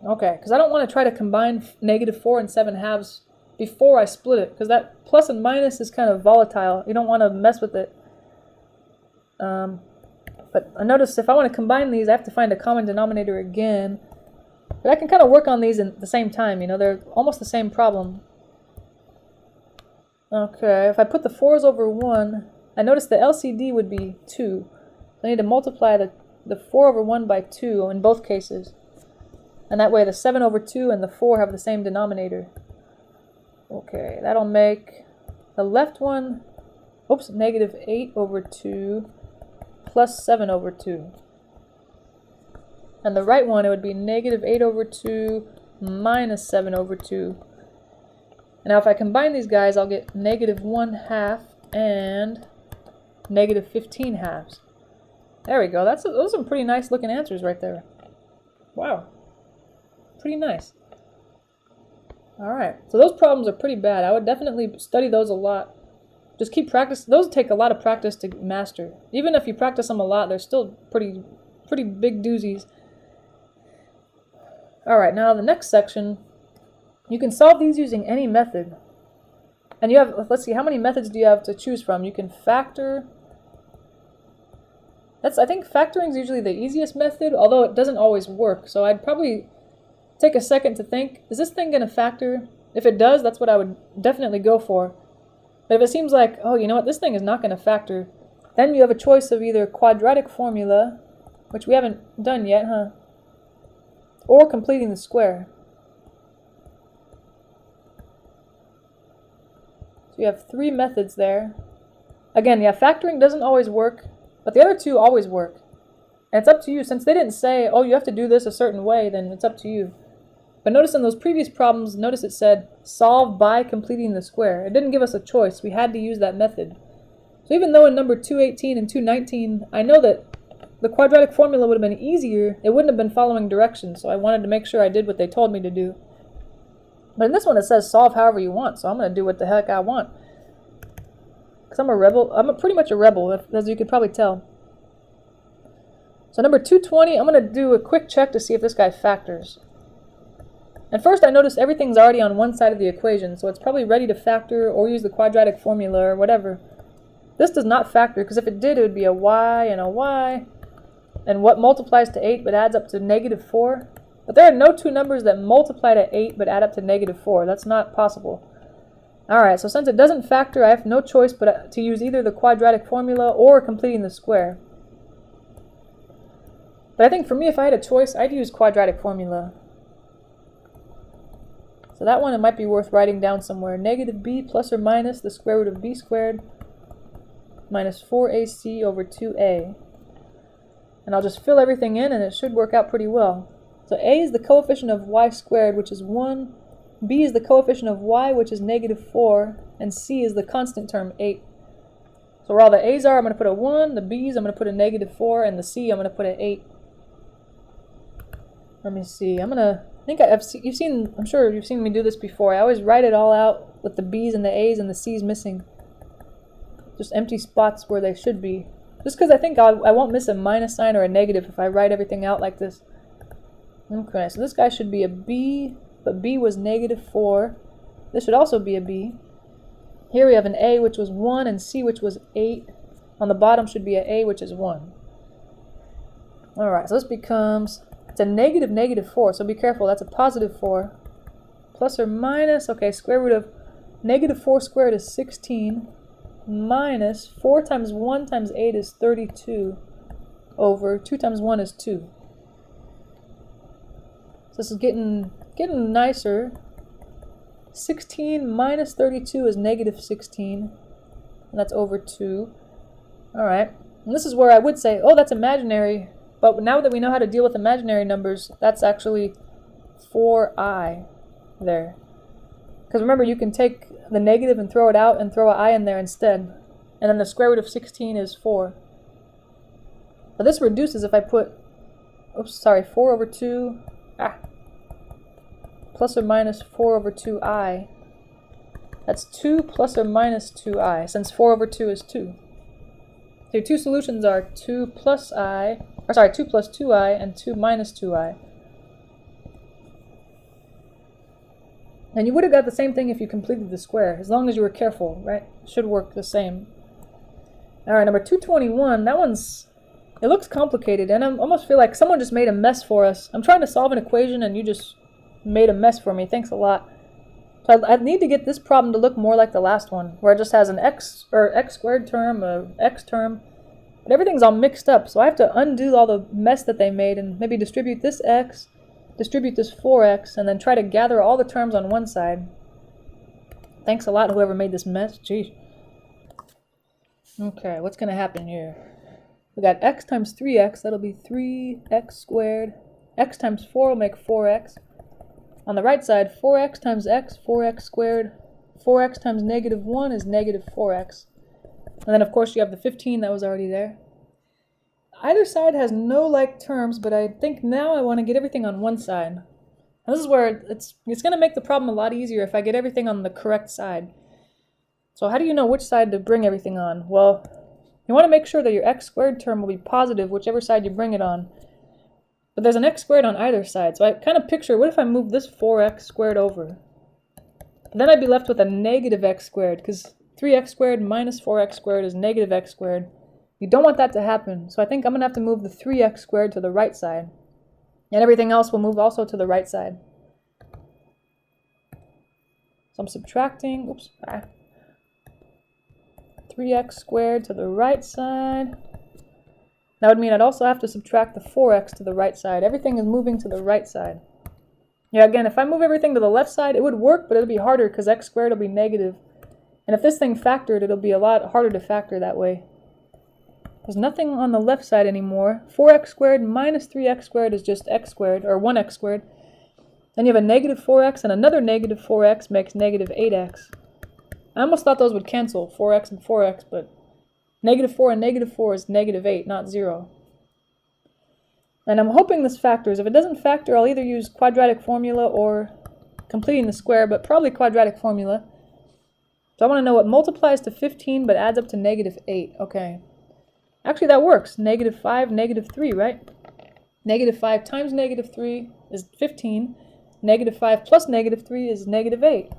A: Okay, because I don't want to try to combine negative 4 and 7 halves before I split it, because that plus and minus is kind of volatile. You don't want to mess with it. But I notice if I want to combine these, I have to find a common denominator again. But I can kind of work on these at the same time, you know, they're almost the same problem. Okay, if I put the 4s over 1, I notice the LCD would be 2. I need to multiply the 4 over 1 by 2 in both cases. And that way the 7 over 2 and the 4 have the same denominator. Okay, that'll make the left one, negative 8 over 2 plus 7 over 2. And the right one, it would be negative 8 over 2 minus 7 over 2. Now if I combine these guys, I'll get negative 1/2 and negative 15/2. There we go. Those are some pretty nice looking answers right there. Wow. Pretty nice. Alright, so those problems are pretty bad. I would definitely study those a lot. Just keep practice. Those take a lot of practice to master. Even if you practice them a lot, they're still pretty big doozies. Alright, now the next section, you can solve these using any method. And you have, let's see, how many methods do you have to choose from? You can factor. I think factoring is usually the easiest method, although it doesn't always work. So I'd probably take a second to think, is this thing going to factor? If it does, that's what I would definitely go for. But if it seems like, oh, you know what, this thing is not going to factor, then you have a choice of either quadratic formula, which we haven't done yet, huh? Or completing the square. So you have 3 methods there. Again, yeah, factoring doesn't always work, but the other 2 always work. And it's up to you. Since they didn't say, oh, you have to do this a certain way, then it's up to you. But notice in those previous problems, notice it said, solve by completing the square. It didn't give us a choice. We had to use that method. So even though in number 218 and 219, I know that the quadratic formula would have been easier, it wouldn't have been following directions, so I wanted to make sure I did what they told me to do. But in this one it says solve however you want, so I'm going to do what the heck I want. Because I'm a rebel. I'm pretty much a rebel, as you could probably tell. So number 220, I'm going to do a quick check to see if this guy factors. And first I notice everything's already on one side of the equation, so it's probably ready to factor or use the quadratic formula or whatever. This does not factor, because if it did, it would be a y and a y. And what multiplies to 8 but adds up to negative 4? But there are no 2 numbers that multiply to 8 but add up to negative 4. That's not possible. Alright, so since it doesn't factor, I have no choice but to use either the quadratic formula or completing the square. But I think for me, if I had a choice, I'd use quadratic formula. So that one, it might be worth writing down somewhere. Negative b plus or minus the square root of b squared minus 4ac over 2a. And I'll just fill everything in and it should work out pretty well. So a is the coefficient of y squared, which is 1. B is the coefficient of y, which is negative 4. And c is the constant term, 8. So where all the a's are, I'm going to put a 1. The b's, I'm going to put a negative 4. And the c, I'm going to put an 8. Let me see. I'm sure you've seen me do this before. I always write it all out with the b's and the a's and the c's missing. Just empty spots where they should be. Just because I think I won't miss a minus sign or a negative if I write everything out like this. Okay, so this guy should be a b, but b was negative 4. This should also be a b. Here we have an a, which was 1, and c, which was 8. On the bottom should be an a, which is 1. Alright, so this becomes, it's a negative 4, so be careful, that's a positive 4. Plus or minus, okay, square root of negative 4 squared is 16. Minus 4 times 1 times 8 is 32 over 2 times 1 is 2. So this is getting nicer. 16 minus 32 is negative 16, and that's over 2. Alright, and this is where I would say, oh, that's imaginary, but now that we know how to deal with imaginary numbers, that's actually 4i there. Because remember, you can take the negative and throw it out and throw an I in there instead. And then the square root of 16 is 4. But this reduces if I put, 4 over 2, plus or minus 4 over 2i. That's 2 plus or minus 2i, since 4 over 2 is 2. So your two solutions are 2 plus 2i and 2 minus 2i. And you would have got the same thing if you completed the square, as long as you were careful, right? It should work the same. Alright, number 221, that one's It looks complicated, and I almost feel like someone just made a mess for us. I'm trying to solve an equation, and you just made a mess for me. Thanks a lot. So I need to get this problem to look more like the last one, where it just has an x squared term, a x term, but everything's all mixed up. So I have to undo all the mess that they made and maybe distribute this x, distribute this 4x, and then try to gather all the terms on one side. Thanks a lot, whoever made this mess. Jeez. Okay, what's going to happen here? We got x times 3x, that'll be 3x squared. X times 4 will make 4x. On the right side, 4x times x, 4x squared. 4x times negative 1 is negative 4x. And then, of course, you have the 15 that was already there. Either side has no like terms, but I think now I want to get everything on one side. And this is where it's going to make the problem a lot easier if I get everything on the correct side. So how do you know which side to bring everything on? Well, you want to make sure that your x squared term will be positive whichever side you bring it on. But there's an x squared on either side, so I kind of picture, what if I move this 4x squared over? Then I'd be left with a negative x squared, because 3x squared minus 4x squared is negative x squared. You don't want that to happen, so I think I'm going to have to move the 3x squared to the right side. And everything else will move also to the right side. So I'm subtracting, 3x squared to the right side. That would mean I'd also have to subtract the 4x to the right side. Everything is moving to the right side. Yeah, again, if I move everything to the left side, it would work, but it'll be harder because x squared will be negative. And if this thing factored, it'll be a lot harder to factor that way. There's nothing on the left side anymore. 4x squared minus 3x squared is just x squared, or 1x squared. Then you have a negative 4x, and another negative 4x makes negative 8x. I almost thought those would cancel, 4x and 4x, but negative 4 and negative 4 is negative 8, not 0. And I'm hoping this factors. If it doesn't factor, I'll either use quadratic formula or completing the square, but probably quadratic formula. So I want to know what multiplies to 15 but adds up to negative 8. Okay. Actually, that works. Negative 5, negative 3, right? Negative 5 times negative 3 is 15. Negative 5 plus negative 3 is negative 8.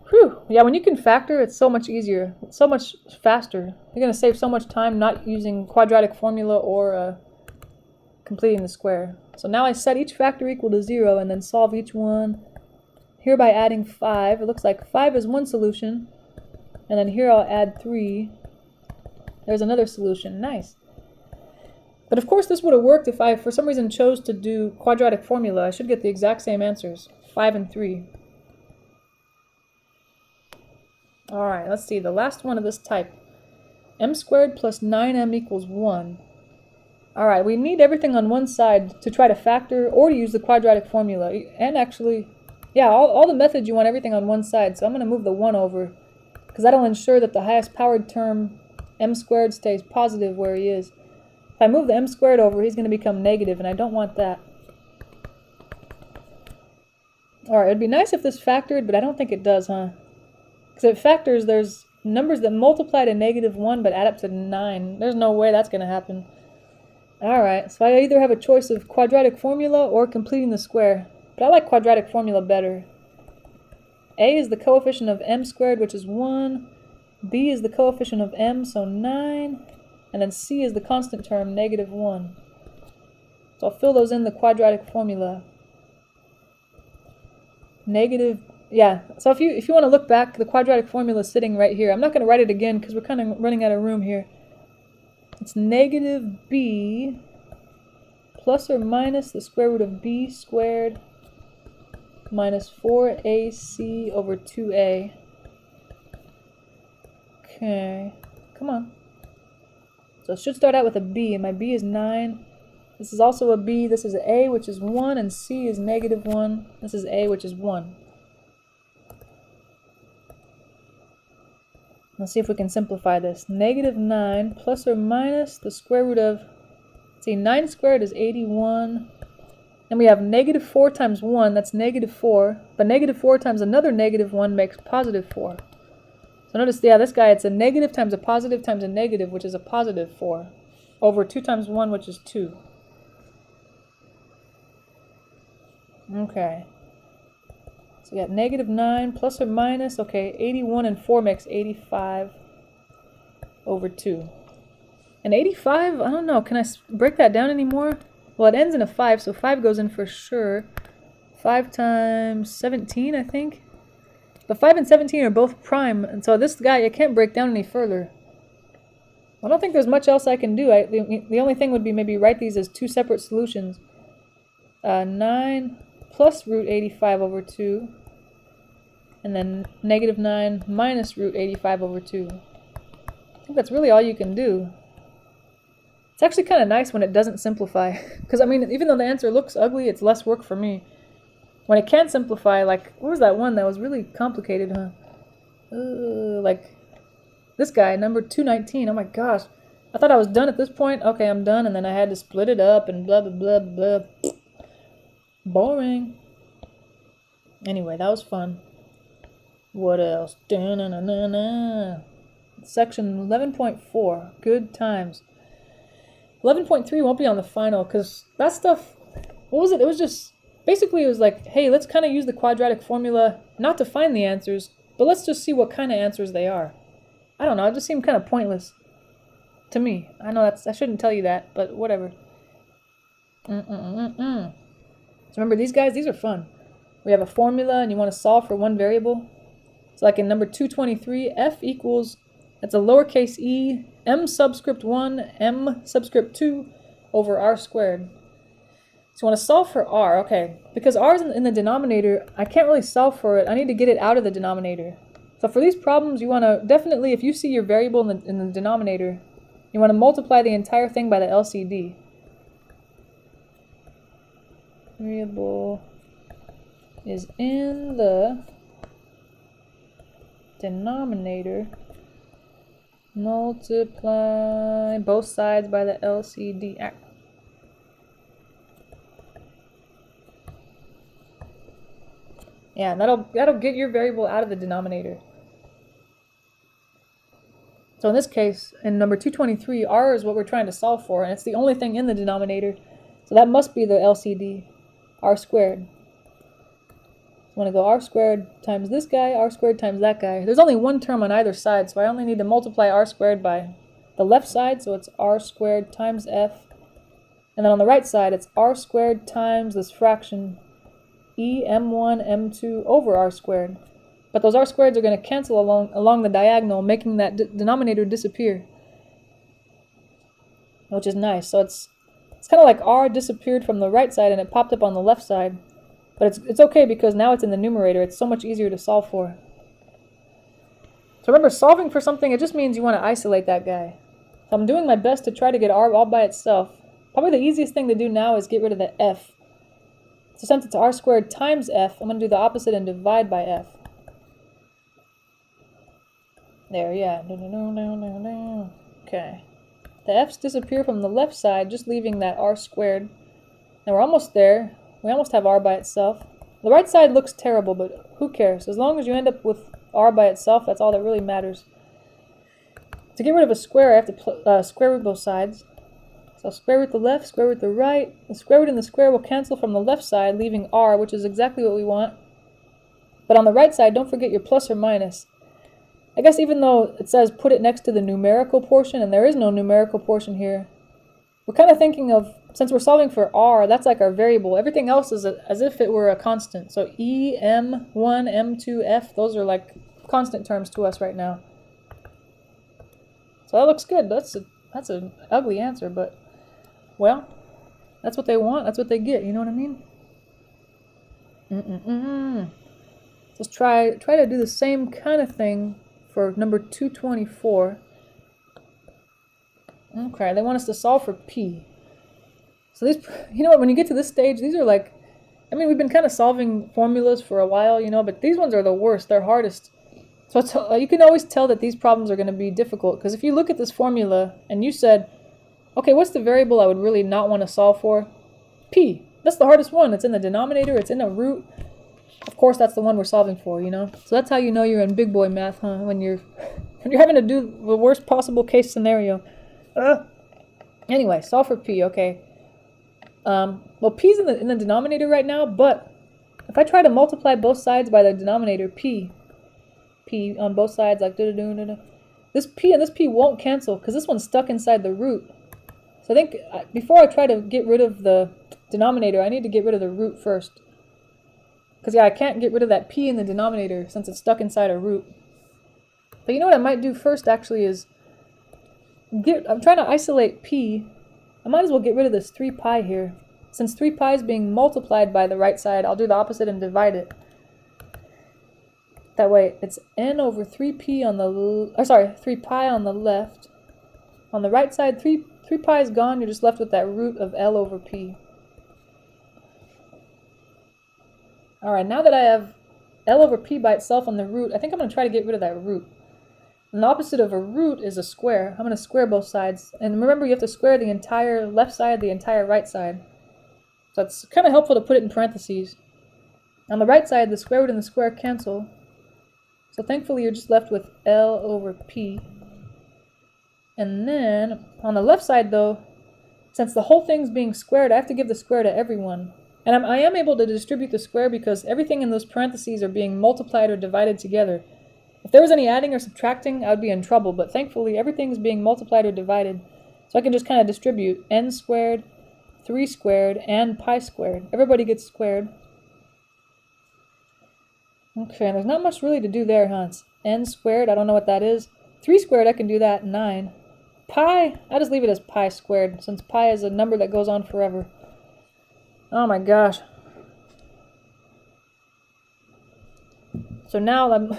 A: Whew. Yeah, when you can factor, it's so much easier. It's so much faster. You're going to save so much time not using quadratic formula or completing the square. So now I set each factor equal to 0 and then solve each one. Here by adding 5, it looks like 5 is one solution. And then here I'll add 3. There's another solution. Nice. But of course this would have worked if I, for some reason, chose to do quadratic formula. I should get the exact same answers. 5 and 3. Alright, let's see. The last one of this type. M squared plus 9m equals 1. Alright, we need everything on one side to try to factor or to use the quadratic formula. And actually, yeah, all the methods you want everything on one side. So I'm going to move the 1 over, because that'll ensure that the highest powered term, m squared, stays positive where he is. If I move the m squared over, he's going to become negative, and I don't want that. Alright, it'd be nice if this factored, but I don't think it does, huh? Because if it factors, there's numbers that multiply to negative 1 but add up to 9. There's no way that's going to happen. Alright, so I either have a choice of quadratic formula or completing the square. But I like quadratic formula better. A is the coefficient of m squared, which is 1. B is the coefficient of m, so 9. And then C is the constant term, negative 1. So I'll fill those in the quadratic formula. Negative, yeah. So if you want to look back, the quadratic formula is sitting right here. I'm not going to write it again because we're kind of running out of room here. It's negative b plus or minus the square root of b squared minus 4ac over 2a. Okay, come on. So it should start out with a b, and my b is 9. This is also a b, this is a, which is 1, and c is negative 1. This is a, which is 1. Let's see if we can simplify this. Negative 9 plus or minus the square root of, let's see, 9 squared is 81. And we have negative 4 times 1, that's negative 4. But negative 4 times another negative 1 makes positive 4. So notice, yeah, this guy, it's a negative times a negative, which is a positive 4. Over 2 times 1, which is 2. Okay. So we got negative 9 plus or minus, okay, 81 and 4 makes 85 over 2. And 85, I don't know, can I break that down anymore? Well, it ends in a 5, so 5 goes in for sure. 5 times 17, I think. But 5 and 17 are both prime, and so this guy, I can't break down any further. I don't think there's much else I can do. The only thing would be maybe write these as two separate solutions. 9 plus root 85 over 2. And then negative 9 minus root 85 over 2. I think that's really all you can do. It's actually kind of nice when it doesn't simplify. Because, I mean, even though the answer looks ugly, it's less work for me. When it can simplify, like, what was that one that was really complicated, huh? Like, this guy, number 219. Oh my gosh. I thought I was done at this point. Okay, I'm done. And then I had to split it up and blah, blah, blah, blah. Boring. Anyway, that was fun. What else? Da-na-na-na-na. Section 11.4. Good times. 11.3 won't be on the final because that stuff, what was it? It was just, basically it was like, hey, let's kind of use the quadratic formula not to find the answers, but let's just see what kind of answers they are. I don't know, it just seemed kind of pointless to me. I know I shouldn't tell you that, but whatever. So remember these guys, these are fun. We have a formula and you want to solve for one variable. So like in number 223, f equals, that's a lowercase e, m subscript 1, m subscript 2 over r squared. So you want to solve for r, okay. Because r is in the denominator, I can't really solve for it. I need to get it out of the denominator. So for these problems, you want to definitely, if you see your variable in the denominator, you want to multiply the entire thing by the LCD. Variable is in the denominator. Multiply both sides by the LCD. Yeah, that'll get your variable out of the denominator. So in this case, in number 223, r is what we're trying to solve for, and it's the only thing in the denominator. So that must be the LCD, r squared. I want to go r squared times this guy, r squared times that guy. There's only one term on either side, so I only need to multiply r squared by the left side, so it's r squared times f. And then on the right side, it's r squared times this fraction, e m1 m2 over r squared. But those r squareds are going to cancel along the diagonal, making that denominator disappear, which is nice. So it's kind of like r disappeared from the right side and it popped up on the left side. But it's okay because now it's in the numerator. It's so much easier to solve for. So remember, solving for something, it just means you want to isolate that guy. So I'm doing my best to try to get r all by itself. Probably the easiest thing to do now is get rid of the f. So since it's r squared times f, I'm going to do the opposite and divide by f. There, yeah. Okay. The f's disappear from the left side, just leaving that r squared. And we're almost there. We almost have r by itself. The right side looks terrible, but who cares? As long as you end up with r by itself, that's all that really matters. To get rid of a square, I have to square root both sides. So square root the left, square root the right. The square root and the square will cancel from the left side, leaving r, which is exactly what we want. But on the right side, don't forget your plus or minus. I guess even though it says put it next to the numerical portion, and there is no numerical portion here, we're kind of thinking of, since we're solving for r, that's like our variable. Everything else is as if it were a constant. So e, m1, m2, f, those are like constant terms to us right now. So that looks good. That's an ugly answer, but, well, that's what they want. That's what they get. You know what I mean? Let's try to do the same kind of thing for number 224. Okay, they want us to solve for p. So these, you know what, when you get to this stage, these are like, I mean, we've been kind of solving formulas for a while, you know, but these ones are the worst. They're hardest. So you can always tell that these problems are going to be difficult, because if you look at this formula and you said, okay, what's the variable I would really not want to solve for? P. That's the hardest one. It's in the denominator. It's in a root. Of course, that's the one we're solving for, you know? So that's how you know you're in big boy math, huh? When you're having to do the worst possible case scenario. Anyway, solve for p, okay. Well, p's in the denominator right now, but if I try to multiply both sides by the denominator, p on both sides, like this p and this p won't cancel because this one's stuck inside the root. So I think before I try to get rid of the denominator, I need to get rid of the root first. Because yeah, I can't get rid of that p in the denominator since it's stuck inside a root. But you know what I might do first actually is, I'm trying to isolate p. I might as well get rid of this 3 pi here. Since 3 pi is being multiplied by the right side, I'll do the opposite and divide it. That way it's n over 3p on the, 3 pi on the left. On the right side, 3 pi is gone, you're just left with that root of L over P. Alright, now that I have L over P by itself on the root, I think I'm going to try to get rid of that root. And the opposite of a root is a square. I'm going to square both sides. And remember, you have to square the entire left side, the entire right side. So it's kind of helpful to put it in parentheses. On the right side, the square root and the square cancel. So thankfully, you're just left with L over P. And then, on the left side though, since the whole thing's being squared, I have to give the square to everyone. And I am able to distribute the square because everything in those parentheses are being multiplied or divided together. If there was any adding or subtracting, I would be in trouble, but thankfully everything's being multiplied or divided. So I can just kind of distribute n squared, 3 squared, and pi squared. Everybody gets squared. Okay, there's not much really to do there, huh? It's n squared, I don't know what that is. 3 squared, I can do that, 9. Pi, I just leave it as pi squared, since pi is a number that goes on forever. Oh my gosh. So now I'm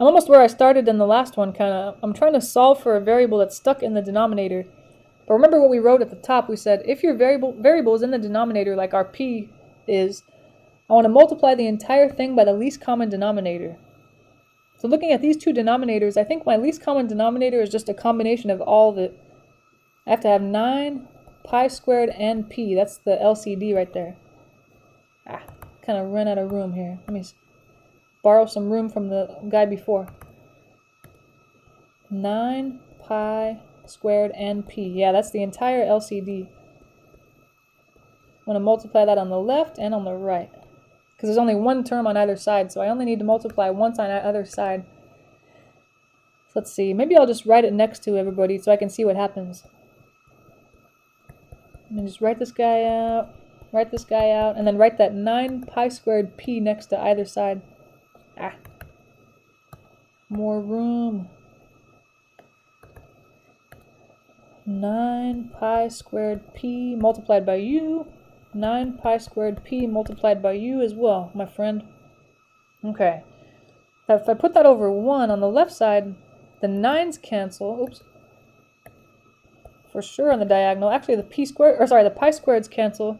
A: almost where I started in the last one, I'm trying to solve for a variable that's stuck in the denominator. But remember what we wrote at the top, we said if your variable is in the denominator like our p is, I want to multiply the entire thing by the least common denominator. So looking at these two denominators, I think my least common denominator is just a combination of all of it. I have to have 9 pi squared and p. That's the LCD right there. Kind of ran out of room here. Let me borrow some room from the guy before. 9 pi squared and p. Yeah, that's the entire LCD. I'm going to multiply that on the left and on the right. Because there's only one term on either side, so I only need to multiply once on either side. So let's see, maybe I'll just write it next to everybody so I can see what happens. And just write this guy out, and then write that 9 pi squared p next to either side. More room. 9 pi squared p multiplied by u. 9 pi squared p multiplied by u as well, my friend. Okay. Now if I put that over 1 on the left side, the 9's cancel. Oops. For sure on the diagonal. Actually, the pi squareds cancel.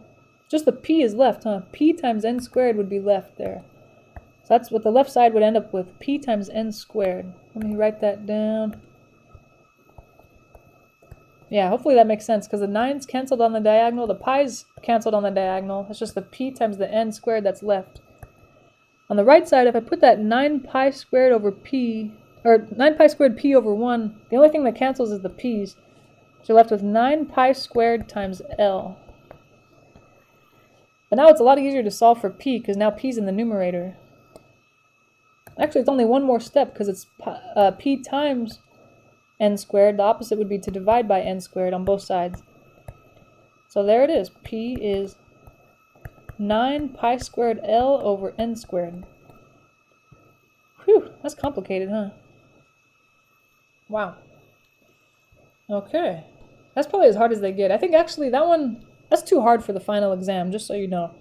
A: Just the p is left, huh? P times n squared would be left there. So that's what the left side would end up with. P times n squared. Let me write that down. Yeah, hopefully that makes sense, because the 9's canceled on the diagonal, the pi's canceled on the diagonal. It's just the p times the n squared that's left. On the right side, if I put that 9 pi squared over p, or 9 pi squared p over 1, the only thing that cancels is the p's. So you're left with 9 pi squared times L. But now it's a lot easier to solve for p, because now p's in the numerator. Actually, it's only one more step, because it's p times n squared. The opposite would be to divide by n squared on both sides. So there it is. P is 9 pi squared L over n squared. Whew, that's complicated, huh? Wow. Okay. That's probably as hard as they get. I think actually that's too hard for the final exam, just so you know.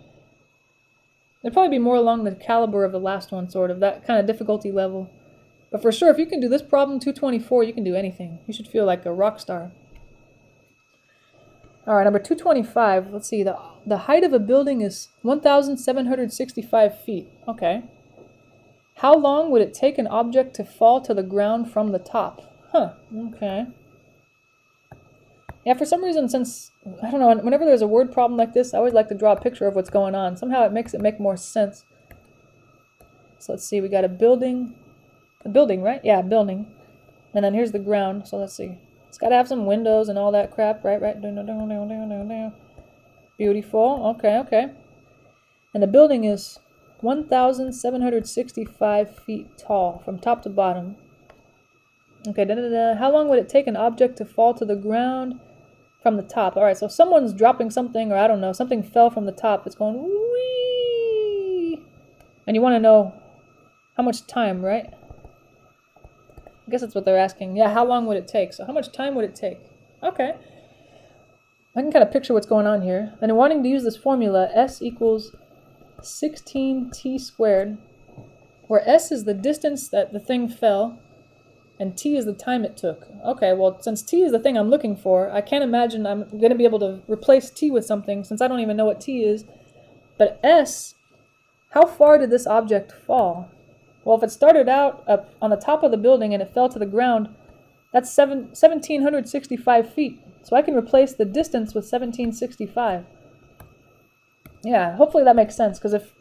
A: It'd probably be more along the caliber of the last one, sort of, that kind of difficulty level. But for sure, if you can do this problem, 224, you can do anything. You should feel like a rock star. All right, number 225. Let's see. The height of a building is 1,765 feet. Okay. How long would it take an object to fall to the ground from the top? Okay. Yeah, for some reason, since, I don't know, whenever there's a word problem like this, I always like to draw a picture of what's going on. Somehow it makes it make more sense. So let's see. We got a building. A building, right? Yeah, a building. And then here's the ground. So let's see. It's got to have some windows and all that crap, right? Beautiful. Okay. And the building is 1,765 feet tall from top to bottom. Okay, how long would it take an object to fall to the ground from the top? All right, so if someone's dropping something, or I don't know, something fell from the top, it's going whee! And you want to know how much time, right? I guess that's what they're asking. Yeah, how long would it take? So how much time would it take? Okay. I can kind of picture what's going on here. Then wanting to use this formula, S equals 16t squared, where S is the distance that the thing fell, and t is the time it took. Okay, well, since t is the thing I'm looking for, I can't imagine I'm going to be able to replace t with something, since I don't even know what t is. But S, how far did this object fall? Well, if it started out up on the top of the building and it fell to the ground, that's 1,765 feet. So I can replace the distance with 1765. Yeah, hopefully that makes sense, because if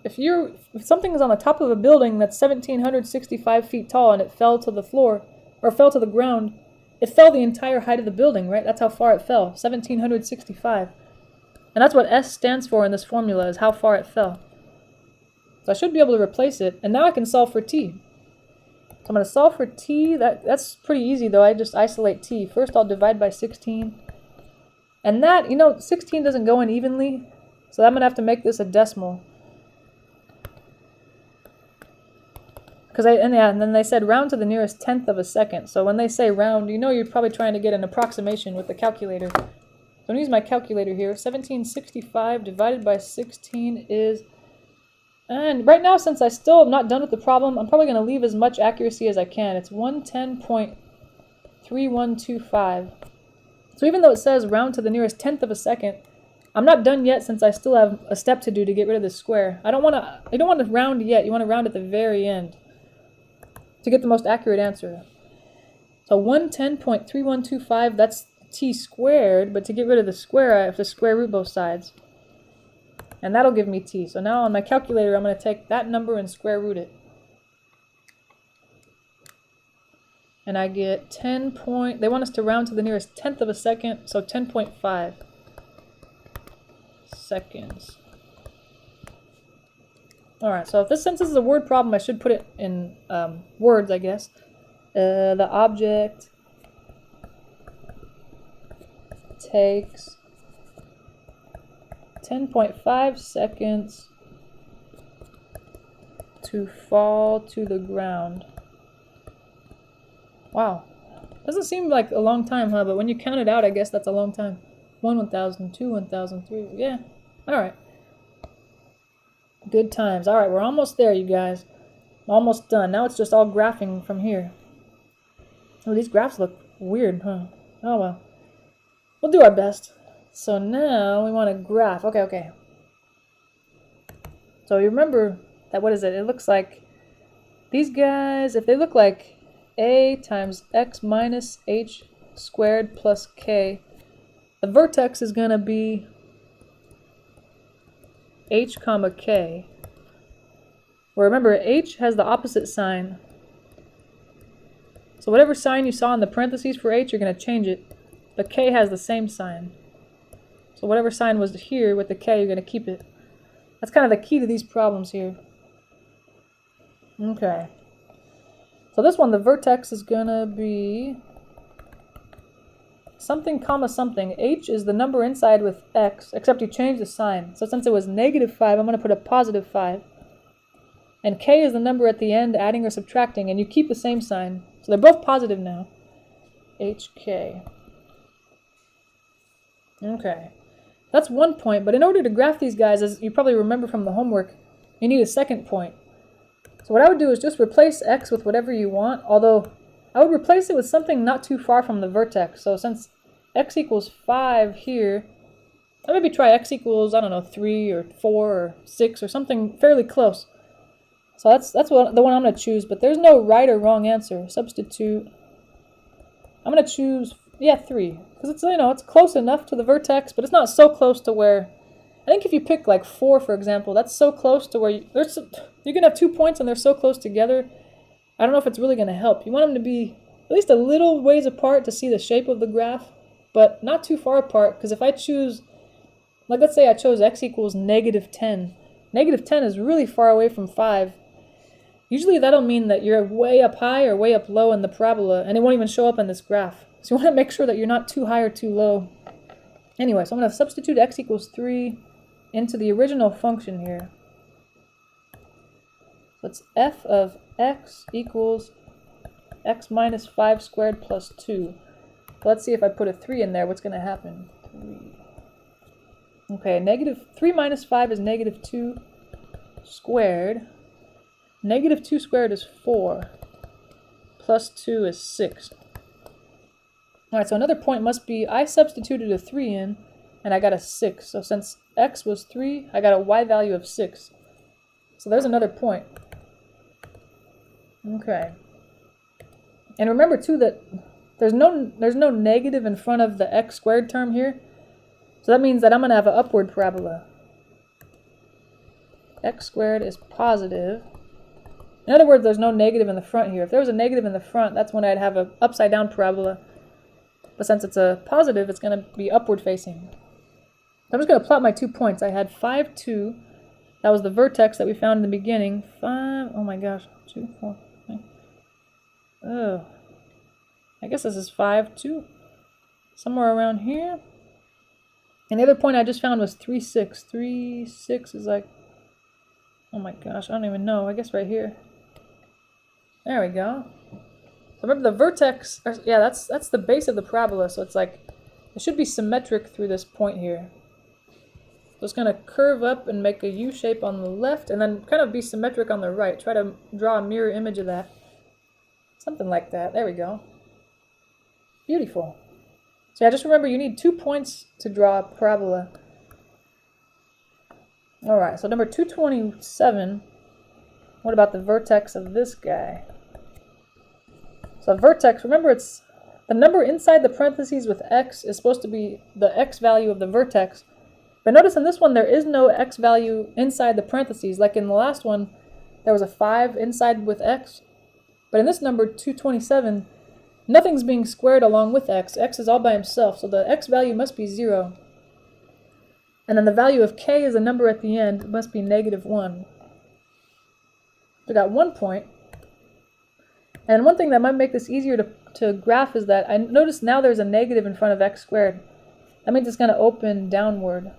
A: something is on the top of a building that's 1,765 feet tall and it fell to the floor, or fell to the ground, it fell the entire height of the building, right? That's how far it fell, 1,765. And that's what S stands for in this formula, is how far it fell. So I should be able to replace it, and now I can solve for t. So I'm going to solve for t. That's pretty easy, though. I just isolate t. First, I'll divide by 16. And that, 16 doesn't go in evenly, so I'm going to have to make this a decimal. And then they said round to the nearest tenth of a second. So when they say round, you're probably trying to get an approximation with the calculator. So I'm going to use my calculator here. 1765 divided by 16 is... And right now, since I still am not done with the problem, I'm probably going to leave as much accuracy as I can. It's 110.3125. So even though it says round to the nearest tenth of a second, I'm not done yet, since I still have a step to do to get rid of this square. You don't want to round yet. You want to round at the very end to get the most accurate answer. So 110.3125, that's t squared, but to get rid of the square, I have to square root both sides. And that'll give me t. So now on my calculator, I'm going to take that number and square root it. And I get 10 point... They want us to round to the nearest tenth of a second, so 10.5 seconds. Alright, so since this is a word problem, I should put it in words, I guess. The object takes 10.5 seconds to fall to the ground. Wow. Doesn't seem like a long time, huh? But when you count it out, I guess that's a long time. 1,000, 2, 1,000, 3. Yeah. Alright. Good times. Alright, we're almost there, you guys. Almost done. Now it's just all graphing from here. Oh, these graphs look weird, huh? Oh, well. We'll do our best. So now we want to graph. Okay. So you remember that, what is it? It looks like these guys, if they look like a times x minus h squared plus k, the vertex is going to be h comma k. Well, remember, h has the opposite sign. So whatever sign you saw in the parentheses for h, you're going to change it. But k has the same sign. So whatever sign was here with the k, you're going to keep it. That's kind of the key to these problems here. Okay. So this one, the vertex is going to be something comma something. H is the number inside with x, except you change the sign. So since it was -5, I'm going to put a +5. And k is the number at the end, adding or subtracting, and you keep the same sign. So they're both positive now. HK. Okay. That's one point, but in order to graph these guys, as you probably remember from the homework, you need a second point. So what I would do is just replace x with whatever you want, although I would replace it with something not too far from the vertex. So since x equals 5 here, I'll maybe try x equals, I don't know, 3 or 4 or 6 or something fairly close. So that's the one I'm going to choose, but there's no right or wrong answer. Substitute. I'm going to choose, 3, because it's, it's close enough to the vertex, but it's not so close to where, I think if you pick like 4, for example, that's so close to where you're going to have 2 points and they're so close together. I don't know if it's really going to help. You want them to be at least a little ways apart to see the shape of the graph, but not too far apart, because if I choose, like let's say I chose x equals -10. -10 is really far away from 5. usually that'll mean that you're way up high or way up low in the parabola, and it won't even show up in this graph. So you want to make sure that you're not too high or too low. Anyway, so I'm going to substitute x equals 3 into the original function here. So it's f of x equals x minus 5 squared plus 2. So let's see if I put a 3 in there, what's going to happen? 3. Okay, negative 3 minus 5 is negative 2 squared. Negative 2 squared is 4. Plus 2 is 6. Alright, so another point must be, I substituted a 3 in, and I got a 6. So since x was 3, I got a y value of 6. So there's another point. Okay. And remember too that there's no negative in front of the x squared term here. So that means that I'm going to have an upward parabola. X squared is positive. In other words, there's no negative in the front here. If there was a negative in the front, that's when I'd have an upside down parabola. But since it's a positive, it's going to be upward facing. I'm just going to plot my 2 points. I had 5, 2. That was the vertex that we found in the beginning. 5, oh my gosh, 2, 4, 5. Oh, I guess this is 5, 2. Somewhere around here. And the other point I just found was 3, 6. 3, 6 is like, oh my gosh, I don't even know. I guess right here. There we go. So remember the vertex, yeah, that's the base of the parabola. So it's like, it should be symmetric through this point here. So it's going to curve up and make a U shape on the left and then kind of be symmetric on the right. Try to draw a mirror image of that. Something like that. There we go. Beautiful. So yeah, just remember you need 2 points to draw a parabola. Alright, so number 227, what about the vertex of this guy? So vertex, remember it's the number inside the parentheses with x is supposed to be the x value of the vertex. But notice in this one there is no x value inside the parentheses. Like in the last one, there was a 5 inside with x. But in this number, 227, nothing's being squared along with x. X is all by himself, so the x value must be 0. And then the value of k is a number at the end. It must be negative 1. We got 1 point. And one thing that might make this easier to graph is that I notice now there's a negative in front of x squared. That means it's going to open downward.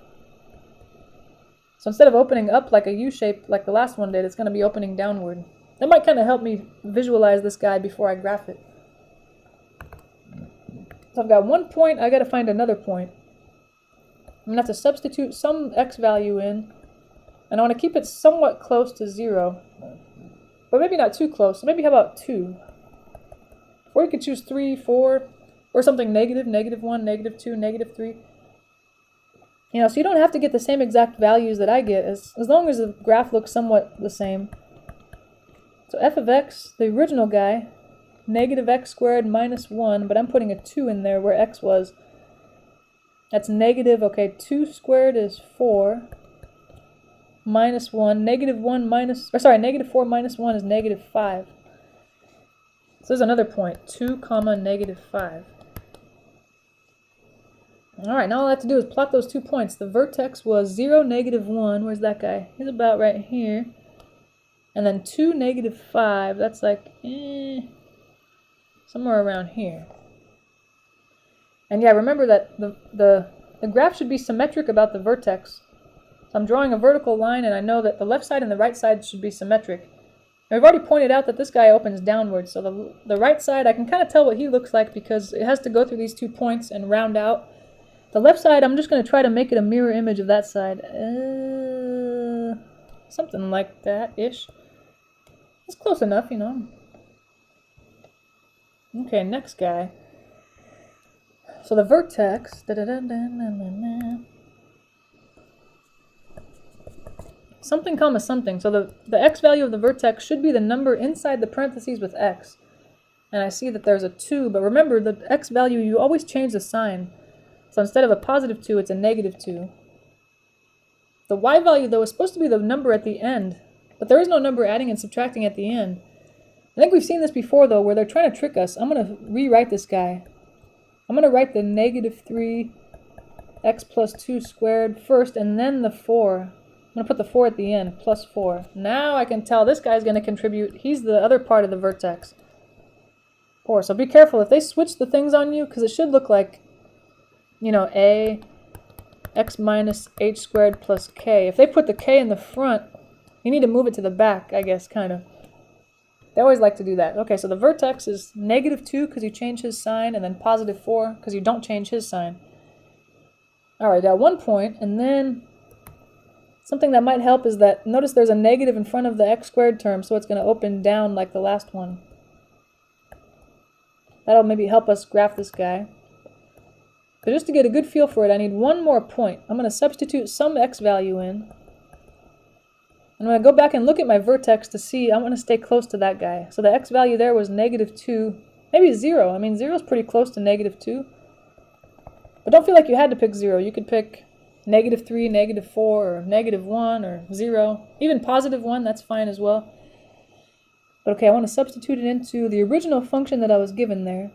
A: So instead of opening up like a U shape like the last one did, it's going to be opening downward. That might kind of help me visualize this guy before I graph it. So I've got 1 point, I got to find another point. I'm going to have to substitute some x value in, and I want to keep it somewhat close to 0. But maybe not too close, so maybe how about 2? Or you could choose 3, 4, or something negative, negative 1, negative 2, negative 3. You know, so you don't have to get the same exact values that I get, as long as the graph looks somewhat the same. So f of x, the original guy, negative x squared minus 1, but I'm putting a 2 in there where x was. That's negative, okay, 2 squared is 4, minus 1, negative 1 minus, or sorry, negative 4 minus 1 is negative 5. So there's another point, 2 comma negative 5. Alright, now all I have to do is plot those 2 points. The vertex was 0, negative 1, where's that guy? He's about right here. And then 2, negative 5, that's like, somewhere around here. And yeah, remember that the graph should be symmetric about the vertex. So I'm drawing a vertical line, and I know that the left side and the right side should be symmetric. And we've already pointed out that this guy opens downwards, so the right side, I can kind of tell what he looks like because it has to go through these 2 points and round out. The left side, I'm just going to try to make it a mirror image of that side. Something like that-ish. It's close enough, you know. Okay, next guy. So the vertex, something comma something. So the x value of the vertex should be the number inside the parentheses with x. And I see that there's a 2, but remember the x value, you always change the sign. So instead of a positive 2, it's a negative 2. The y value, though, is supposed to be the number at the end, but there is no number adding and subtracting at the end. I think we've seen this before, though, where they're trying to trick us. I'm going to rewrite this guy. I'm going to write the negative 3 x plus 2 squared first, and then the 4. going to put the 4 at the end, plus 4. Now I can tell this guy's going to contribute. He's the other part of the vertex. 4. So be careful if they switch the things on you, because it should look like, you know, a x minus h squared plus k. If they put the k in the front, you need to move it to the back, I guess, kind of. They always like to do that. Okay, so the vertex is -2 because you change his sign, and then +4 because you don't change his sign. All right, got 1 point, and then something that might help is that, notice there's a negative in front of the x squared term, so it's going to open down like the last one. That'll maybe help us graph this guy. But just to get a good feel for it, I need 1 more point. I'm going to substitute some x value in. I'm going to go back and look at my vertex to see, I want to stay close to that guy. So the x value there was -2, maybe 0. I mean, 0 is pretty close to -2. But don't feel like you had to pick 0. You could pick -3, -4, or -1, or 0. Even +1, that's fine as well. But okay, I want to substitute it into the original function that I was given there.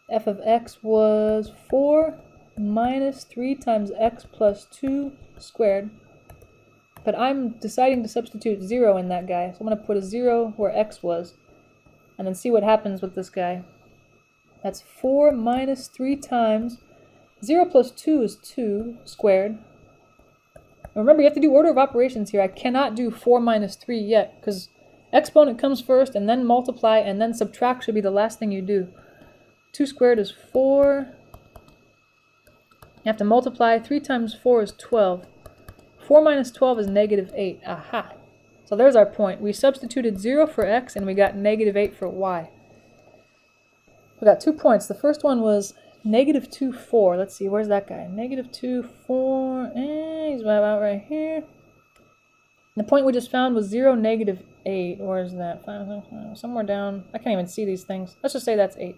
A: F of x was 4 minus 3 times x plus 2 squared. But I'm deciding to substitute 0 in that guy. So I'm going to put a 0 where x was. And then see what happens with this guy. That's 4 minus 3 times 0 plus 2 is 2 squared. And remember, you have to do order of operations here. I cannot do 4 minus 3 yet, because exponent comes first, and then multiply, and then subtract should be the last thing you do. 2 squared is 4. You have to multiply. 3 times 4 is 12. 4 minus 12 is -8. Aha. So there's our point. We substituted 0 for x, and we got -8 for y. We got 2 points. The first one was -2, 4. Let's see, where's that guy? -2, 4. He's about right here. The point we just found was 0, -8. Where is that? Somewhere down. I can't even see these things. Let's just say that's 8.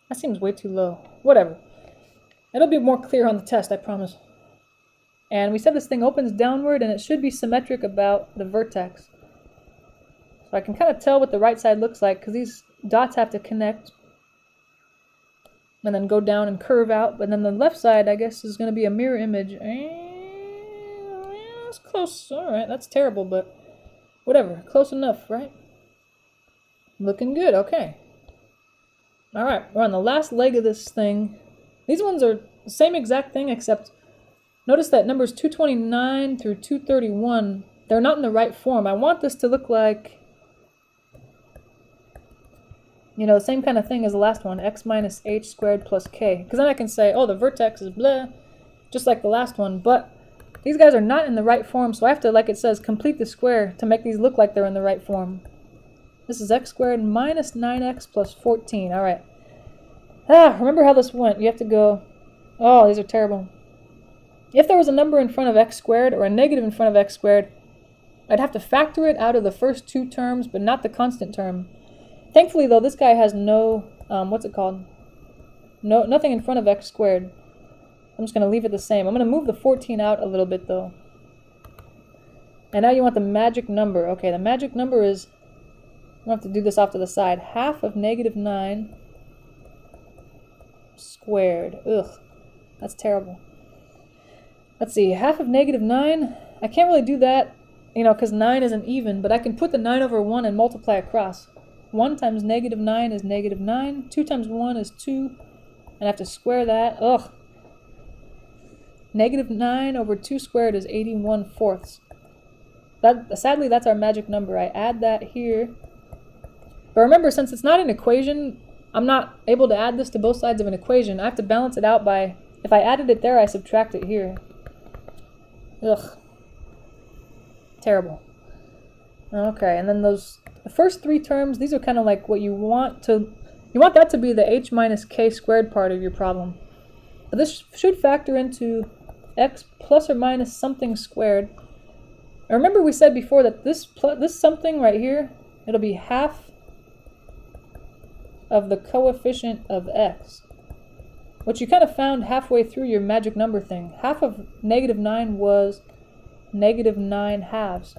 A: That seems way too low. Whatever. It'll be more clear on the test, I promise. And we said this thing opens downward, and it should be symmetric about the vertex. So I can kind of tell what the right side looks like, because these dots have to connect. And then go down and curve out. But then the left side, I guess, is going to be a mirror image. That's close. Alright, that's terrible, but whatever. Close enough, right? Looking good, okay. Alright, we're on the last leg of this thing. These ones are the same exact thing, except notice that numbers 229 through 231, they're not in the right form. I want this to look like, you know, the same kind of thing as the last one, x minus h squared plus k. Because then I can say, oh, the vertex is blah, just like the last one. But these guys are not in the right form, so I have to, like it says, complete the square to make these look like they're in the right form. This is x squared minus 9x plus 14. All right. Remember how this went. You have to go, oh, these are terrible. If there was a number in front of x squared or a negative in front of x squared, I'd have to factor it out of the first 2 terms, but not the constant term. Thankfully, though, this guy has no, what's it called? Nothing in front of x squared. I'm just going to leave it the same. I'm going to move the 14 out a little bit, though. And now you want the magic number. Okay, the magic number is, I'm going to have to do this off to the side. Half of -9 squared. Ugh, that's terrible. Let's see, half of -9. I can't really do that, you know, because 9 isn't even, but I can put the 9 over 1 and multiply across. 1 times -9 is -9. 2 times 1 is 2. And I have to square that. Ugh. -9 over 2 squared is 81/4. Sadly, that's our magic number. I add that here. But remember, since it's not an equation, I'm not able to add this to both sides of an equation. I have to balance it out by, if I added it there, I subtract it here. Ugh. Terrible. Okay, and then the first 3 terms, these are kind of like what you want that to be the h minus k squared part of your problem. But this should factor into x plus or minus something squared. And remember we said before that this something right here, it'll be half of the coefficient of x, which you kind of found halfway through your magic number thing. Half of -9 was -9 halves.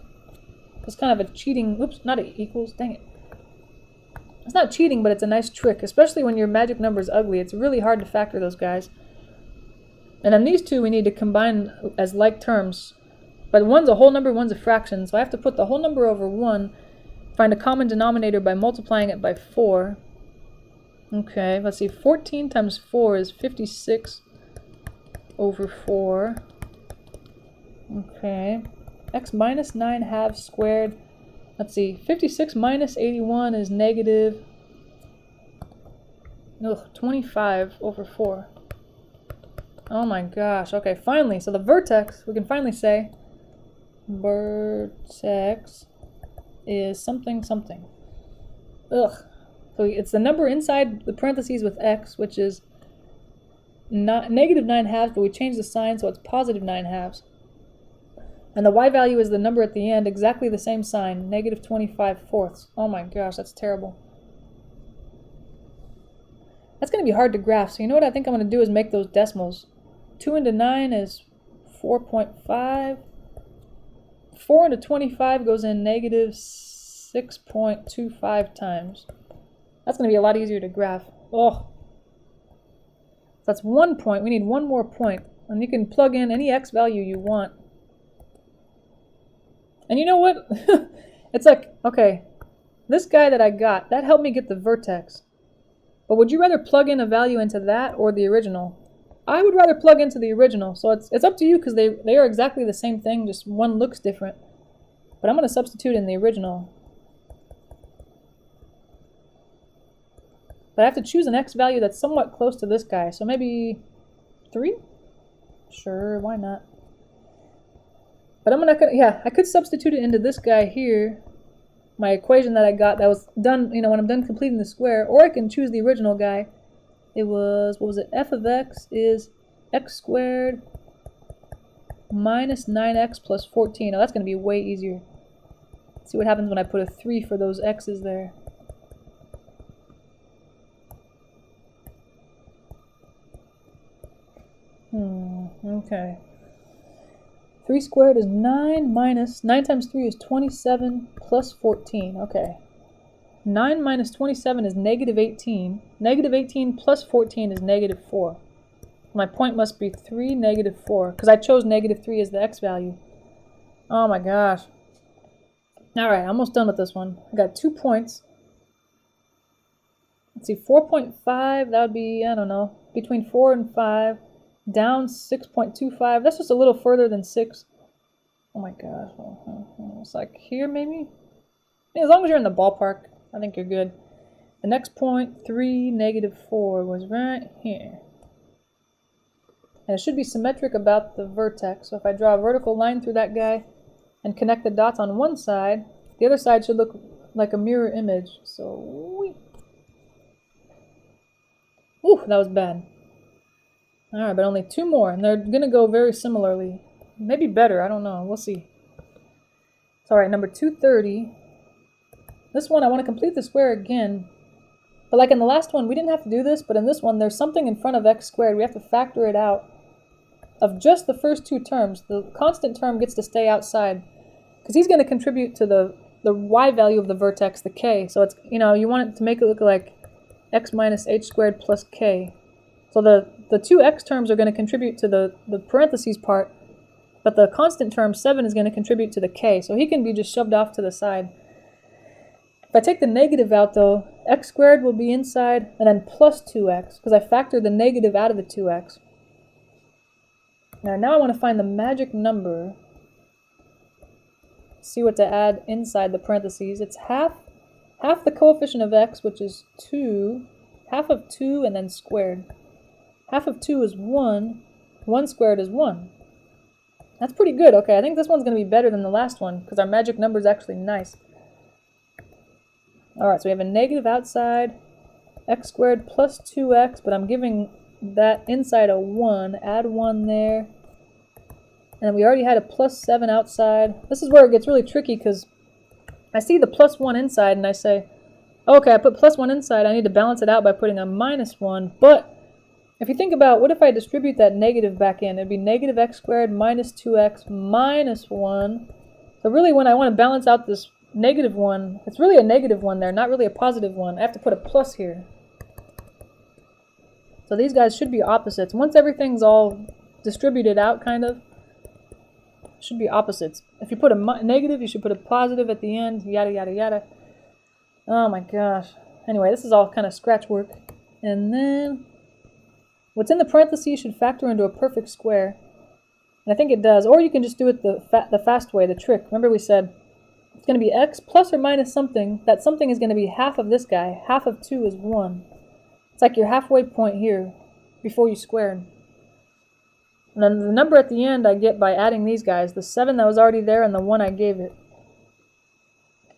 A: It's kind of a cheating, oops, not equals, dang it. It's not cheating, but it's a nice trick, especially when your magic number is ugly. It's really hard to factor those guys. And then these two we need to combine as like terms. But one's a whole number, one's a fraction. So I have to put the whole number over 1, find a common denominator by multiplying it by 4. Okay, let's see. 14 times 4 is 56 over 4. Okay. X minus 9 halves squared. Let's see. 56 minus 81 is negative 25 over 4. Oh my gosh. Okay, finally. So the vertex, we can finally say vertex is something something. Ugh. So it's the number inside the parentheses with x, which is negative 9 halves, but we change the sign so it's positive 9 halves. And the y value is the number at the end, exactly the same sign, negative 25 fourths. Oh my gosh, that's terrible. That's going to be hard to graph, so you know what I think I'm going to do is make those decimals. 2 into 9 is 4.5. 4 into 25 goes in negative 6.25 times. That's going to be a lot easier to graph. Oh. That's 1 point. We need one more point. And you can plug in any x value you want. And you know what? It's like, okay, this guy that I got, that helped me get the vertex. But would you rather plug in a value into that or the original? I would rather plug into the original. So it's up to you because they are exactly the same thing, just one looks different. But I'm going to substitute in the original. But I have to choose an x value that's somewhat close to this guy. So maybe 3? Sure, why not? But I'm not gonna, yeah, I could substitute it into this guy here. My equation that I got that was done, you know, when I'm done completing the square. Or I can choose the original guy. It was, what was it? F of x is x squared minus 9x plus 14. Now that's going to be way easier. Let's see what happens when I put a 3 for those x's there. Okay. 3 squared is 9 minus, 9 times 3 is 27 plus 14. Okay. 9 minus 27 is negative 18. Negative 18 plus 14 is negative 4. My point must be 3, negative 4, because I chose negative 3 as the x value. Oh my gosh. Alright, almost done with this one. I got 2 points. Let's see, 4.5, that would be, I don't know, between 4 and 5. Down 6.25. That's just a little further than 6. Oh my gosh. It's like here, maybe? Yeah, as long as you're in the ballpark, I think you're good. The next point, 3, negative 4, was right here. And it should be symmetric about the vertex. So if I draw a vertical line through that guy and connect the dots on one side, the other side should look like a mirror image. So, ooh, that was bad. Alright, but only 2 more, and they're going to go very similarly. Maybe better, I don't know. We'll see. So, alright, number 230. This one, I want to complete the square again. But like in the last one, we didn't have to do this, but in this one, there's something in front of x squared. We have to factor it out of just the first 2 terms. The constant term gets to stay outside, because he's going to contribute to the y value of the vertex, the k. So, it's, you know, you want it to make it look like x minus h squared plus k. So the 2 x terms are going to contribute to the parentheses part, but the constant term 7 is going to contribute to the k, so he can be just shoved off to the side. If I take the negative out though, x squared will be inside, and then plus 2x, because I factored the negative out of the 2x. Now I want to find the magic number. See what to add inside the parentheses. It's half the coefficient of x, which is 2, half of 2 and then squared. Half of 2 is 1. 1 squared is 1. That's pretty good. Okay, I think this one's going to be better than the last one, because our magic number is actually nice. Alright, so we have a negative outside, x squared plus 2x, but I'm giving that inside a 1. Add 1 there. And we already had a plus 7 outside. This is where it gets really tricky, because I see the plus 1 inside, and I say, okay, I put plus 1 inside. I need to balance it out by putting a minus 1, but if you think about, what if I distribute that negative back in? It'd be negative x squared minus 2x minus 1. So really, when I want to balance out this negative 1, it's really a negative 1 there, not really a positive 1. I have to put a plus here. So these guys should be opposites. Once everything's all distributed out, kind of, should be opposites. If you put a negative, you should put a positive at the end, yada, yada, yada. Oh my gosh. Anyway, this is all kind of scratch work. And then what's in the parentheses should factor into a perfect square. And I think it does. Or you can just do it the fast way, the trick. Remember we said it's going to be x plus or minus something. That something is going to be half of this guy. Half of 2 is 1. It's like your halfway point here before you squared. And then the number at the end I get by adding these guys. The 7 that was already there and the 1 I gave it.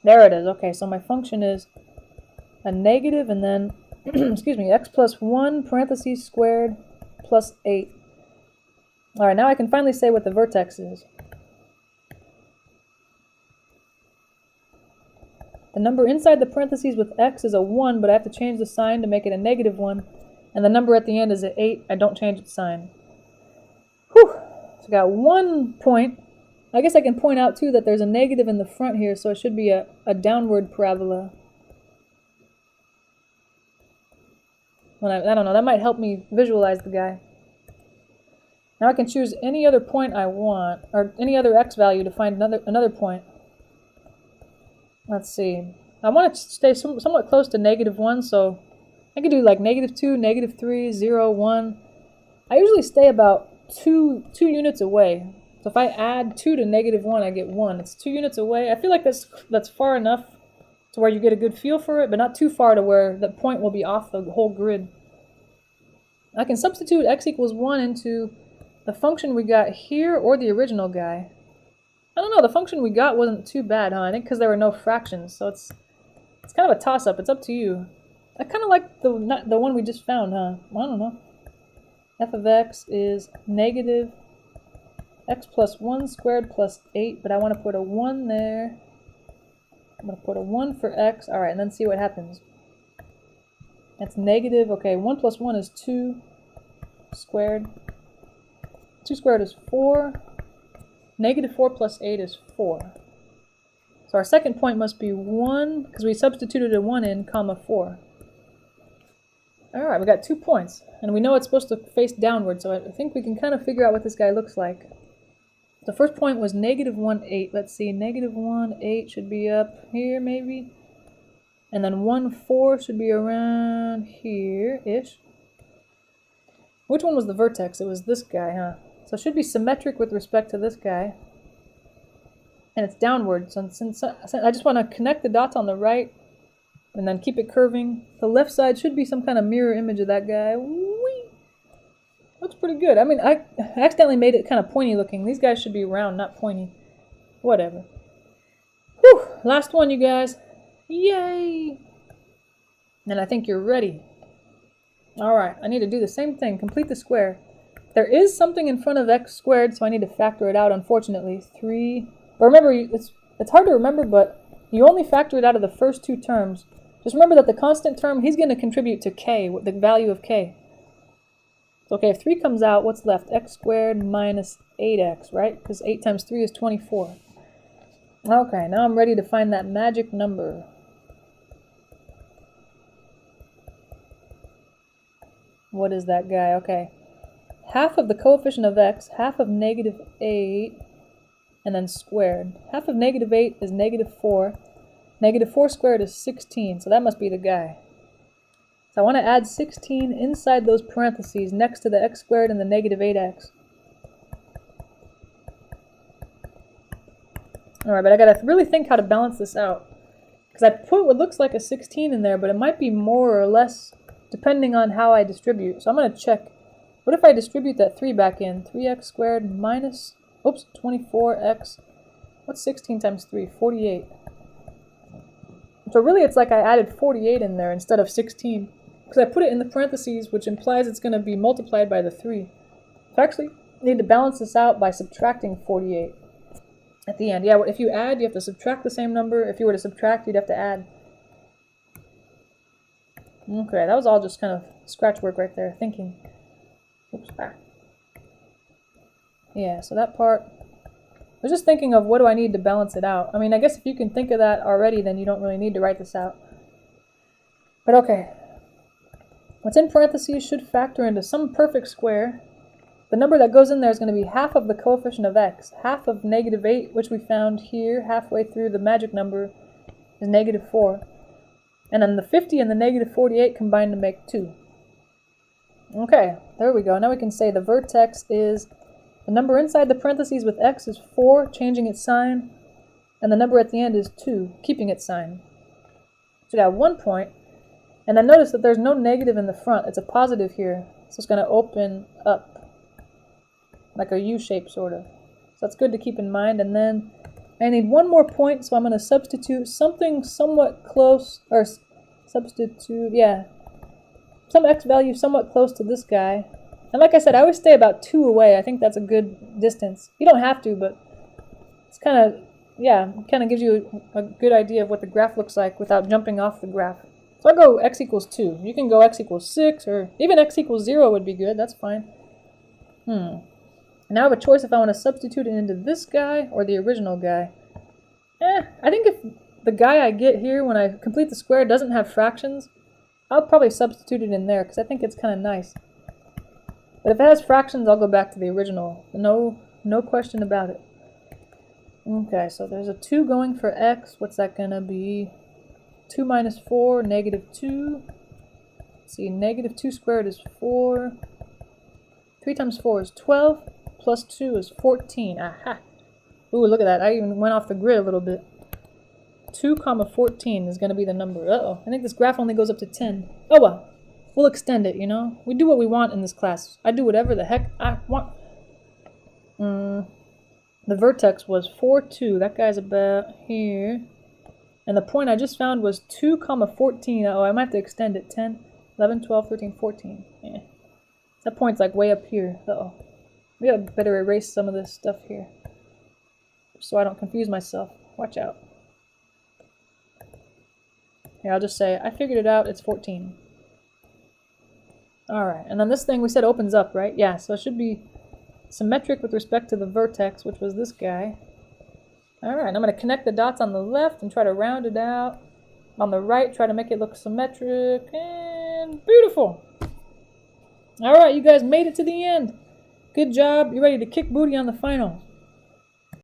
A: There it is. Okay, so my function is a negative and then, excuse me, x plus 1 parentheses squared plus 8. Alright, now I can finally say what the vertex is. The number inside the parentheses with x is a 1, but I have to change the sign to make it a negative 1. And the number at the end is an 8. I don't change its sign. Whew! So I got 1 point. I guess I can point out too that there's a negative in the front here, so it should be a downward parabola. I don't know, that might help me visualize the guy. Now I can choose any other point I want, or any other x value to find another point. Let's see. I want to stay somewhat close to -1, so I could do like -2, -3, 0, 1. I usually stay about two units away. So if I add 2 to -1, I get 1. It's 2 units away. I feel like that's far enough to where you get a good feel for it, but not too far to where the point will be off the whole grid. I can substitute x equals 1 into the function we got here or the original guy. I don't know, the function we got wasn't too bad, huh? I think because there were no fractions, so it's kind of a toss-up. It's up to you. I kind of like the one we just found, huh? I don't know. F of x is negative x plus 1 squared plus 8, but I want to put a 1 there. I'm going to put a 1 for x. Alright, and then see what happens. That's negative. Okay, 1 plus 1 is 2 squared. 2 squared is 4. -4 plus 8 is 4. So our second point must be 1, because we substituted a 1 in, comma 4. Alright, we got 2 points. And we know it's supposed to face downward, so I think we can kind of figure out what this guy looks like. The first point was -1, 8. Let's see, -1, 8 should be up here, maybe. And then 1, 4 should be around here-ish. Which one was the vertex? It was this guy, huh? So it should be symmetric with respect to this guy. And it's downward, so since I just want to connect the dots on the right, and then keep it curving. The left side should be some kind of mirror image of that guy. Whee! Looks pretty good. I mean, I accidentally made it kind of pointy looking. These guys should be round, not pointy. Whatever. Whew! Last one, you guys. Yay! And I think you're ready. Alright, I need to do the same thing. Complete the square. There is something in front of x squared, so I need to factor it out, unfortunately. 3. But remember, it's hard to remember, but you only factor it out of the first 2 terms. Just remember that the constant term, he's going to contribute to k, the value of k. So, okay, if 3 comes out, what's left? X squared minus 8x, right? Because 8 times 3 is 24. Okay, now I'm ready to find that magic number. What is that guy? Okay. Half of the coefficient of x, half of -8, and then squared. Half of -8 is -4. -4 squared is 16, so that must be the guy. So I want to add 16 inside those parentheses next to the x squared and the -8x. Alright, but I gotta really think how to balance this out. Because I put what looks like a 16 in there, but it might be more or less depending on how I distribute. So I'm going to check. What if I distribute that 3 back in? 3x squared minus, 24x. What's 16 times 3? 48. So really it's like I added 48 in there instead of 16. Because I put it in the parentheses, which implies it's going to be multiplied by the 3. So I actually need to balance this out by subtracting 48 at the end. Yeah, if you add, you have to subtract the same number. If you were to subtract, you'd have to add. Okay, that was all just kind of scratch work right there, thinking. Oops. Ah. Yeah, so that part, I was just thinking of what do I need to balance it out. I mean, I guess if you can think of that already, then you don't really need to write this out. But okay. What's in parentheses should factor into some perfect square. the number that goes in there is going to be half of the coefficient of x. Half of -8, which we found here halfway through the magic number, is -4. And then the 50 and the -48 combine to make 2. Okay, there we go. Now we can say the vertex is the number inside the parentheses with x is 4, changing its sign, and the number at the end is 2, keeping its sign. So we got 1 point, and then notice that there's no negative in the front. It's a positive here, so it's going to open up, like a U shape sort of. So that's good to keep in mind. And then I need 1 more point, so I'm going to substitute something somewhat close, or substitute, yeah, some x value somewhat close to this guy. And like I said, I always stay about 2 away. I think that's a good distance. You don't have to, but it's kind of, yeah, kind of gives you a good idea of what the graph looks like without jumping off the graph. So I go x equals 2. You can go x equals 6, or even x equals 0 would be good. That's fine. Now I have a choice if I want to substitute it into this guy or the original guy. I think if the guy I get here when I complete the square doesn't have fractions, I'll probably substitute it in there because I think it's kind of nice. But if it has fractions, I'll go back to the original. No question about it. Okay, so there's a 2 going for x. What's that going to be? 2 minus 4, -2. Let's see, -2 squared is 4. 3 times 4 is 12. Plus 2 is 14. Aha! Ooh, look at that. I even went off the grid a little bit. 2, 14 is going to be the number. Uh-oh. I think this graph only goes up to 10. Oh, well. We'll extend it, you know? We do what we want in this class. I do whatever the heck I want. The vertex was 4, 2. That guy's about here. And the point I just found was 2, 14. Oh, I might have to extend it. 10, 11, 12, 13, 14. Yeah. That point's like way up here. Uh-oh. We gotta better erase some of this stuff here, so I don't confuse myself. Watch out. Yeah, I'll just say, I figured it out, it's 14. Alright, and then this thing we said opens up, right? Yeah, so it should be symmetric with respect to the vertex, which was this guy. Alright, I'm going to connect the dots on the left and try to round it out. On the right, try to make it look symmetric, and beautiful! Alright, you guys made it to the end. Good job. You're ready to kick booty on the final.